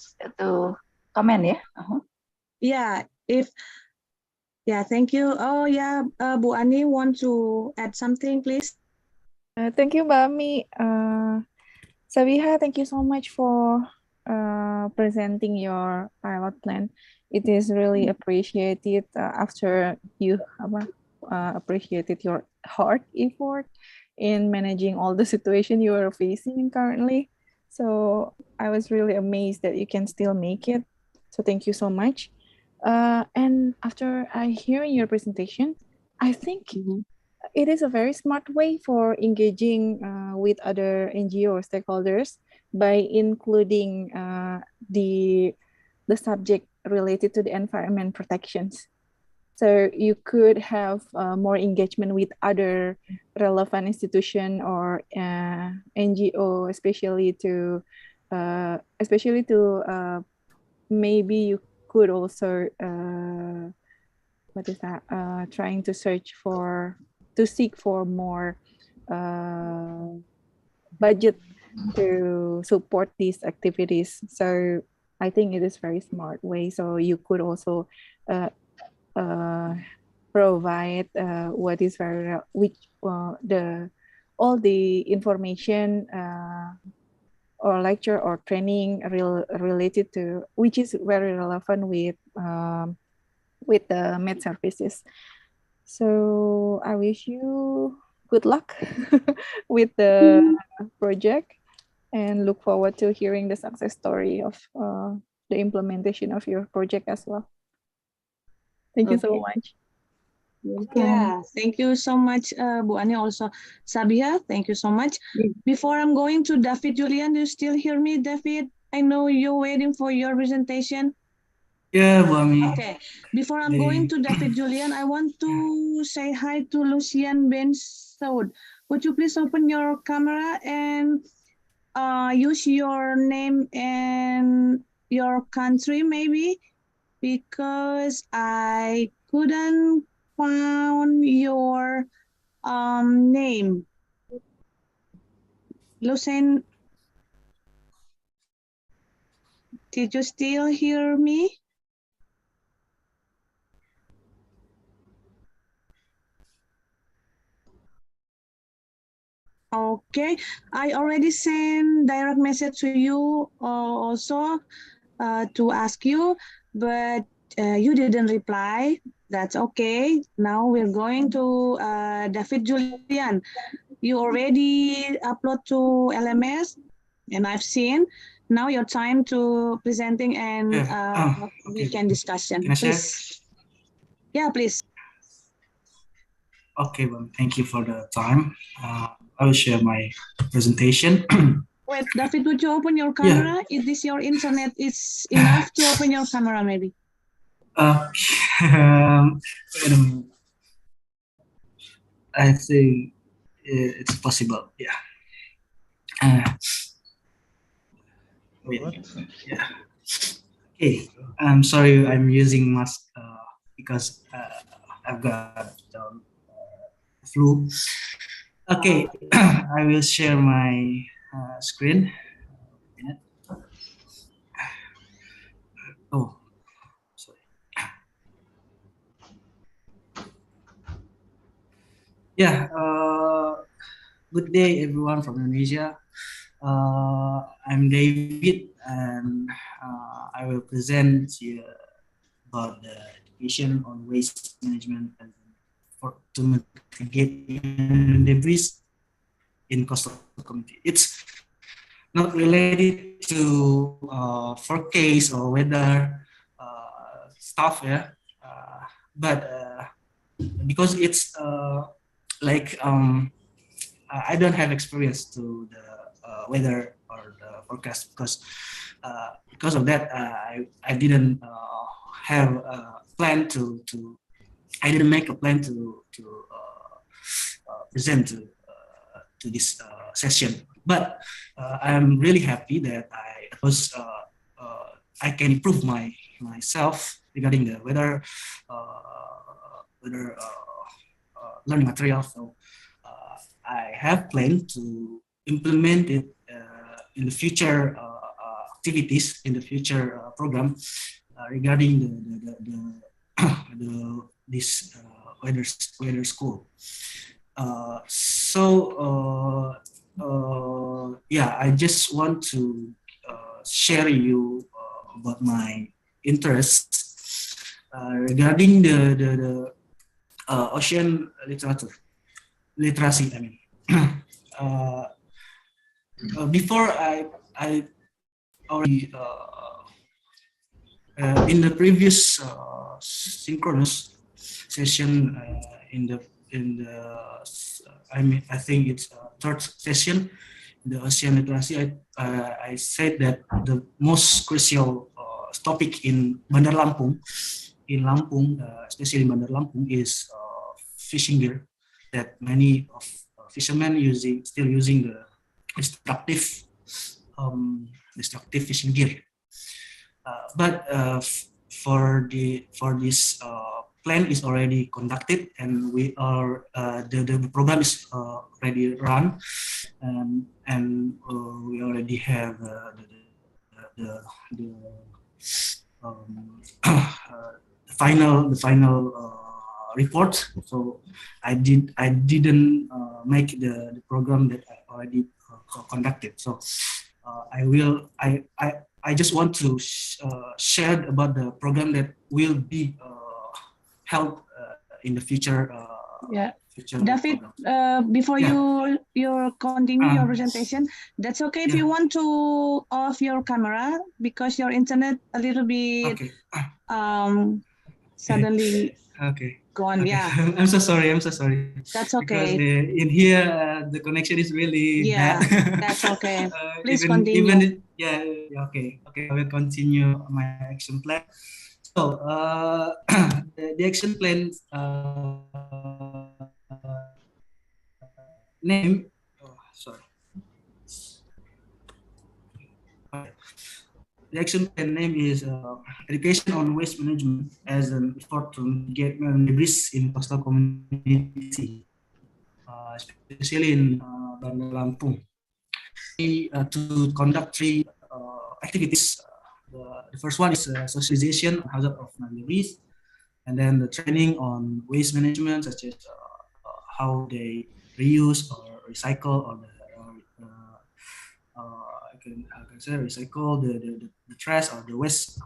comment. Yeah. Yeah, thank you. Oh yeah, Bu Ani want to add something, please? Thank you, Mbak Ami. Sabiha, thank you so much for presenting your pilot plan. It is really appreciated after you appreciated your hard effort in managing all the situation you are facing currently. So I was really amazed that you can still make it. So thank you so much. And after I hearing your presentation, I think it is a very smart way for engaging with other NGO stakeholders by including the subject related to the environment protections. So you could have more engagement with other relevant institution or NGO, especially to maybe you could also trying to seek for more budget to support these activities. So I think it is very smart way. So you could also provide what is very all the information or lecture or training related to which is very relevant with the med services. So I wish you good luck with the project and look forward to hearing the success story of the implementation of your project as well. Thank you so much. Yeah, thank you so much, Bu Ani, also. Sabiha, thank you so much. Before I'm going to David Julian, do you still hear me, David? I know you're waiting for your presentation. Yeah, Bu Ami. Okay, before I'm going to David Julian, I want to say hi to Lucian Ben Saud. Would you please open your camera and use your name and your country maybe, because I couldn't find your name. Lucen, did you still hear me? Okay, I already sent direct message to you also to ask you, but you didn't reply. That's okay. Now we're going to David Julian. You already upload to LMS, and I've seen. Now your time to presenting and we can discussion. Can I share? Please. Yeah, please. Okay, well, thank you for the time. I will share my presentation. Wait, David, would you open your camera? Is this your internet is enough to open your camera maybe? Wait a minute. I think it's possible. Yeah. Wait. Yeah. Okay. I'm sorry. I'm using mask because I've got flu. Okay. I will share my screen. Oh, sorry. Yeah. Good day, everyone from Indonesia. I'm David, and I will present you about the education on waste management and to mitigate debris in coastal community. It's not related to forecast or weather stuff, yeah, but because it's like I don't have experience to the weather or the forecast because of that I didn't have a plan to I didn't make a plan to present to this session. But I'm really happy that I can improve myself regarding the weather learning material. So I have planned to implement it in the future activities in the future program regarding this weather school. Yeah, I just want to share you about my interests regarding the ocean literacy. I mean, before I already in the previous synchronous session I think it's third session in the ocean literacy. I said that the most crucial topic in Bandar Lampung, especially in Bandar Lampung, is fishing gear. That many of fishermen still using the destructive fishing gear. But for this plan is already conducted, and we are the program is already run, and we already have the final report. So I didn't make the program that I already conducted. So I just want to share about the program that will be held in the future. Yeah. David, before you continue your presentation, that's okay if you want to off your camera because your internet a little bit suddenly gone. Okay. Yeah. I'm so sorry. That's okay. Because in here the connection is really bad. That's okay. Please continue. Okay. I will continue my action plan. So the action plan name, sorry. The action plan name is education on waste management as an effort to mitigate debris in coastal community, especially in Bandar Lampung. To conduct three activities. The first one is socialization on hazard of debris, and then the training on waste management, such as how they reuse or recycle, or I can say recycle the trash or the waste.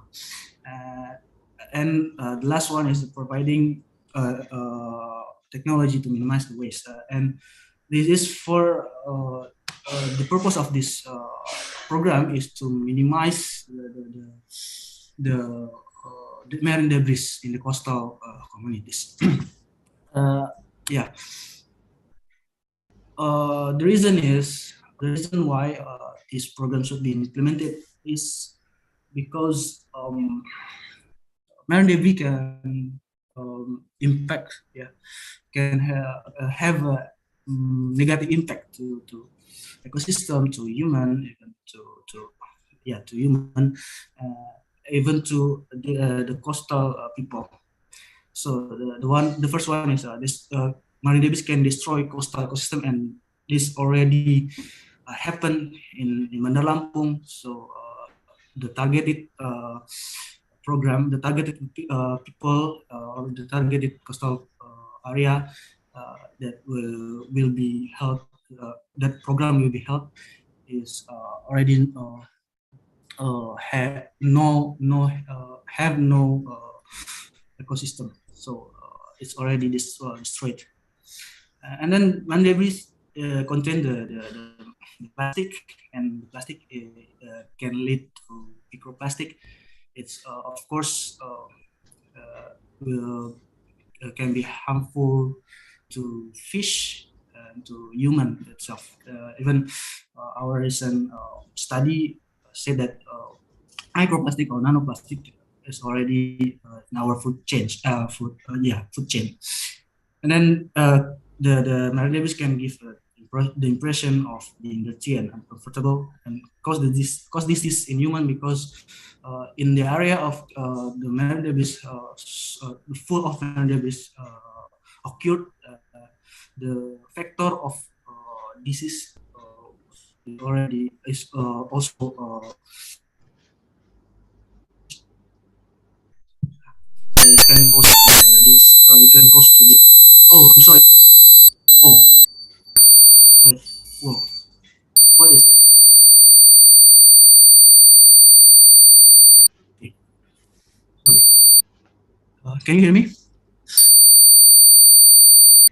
And the last one is providing technology to minimize the waste. And this is for the purpose of this program is to minimize the marine debris in the coastal communities. Yeah. The reason why this program should be implemented is because marine debris can impact, can have a negative impact to ecosystem, to human, even to human, even to the coastal people. So the first one is this marine debris can destroy coastal ecosystem, and this already happened in Bandar Lampung. So the targeted program, the targeted people, or the targeted coastal area that will be held, that program will be held, is already have no ecosystem. So it's already destroyed. And then when debris contain the plastic, and the plastic can lead to microplastic. It's of course can be harmful to fish and to human itself. Even our recent study said that microplastic or nanoplastic is already in our food chain. Food chain. And then the marine debris can give the impression of being dirty and uncomfortable, and cause disease in human, because in the area of the marine debris, full of marine debris occurred, the factor of disease already is also it can cause this. It can cause to the. Oh, I'm sorry. Oh, wait. Whoa. What is this? Okay. Sorry. Can you hear me?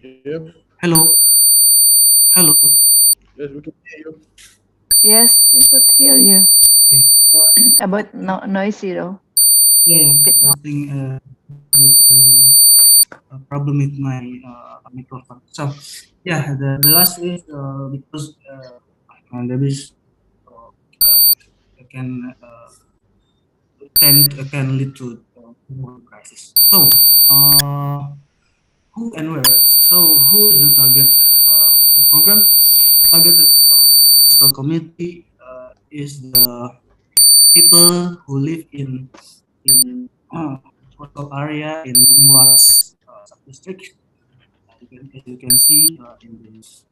Yep. Hello. Hello. Yes, we can hear you. Yes, we could hear you. Okay. About noisy though. Yeah, Bit I think there's a problem with my microphone. So, yeah, the last is because there is can can lead to more crisis. So, who and where? So, who is the target of the program? Targeted coastal community is the people who live in coastal area in Bumiwaras sub-district. As you can see in this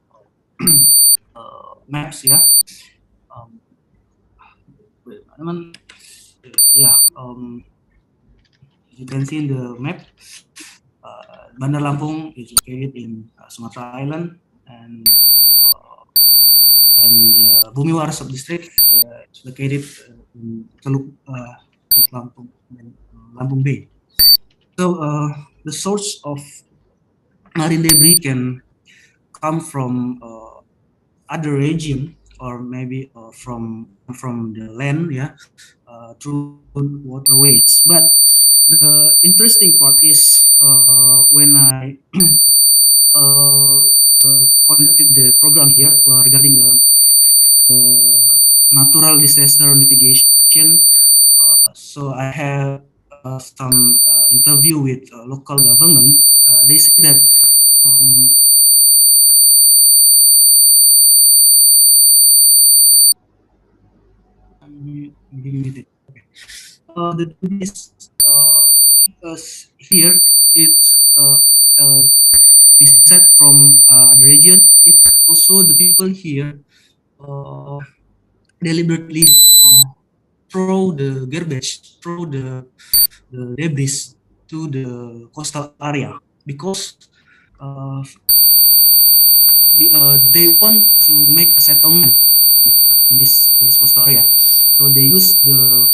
maps, yeah. Wait, yeah. As you can see in the map, Bandar Lampung is located in Sumatra Island, and Bumiwara sub-district is located in Teluk Lampung and Lampung Bay. So the source of marine debris can come from other region, or maybe from the land, yeah, through waterways. But the interesting part is when I conducted the program here regarding the natural disaster mitigation. So I have some interview with local government. They say that order to do this, because here it's we set from the region. It's also the people here deliberately throw the garbage, throw the debris to the coastal area because they want to make a settlement in this coastal area. So they use the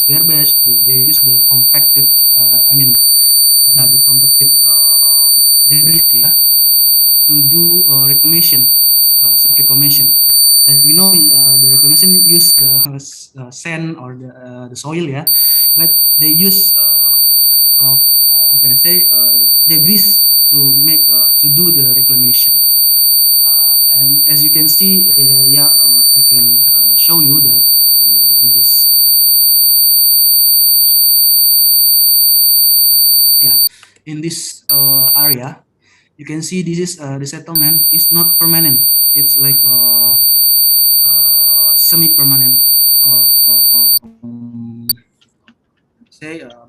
garbage, they use the compacted, the compacted debris, to do reclamation, self-reclamation. As we know, the reclamation use the sand or the soil, but they use how can I say debris to make to do the reclamation. And as you can see, I can show you that in this in this area, you can see this is the settlement is not permanent. It's like semi-permanent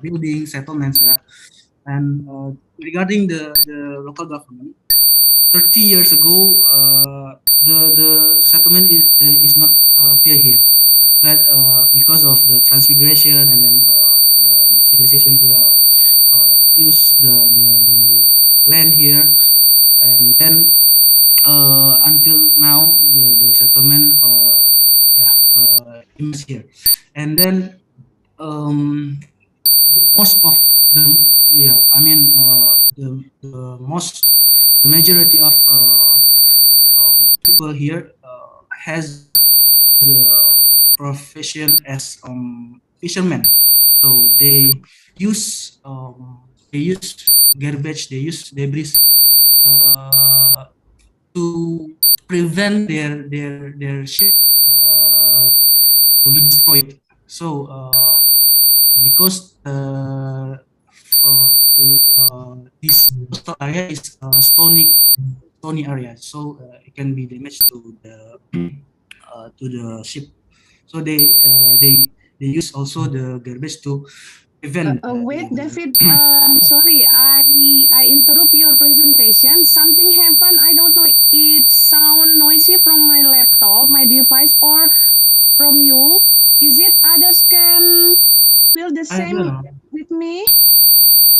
building settlements, and regarding the local government, 30 years ago the settlement is not appear here, but because of the transmigration and then the civilization here use the land here, and then until now the settlement emerged here, and then most of the the majority of people here has a profession as fishermen. So they use garbage, they use debris to prevent their ship to be destroyed. So because this coastal area is stony area, so it can be damaged to the ship. So they use also the garbage to prevent. Wait, David. Sorry, I interrupt your presentation. Something happened. I don't know. It sound noisy from my laptop, my device, or from you. Is it others can feel the I same don't know. with me?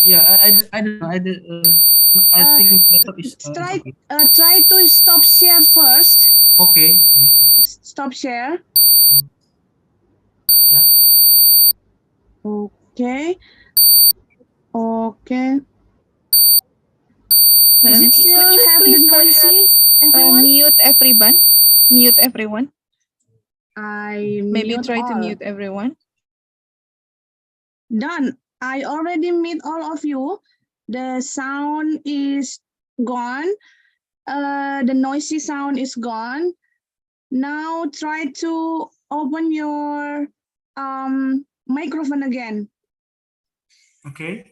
Yeah, I don't know. I think laptop is Try okay. try to stop share first. Okay. Stop share. Yeah. Okay. Okay. Is it Could still you have the please noisy, perhaps everyone? mute everyone? Mute everyone. I Maybe mute try to all. mute everyone. Done. I already mute all of you. The sound is gone. The noisy sound is gone. Now try to open your microphone again. Okay.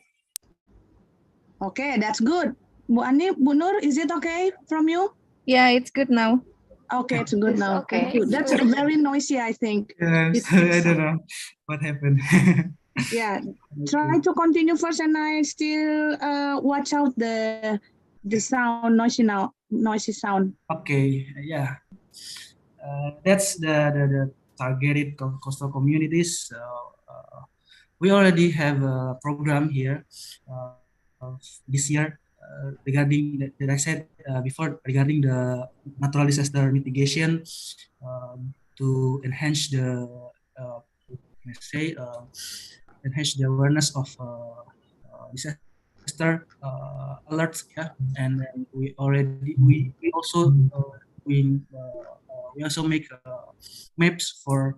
Okay, that's good. Bu Ani, Bu Nur, is it okay from you? Yeah, it's good now. Okay, it's good It's now. okay. Thank you. That's very noisy, I think. Yes, I don't know what happened. Yeah, try to continue first, and I still watch out the sound noisy sound. Okay, yeah. That's the targeted coastal communities. We already have a program here this year regarding that I said before regarding the natural disaster mitigation to enhance the let's say enhance the awareness of disaster alerts, and then we also we also make maps for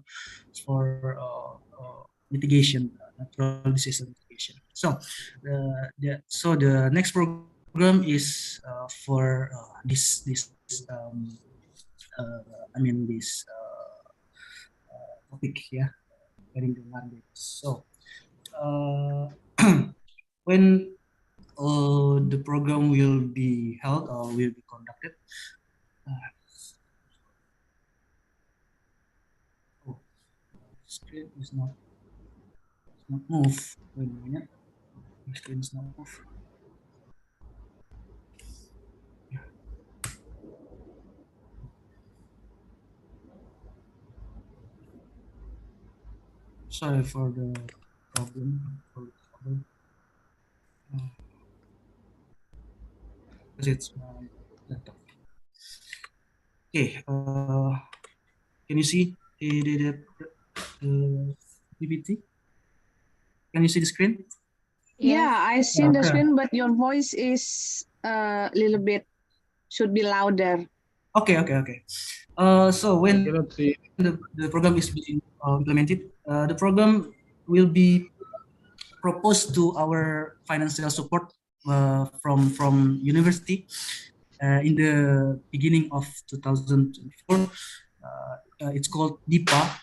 mitigation, natural disaster mitigation. So the next program is for this topic, regarding the land. So when the program will be held or will be conducted. Oh, screen is not. not move. Wait a minute. My screen is not move. Sorry for the problem. Because it's my laptop. Okay. Can you see the PPT? Can you see the screen? Yeah, Yes. I seen the Okay. screen, but your voice is a little bit should be louder. Okay. So I when cannot see. the program is being implemented, the program will be proposed to our financial support from university in the beginning of 2024. It's called DIPA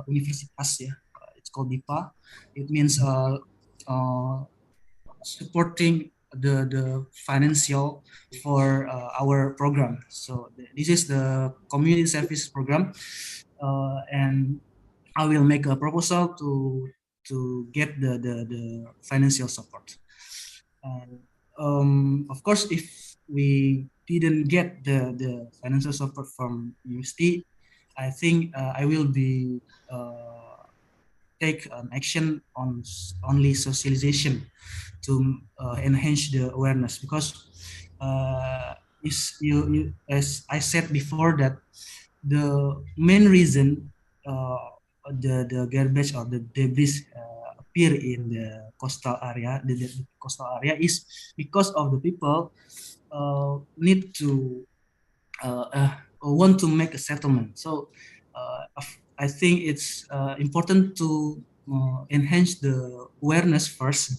Universitas. Yeah, it's called DIPA. It means supporting the financial for our program. So this is the community service program, and I will make a proposal to get the financial support. And of course, if we didn't get the financial support from USD, I think I will be take an action on only socialization to enhance the awareness, because as I said before, that the main reason the garbage or the debris appear in the coastal area, the coastal area, is because of the people need to want to make a settlement. So I think it's important to enhance the awareness first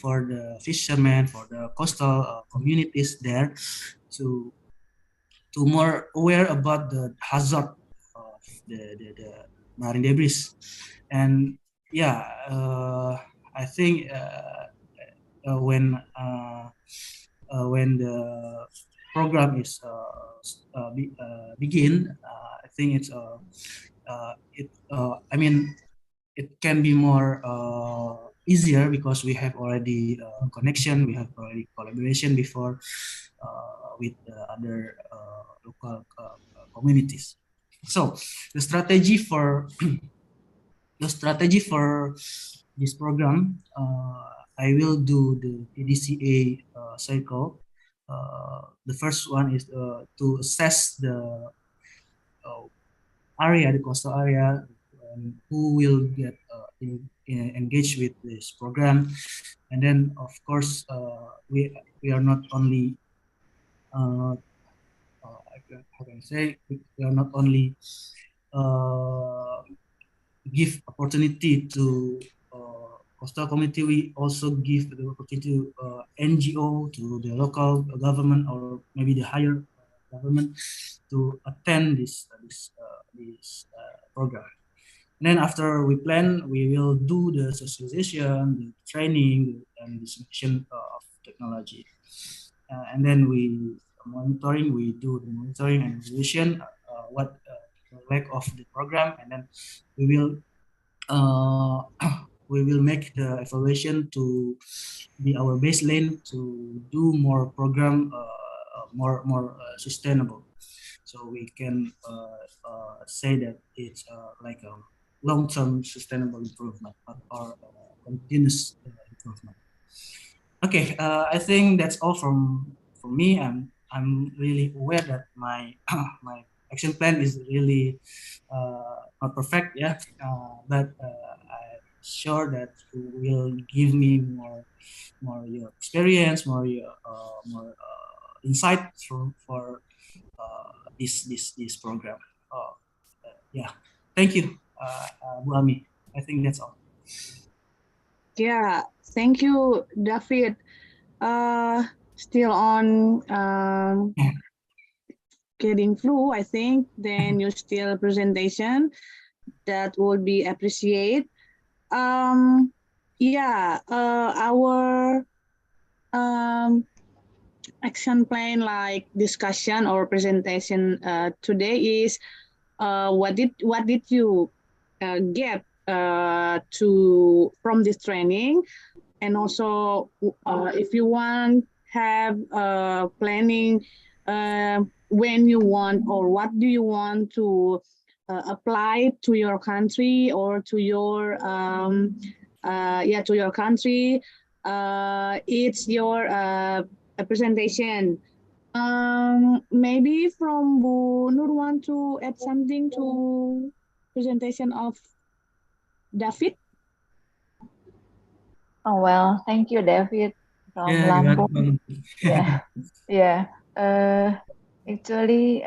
for the fishermen, for the coastal communities there, to more aware about the hazard of the marine debris. And yeah, I think when the program is begin, I think it's I mean, it can be more easier because we have already connection, we have already collaboration before with the other local communities. So the strategy for this program, I will do the PDCA cycle. The first one is to assess the area, the coastal area, who will get engaged with this program. And then, of course, we are not only how can I say, we are not only give opportunity to coastal community, we also give the opportunity to NGO, to the local government, or maybe the higher government, to attend this program. And then after we plan, we will do the socialization, the training, and distribution of technology. And then we do the monitoring and evaluation, what the lack of the program, and then we will we will make the evaluation to be our baseline to do more program, more sustainable. So we can say that it's like a long-term sustainable improvement or continuous improvement. Okay, I think that's all from me. I'm really aware that my my action plan is really not perfect, yeah, but I'm sure that you will give me more your experience, more insight for this program. Yeah, thank you, Bu Ami. I think that's all. Yeah, thank you, David. Still on getting flu, I think. Then you still presentation. That would be appreciated. Yeah, our action plan, like discussion or presentation today, is what did you get from this training, and also if you want have planning when you want or what do you want to apply to your country or to your to your country, it's your presentation. Maybe from Bu Nur want to add something to presentation of David? Oh, well, thank you, David from Yeah, you're Lampung. welcome. Yeah, yeah. Actually,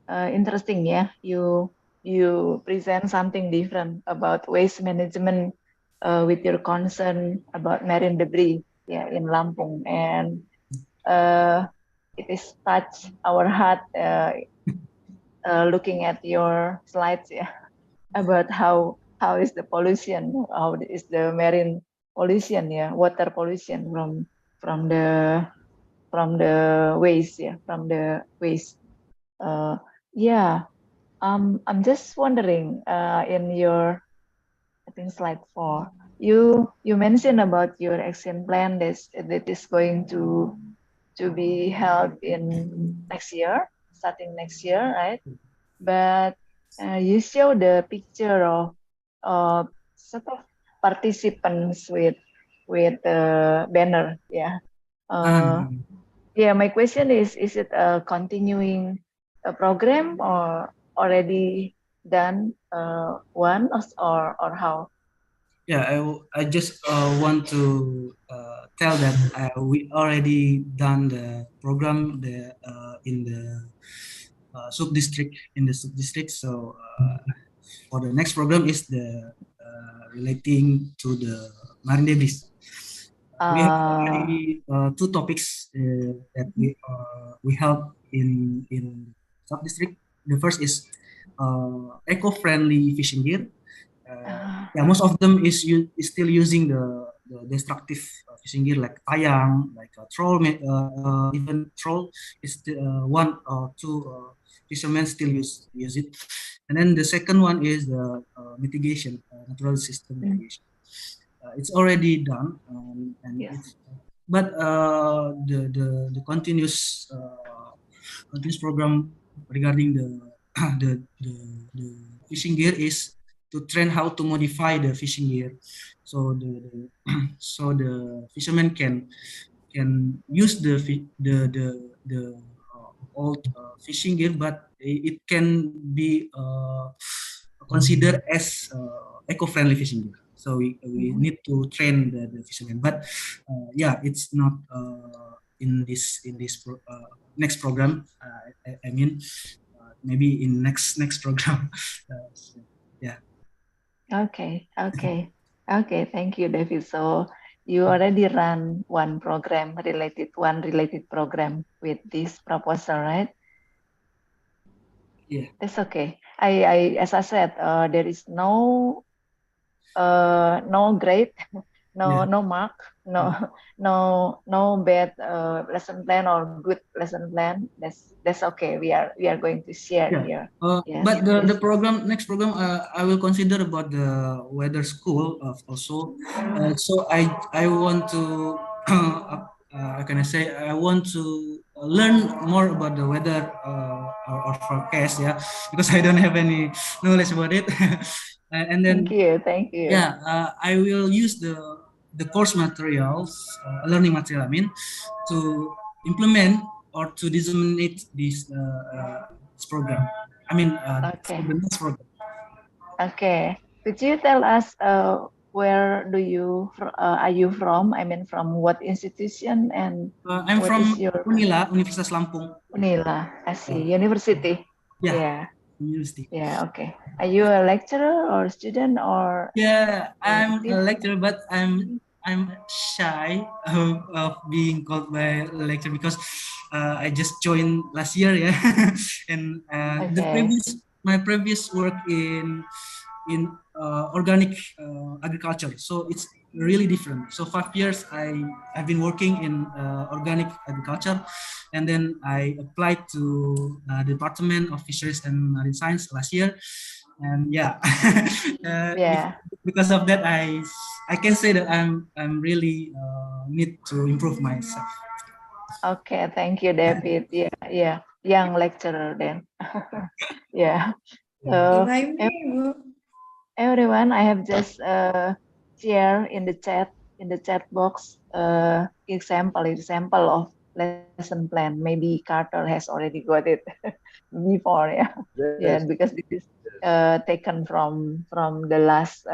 interesting. Yeah, you present something different about waste management with your concern about marine debris. Yeah, in Lampung, and it is touch our heart looking at your slides. Yeah, about how is the pollution, how is the marine pollution, yeah, water pollution from the waste, yeah, from the waste. Yeah, I'm just wondering, in your, I think slide 4, you mentioned about your action plan that is going to be held in next year, starting next year, right? But you show the picture of sort of participants with banner, yeah. Um, Yeah, my question is it a continuing program or already done one, or how? yeah, I just want to tell that we already done the program in the sub district So for the next program is the relating to the marine debris. We have already two topics that we help in sub district. The first is eco-friendly fishing gear. Yeah, most of them is still using the destructive fishing gear like tayang, like a troll, even troll is one or two fishermen still use it. And then the second one is the mitigation, natural system mitigation. It's already done, and Yes. it's but the continuous program regarding the the fishing gear is to train how to modify the fishing gear, so so the fishermen can use the old fishing gear, but it can be considered as eco-friendly fishing gear. So we need to train the fishermen, but yeah, it's not in this next program. I mean, maybe in next program. Yeah. Okay, okay, okay. Thank you, David. So you already run one related program with this proposal, right? Yeah. That's okay. I as I said, there is no grade, Yeah. no mark, no bad lesson plan or good lesson plan. That's okay. We are going to share Yeah. here. Yes, But the please. program next program I will consider about the weather school also. So I want to how can I say, I want to learn more about the weather or forecast, yeah, because I don't have any knowledge about it. And Thank then you, thank you. yeah, I will use the course materials, learning material, I mean, to implement or to disseminate this program. I mean, for Okay, the next program. okay. Could you tell us where are you from? I mean, from what institution and I'm what is from your Unila, Universitas Lampung. Unila? I see. Yeah, University. yeah, Yeah, university. yeah. Okay. Are you a lecturer or student or Yeah, I'm active? a lecturer, but I'm shy of being called by a lecturer because I just joined last year, yeah. And Okay. my previous work in organic agriculture, so it's really different. So 5 years I've been working in organic agriculture, and then I applied to the Department of Fisheries and Marine Science last year. And yeah, Yeah. because of that, I can say that I'm really need to improve myself. Okay, thank you, David. Yeah, yeah. Young lecturer then. Yeah. So If I may, everyone, I have just share in the chat box example of lesson plan. Maybe Carter has already got it before, yeah. Yeah, Yes. because this is taken from the last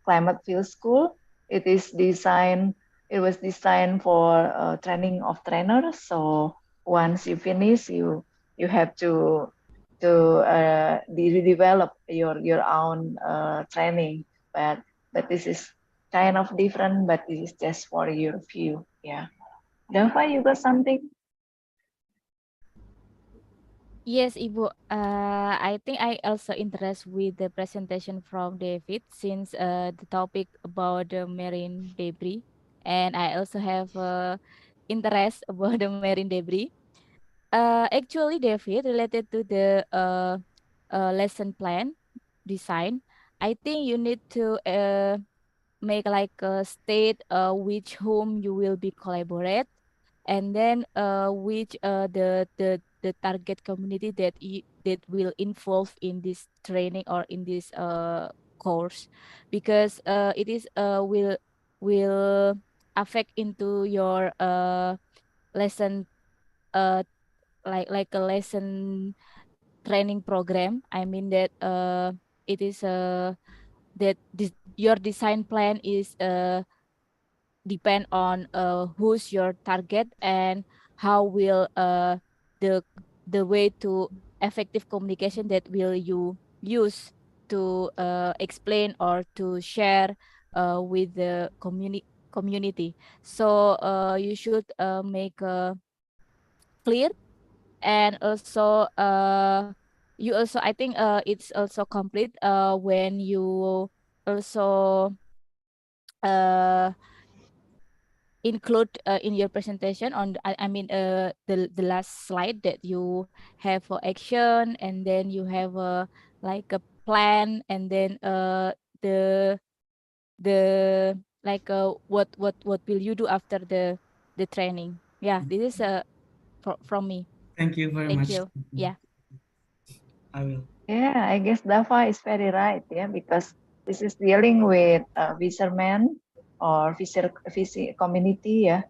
climate field school. It is designed. It was designed for training of trainers. So once you finish, you have to develop your own training. But this is kind of different. But this is just for your view. Yeah. Dava, you got something? Yes, Ibu. I think I also interest with the presentation from David since the topic about the marine debris, and I also have interest about the marine debris. Actually, David, related to the lesson plan design, I think you need to make like a state which whom you will be collaborate, and then which the target community that will involve in this training or in this course, because it is will affect into your lesson, uh like a lesson training program. I mean that it is that this, your design plan is depend on who's your target and how will the the way to effective communication that will you use to explain or to share with the community. So you should make clear, and also you also, I think it's also complete when you also uh include in your presentation on I mean the last slide that you have for action, and then you have like a plan, and then the like what will you do after the training. Yeah, this is from me. Thank you very Thank much. you. Yeah. I will. Yeah, I guess Dava is very right. Yeah, because this is dealing with fishermen or fisher community. Yeah,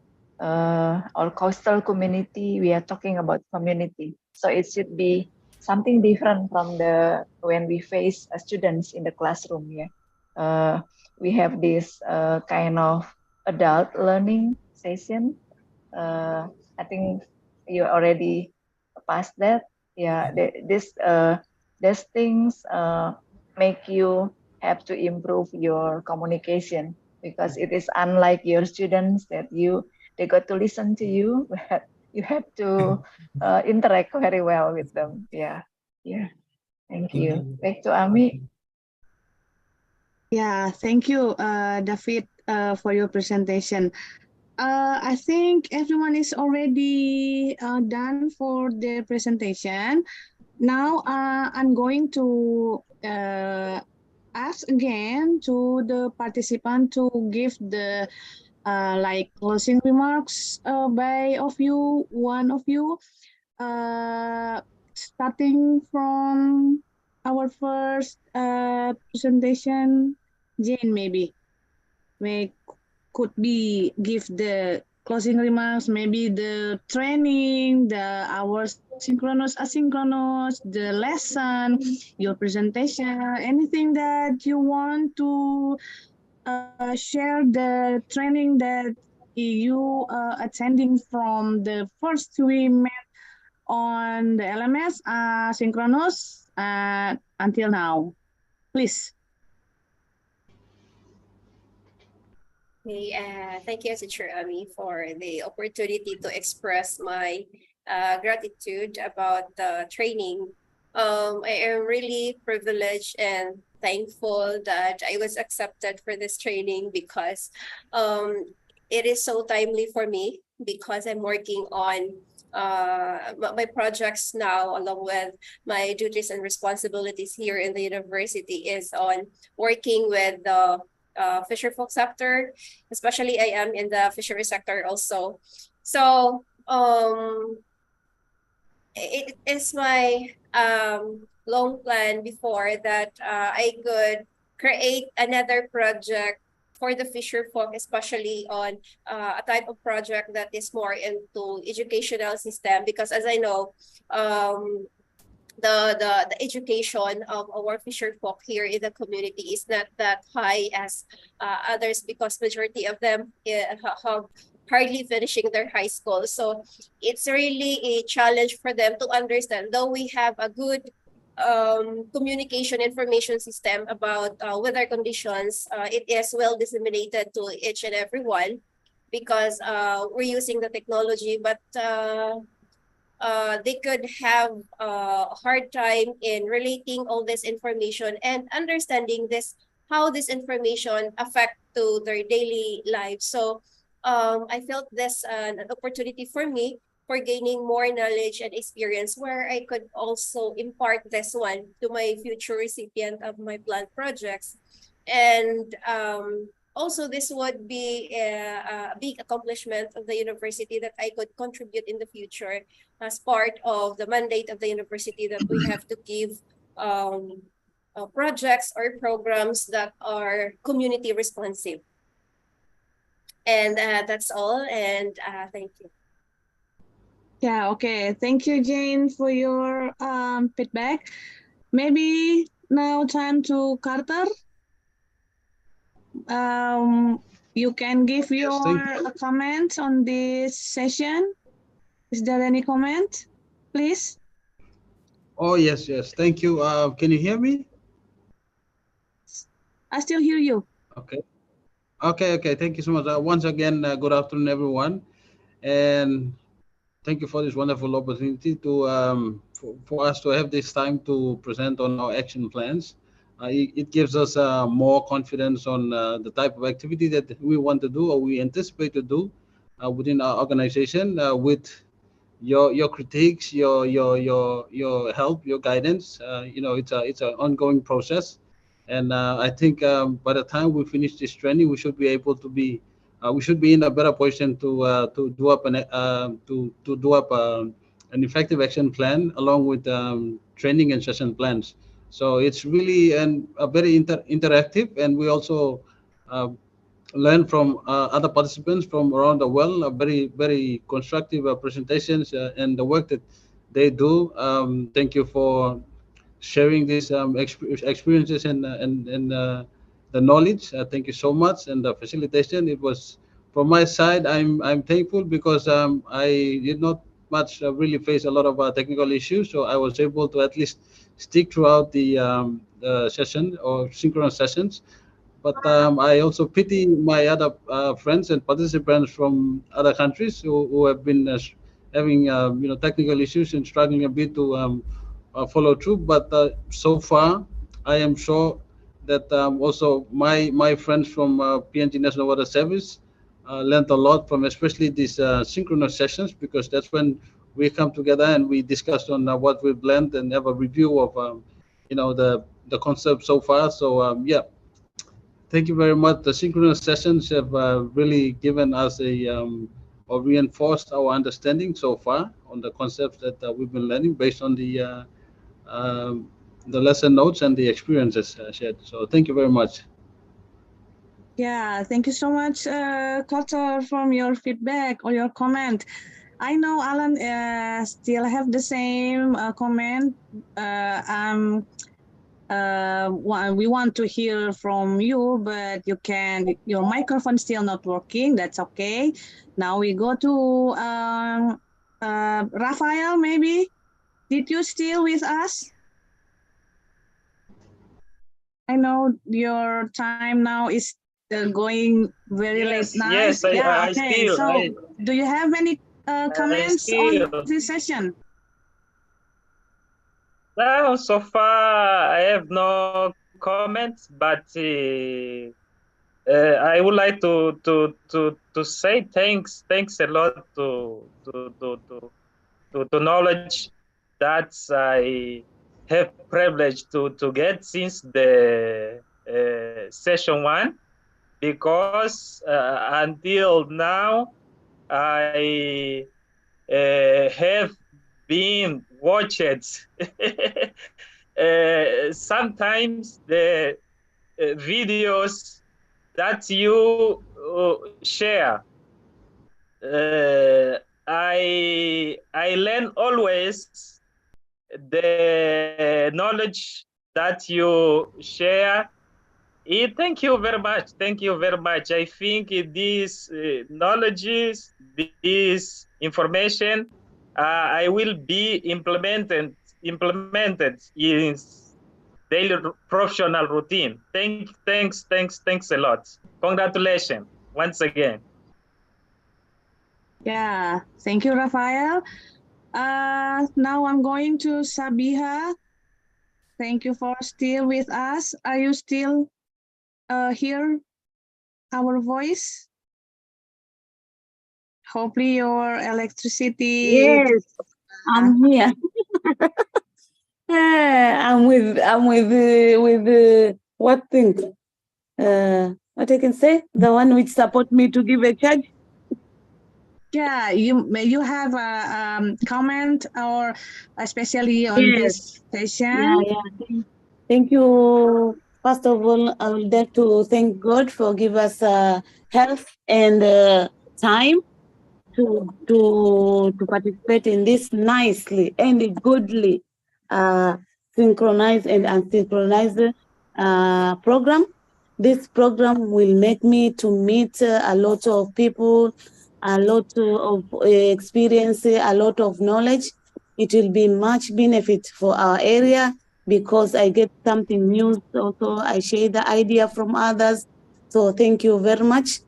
or coastal community. We are talking about community, so it should be something different from the when we face students in the classroom. Yeah, we have this kind of adult learning session. I think you already passed that. Yeah, these things make you have to improve your communication, because it is unlike your students that they got to listen to you, but you have to interact very well with them. Yeah, yeah. Thank you. Back to Ami. Yeah, thank you, David, for your presentation. I think everyone is already done for their presentation. Now I'm going to ask again to the participant to give the like closing remarks by one of you, starting from our first presentation. Jane, maybe may could be give the closing remarks, maybe the training, the our synchronous, asynchronous, the lesson, your presentation, anything that you want to share, the training that you attending from the first we met on the LMS synchronous until now, please. Okay, thank you, Teacher Ami, for the opportunity to express my gratitude about the training. I am really privileged and thankful that I was accepted for this training, because it is so timely for me, because I'm working on my projects now, along with my duties and responsibilities here in the university, is on working with the fisher folk sector. Especially I am in the fishery sector also. So it is my long plan before that I could create another project for the fisher folk, especially on a type of project that is more into educational system, because as I know, the education of our fisher folk here in the community is not that high as others, because majority of them have hardly finishing their high school. So it's really a challenge for them to understand, though we have a good communication information system about weather conditions, it is well disseminated to each and every one, because we're using the technology, but they could have a hard time in relating all this information and understanding this, how this information affect to their daily lives. So I felt this an opportunity for me for gaining more knowledge and experience, where I could also impart this one to my future recipient of my plant projects. And also, this would be a big accomplishment of the university that I could contribute in the future as part of the mandate of the university, that we have to give projects or programs that are community responsive. And that's all. And thank you. Yeah, okay. Thank you, Jane, for your feedback. Maybe now time to Carter. You can give Yes, thank you. your comment on this session. Is there any comment, please? Oh, yes, yes. Thank you. Can you hear me? I still hear you. Okay. Okay. Thank you so much. Once again, good afternoon, everyone. And thank you for this wonderful opportunity to for us to have this time to present on our action plans. It gives us more confidence on the type of activity that we want to do or we anticipate to do within our organization with your critiques, your help, your guidance. It's an ongoing process, and I think by the time we finish this training, we should be in a better position to do up an effective action plan along with training and session plans. So it's really a very interactive, and we also uh, learn from other participants from around the world, very constructive presentations and the work that they do. Thank you for sharing these experiences and the knowledge. Thank you so much, and the facilitation. It was from my side. I'm thankful because I did not much really face a lot of technical issues, so I was able to at least stick throughout the session or synchronous sessions. But I also pity my other friends and participants from other countries who have been having technical issues and struggling a bit to follow through. But so far, I am sure that also my friends from PNG National Water Service learned a lot from especially these synchronous sessions, because that's when we come together and we discuss on what we've learned and have a review of the concept so far. So yeah. Thank you very much. The synchronous sessions have really given us or reinforced our understanding so far on the concepts that we've been learning based on the lesson notes and the experiences shared. So thank you very much. Yeah, thank you so much, Carter, from your feedback or your comment. I know Alan still have the same comment. We want to hear from you, but your microphone still not working. That's okay. Now we go to Rafael, maybe. Did you still with us? I know your time now is going very late night. Yes, Yeah, I okay. still, So do you have any comments on still. this session? Now, so far, I have no comments, but I would like to say thanks a lot to to knowledge that I have privilege to get since the session 1, because until now I have been watched sometimes the videos that you share. I learn always the knowledge that you share. Thank you very much. Thank you very much. I think these knowledges, this information, I will be implemented in daily professional routine. Thanks a lot. Congratulations once again. Yeah, thank you, Rafael. Now I'm going to Sabiha. Thank you for still with us. Are you still hear our voice? Hopefully your electricity. Yes, I'm here. I'm with what thing? What I can say? The one which support me to give a charge. Yeah, you have a comment or especially on this session. Yeah. Thank you. First of all, I would like to thank God for give us health and time to participate in this nicely and goodly synchronized and unsynchronized program. This program will make me to meet a lot of people, a lot of experience, a lot of knowledge. It will be much benefit for our area because I get something new. Also, I share the idea from others. So thank you very much.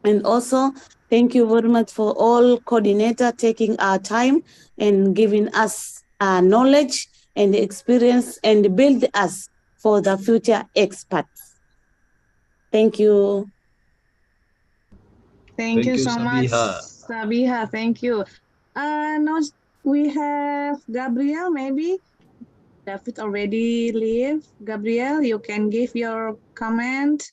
And also, thank you very much for all coordinator taking our time and giving us knowledge and experience and build us for the future experts. Thank you. Thank you so much, Sabiha. Sabiha. Thank you. Now we have Gabriel, maybe. David already leave. Gabriel, you can give your comment.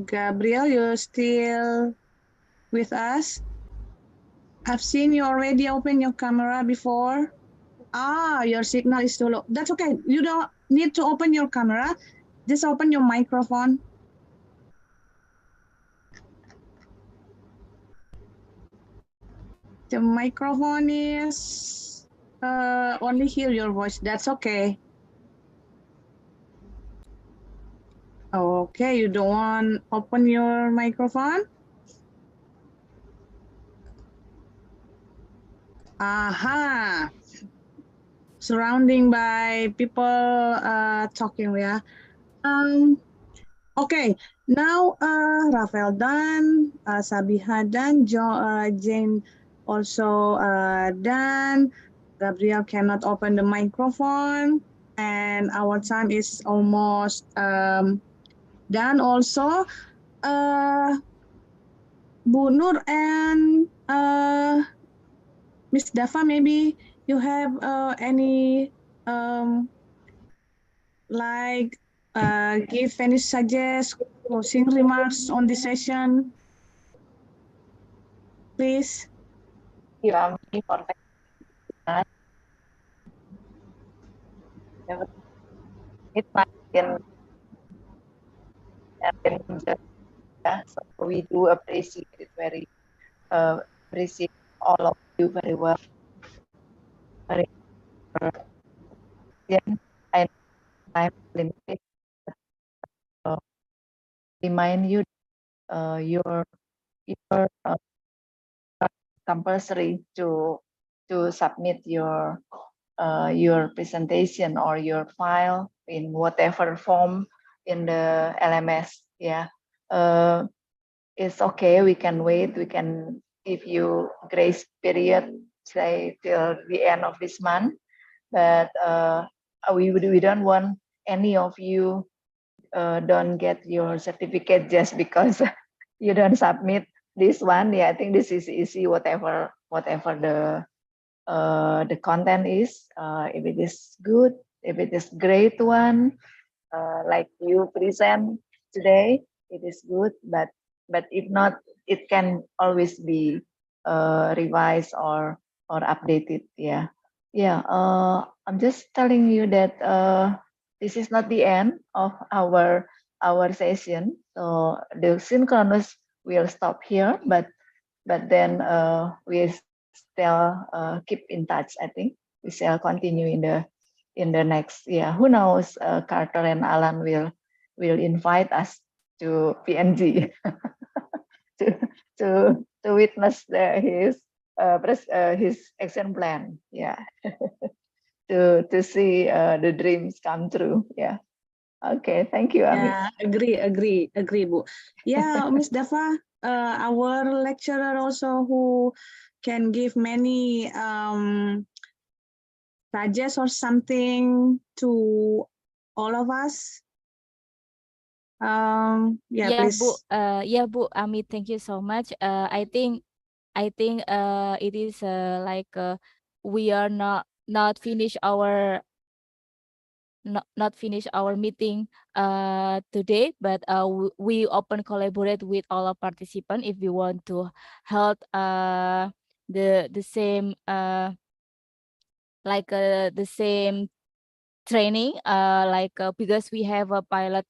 Gabriel, you're still with us? I've seen you already open your camera before. Your signal is too low. That's okay. You don't need to open your camera. Just open your microphone. The microphone is only hear your voice. That's okay. Okay, you don't want open your microphone? Aha. Surrounding by people talking, yeah. Okay, now Rafael done, Sabiha done, Jane also done. Gabriel cannot open the microphone, and our time is almost done also. Bu Nur and Miss Dafa, maybe you have any like give any suggest closing remarks on this session, please. You are me for that. It might can yeah. So we do appreciate it very appreciate all of you very well. Very yeah, and time limited. Remind you your compulsory to submit your presentation or your file in whatever form in the LMS. Yeah, it's okay. We can wait. We can give you grace period, say till the end of this month. But we don't want any of you don't get your certificate just because you don't submit this one, yeah, I think this is easy. Whatever the content is, if it is good, if it is great one, like you present today, it is good. But if not, it can always be revised or updated. Yeah, yeah. I'm just telling you that this is not the end of our session. So the synchronous will stop here, but then we still keep in touch. I think we shall continue in the next. Yeah, who knows? Carter and Alan will invite us to PNG to witness his action plan. Yeah, to see the dreams come true. Yeah. Okay. Thank you, Ami. Yeah, agree, Bu. Yeah, Miss Dava, our lecturer also who can give many suggest or something to all of us. Yeah, Yeah, Bu. please. Yeah, Bu. Ami, thank you so much. I think it is like we are not finish our not finish our meeting today, but we open collaborate with all our participants if we want to help the same like the same training because we have a pilot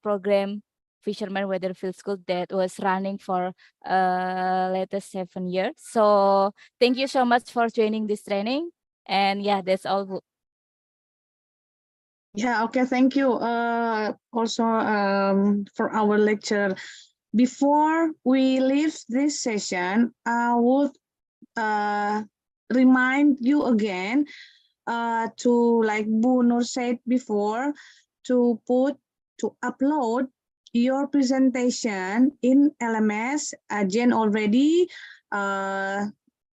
program fisherman weather field school that was running for latest 7 years. So thank you so much for joining this training, and yeah, that's all, Bu. Yeah, okay, thank you. Also for our lecture. Before we leave this session, I would remind you again to, like Bu Nur said before, to upload your presentation in LMS. Jen already,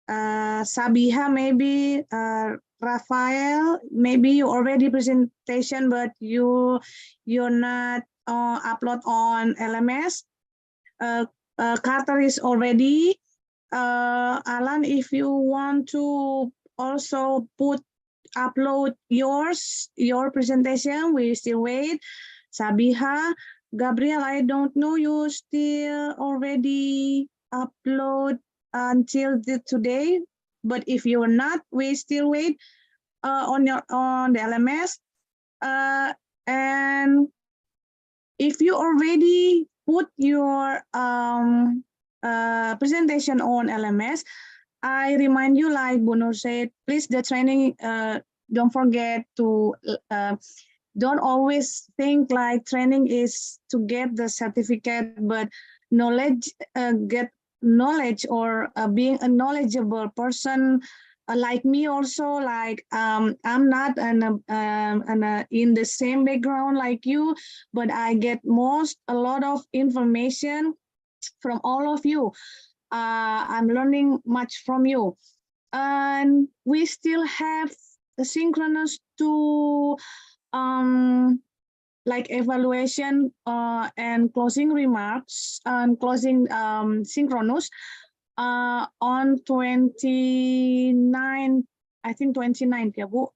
Sabiha maybe, Rafael, maybe you already presentation, but you're not upload on LMS. Carter is already. Alan, if you want to also upload your presentation, we still wait. Sabiha, Gabriel, I don't know, you still already upload until today, but if you're not, we still wait on the LMS. And if you already put your presentation on LMS, I remind you, like Bu Nur said, please, the training, don't forget to, don't always think like training is to get the certificate, but knowledge, get knowledge, or being a knowledgeable person. Like me also, like I'm not in the same background like you, but I get a lot of information from all of you. I'm learning much from you, and we still have the synchronous to like evaluation and closing remarks and closing synchronous on 29, I think 29th, yeah, Bu.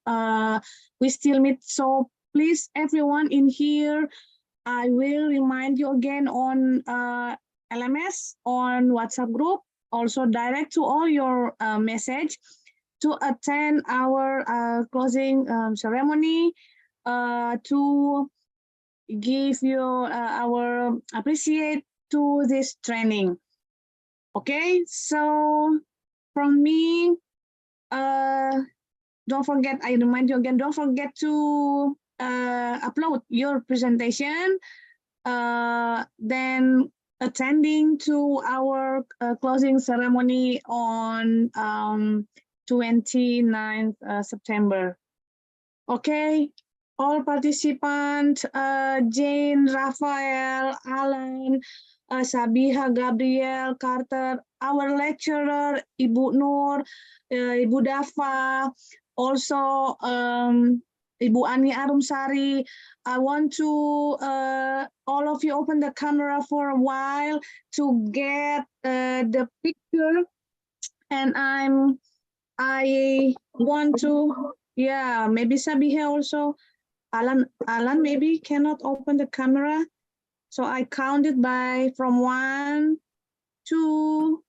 We still meet, so please, everyone in here, I will remind you again on LMS, on WhatsApp group, also direct to all your message to attend our closing ceremony, to give you our appreciate to this training. Okay, so from me, don't forget, I remind you again, don't forget to upload your presentation, then attending to our closing ceremony on 29th September. Okay, all participants, Jane, Raphael, Alan, Sabiha, Gabriel, Carter, our lecturer, Ibu Nur, Ibu Dava, also Ibu Ani Arumsari, I want to all of you open the camera for a while to get the picture, and I want to, yeah, maybe Sabiha also. Alan maybe cannot open the camera, so I counted from 1, 2.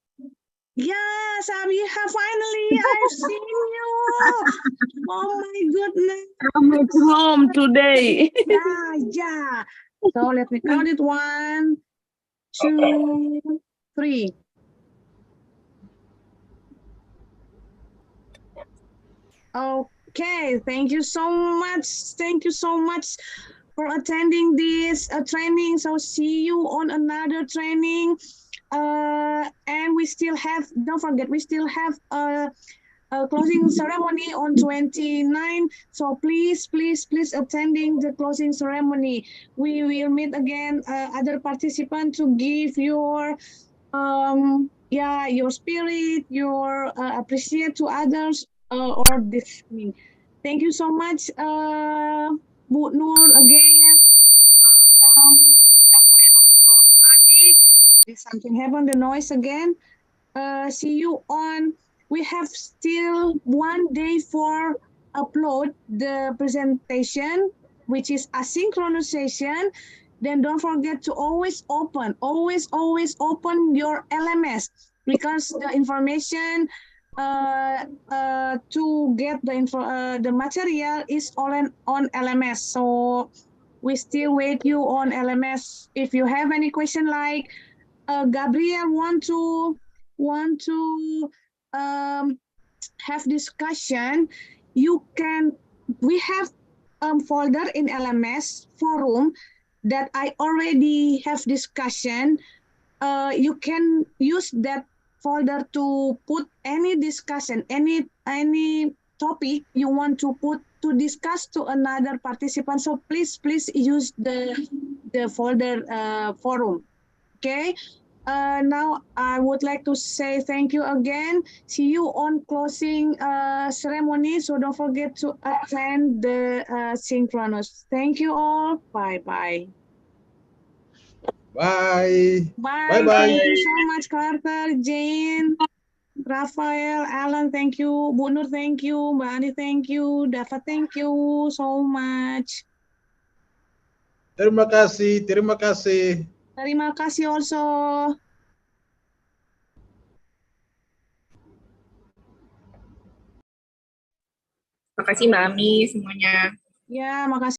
Yeah, Sabiha, finally I've seen you. Oh my goodness. I'm at home today. Yeah. So let me count it. 1, 2, 3. Okay, thank you so much. Thank you so much for attending this training. So see you on another training. And we still have, don't forget, we still have a closing ceremony on 29. So please attending the closing ceremony. We will meet again other participants to give your your spirit, your appreciate to others or this. Thank you so much, Bu Nur again. And also Adi. Did something happen? The noise again. See you on. We have still 1 day for upload the presentation, which is asynchronous session. Then don't forget to always open your LMS, because the information to get the material is all on LMS. So we still wait you on LMS. If you have any question like Gabriel want to have discussion, we have folder in LMS forum that I already have discussion. You can use that folder to put any discussion, any topic you want to put to discuss to another participant. So please use the folder forum. Okay. Now I would like to say thank you again. See you on closing ceremony. So don't forget to attend the synchronous. Thank you all. Bye. Bye. Bye. Bye. Thank you so much, Carter, Jane, Raphael, Alan. Thank you. Bu Nur, thank you. Mbak Ani, thank you. Dava, thank you so much. Terima kasih. Terima kasih. Terima kasih also. Makasih Mbak Ami semuanya. Ya, makasih.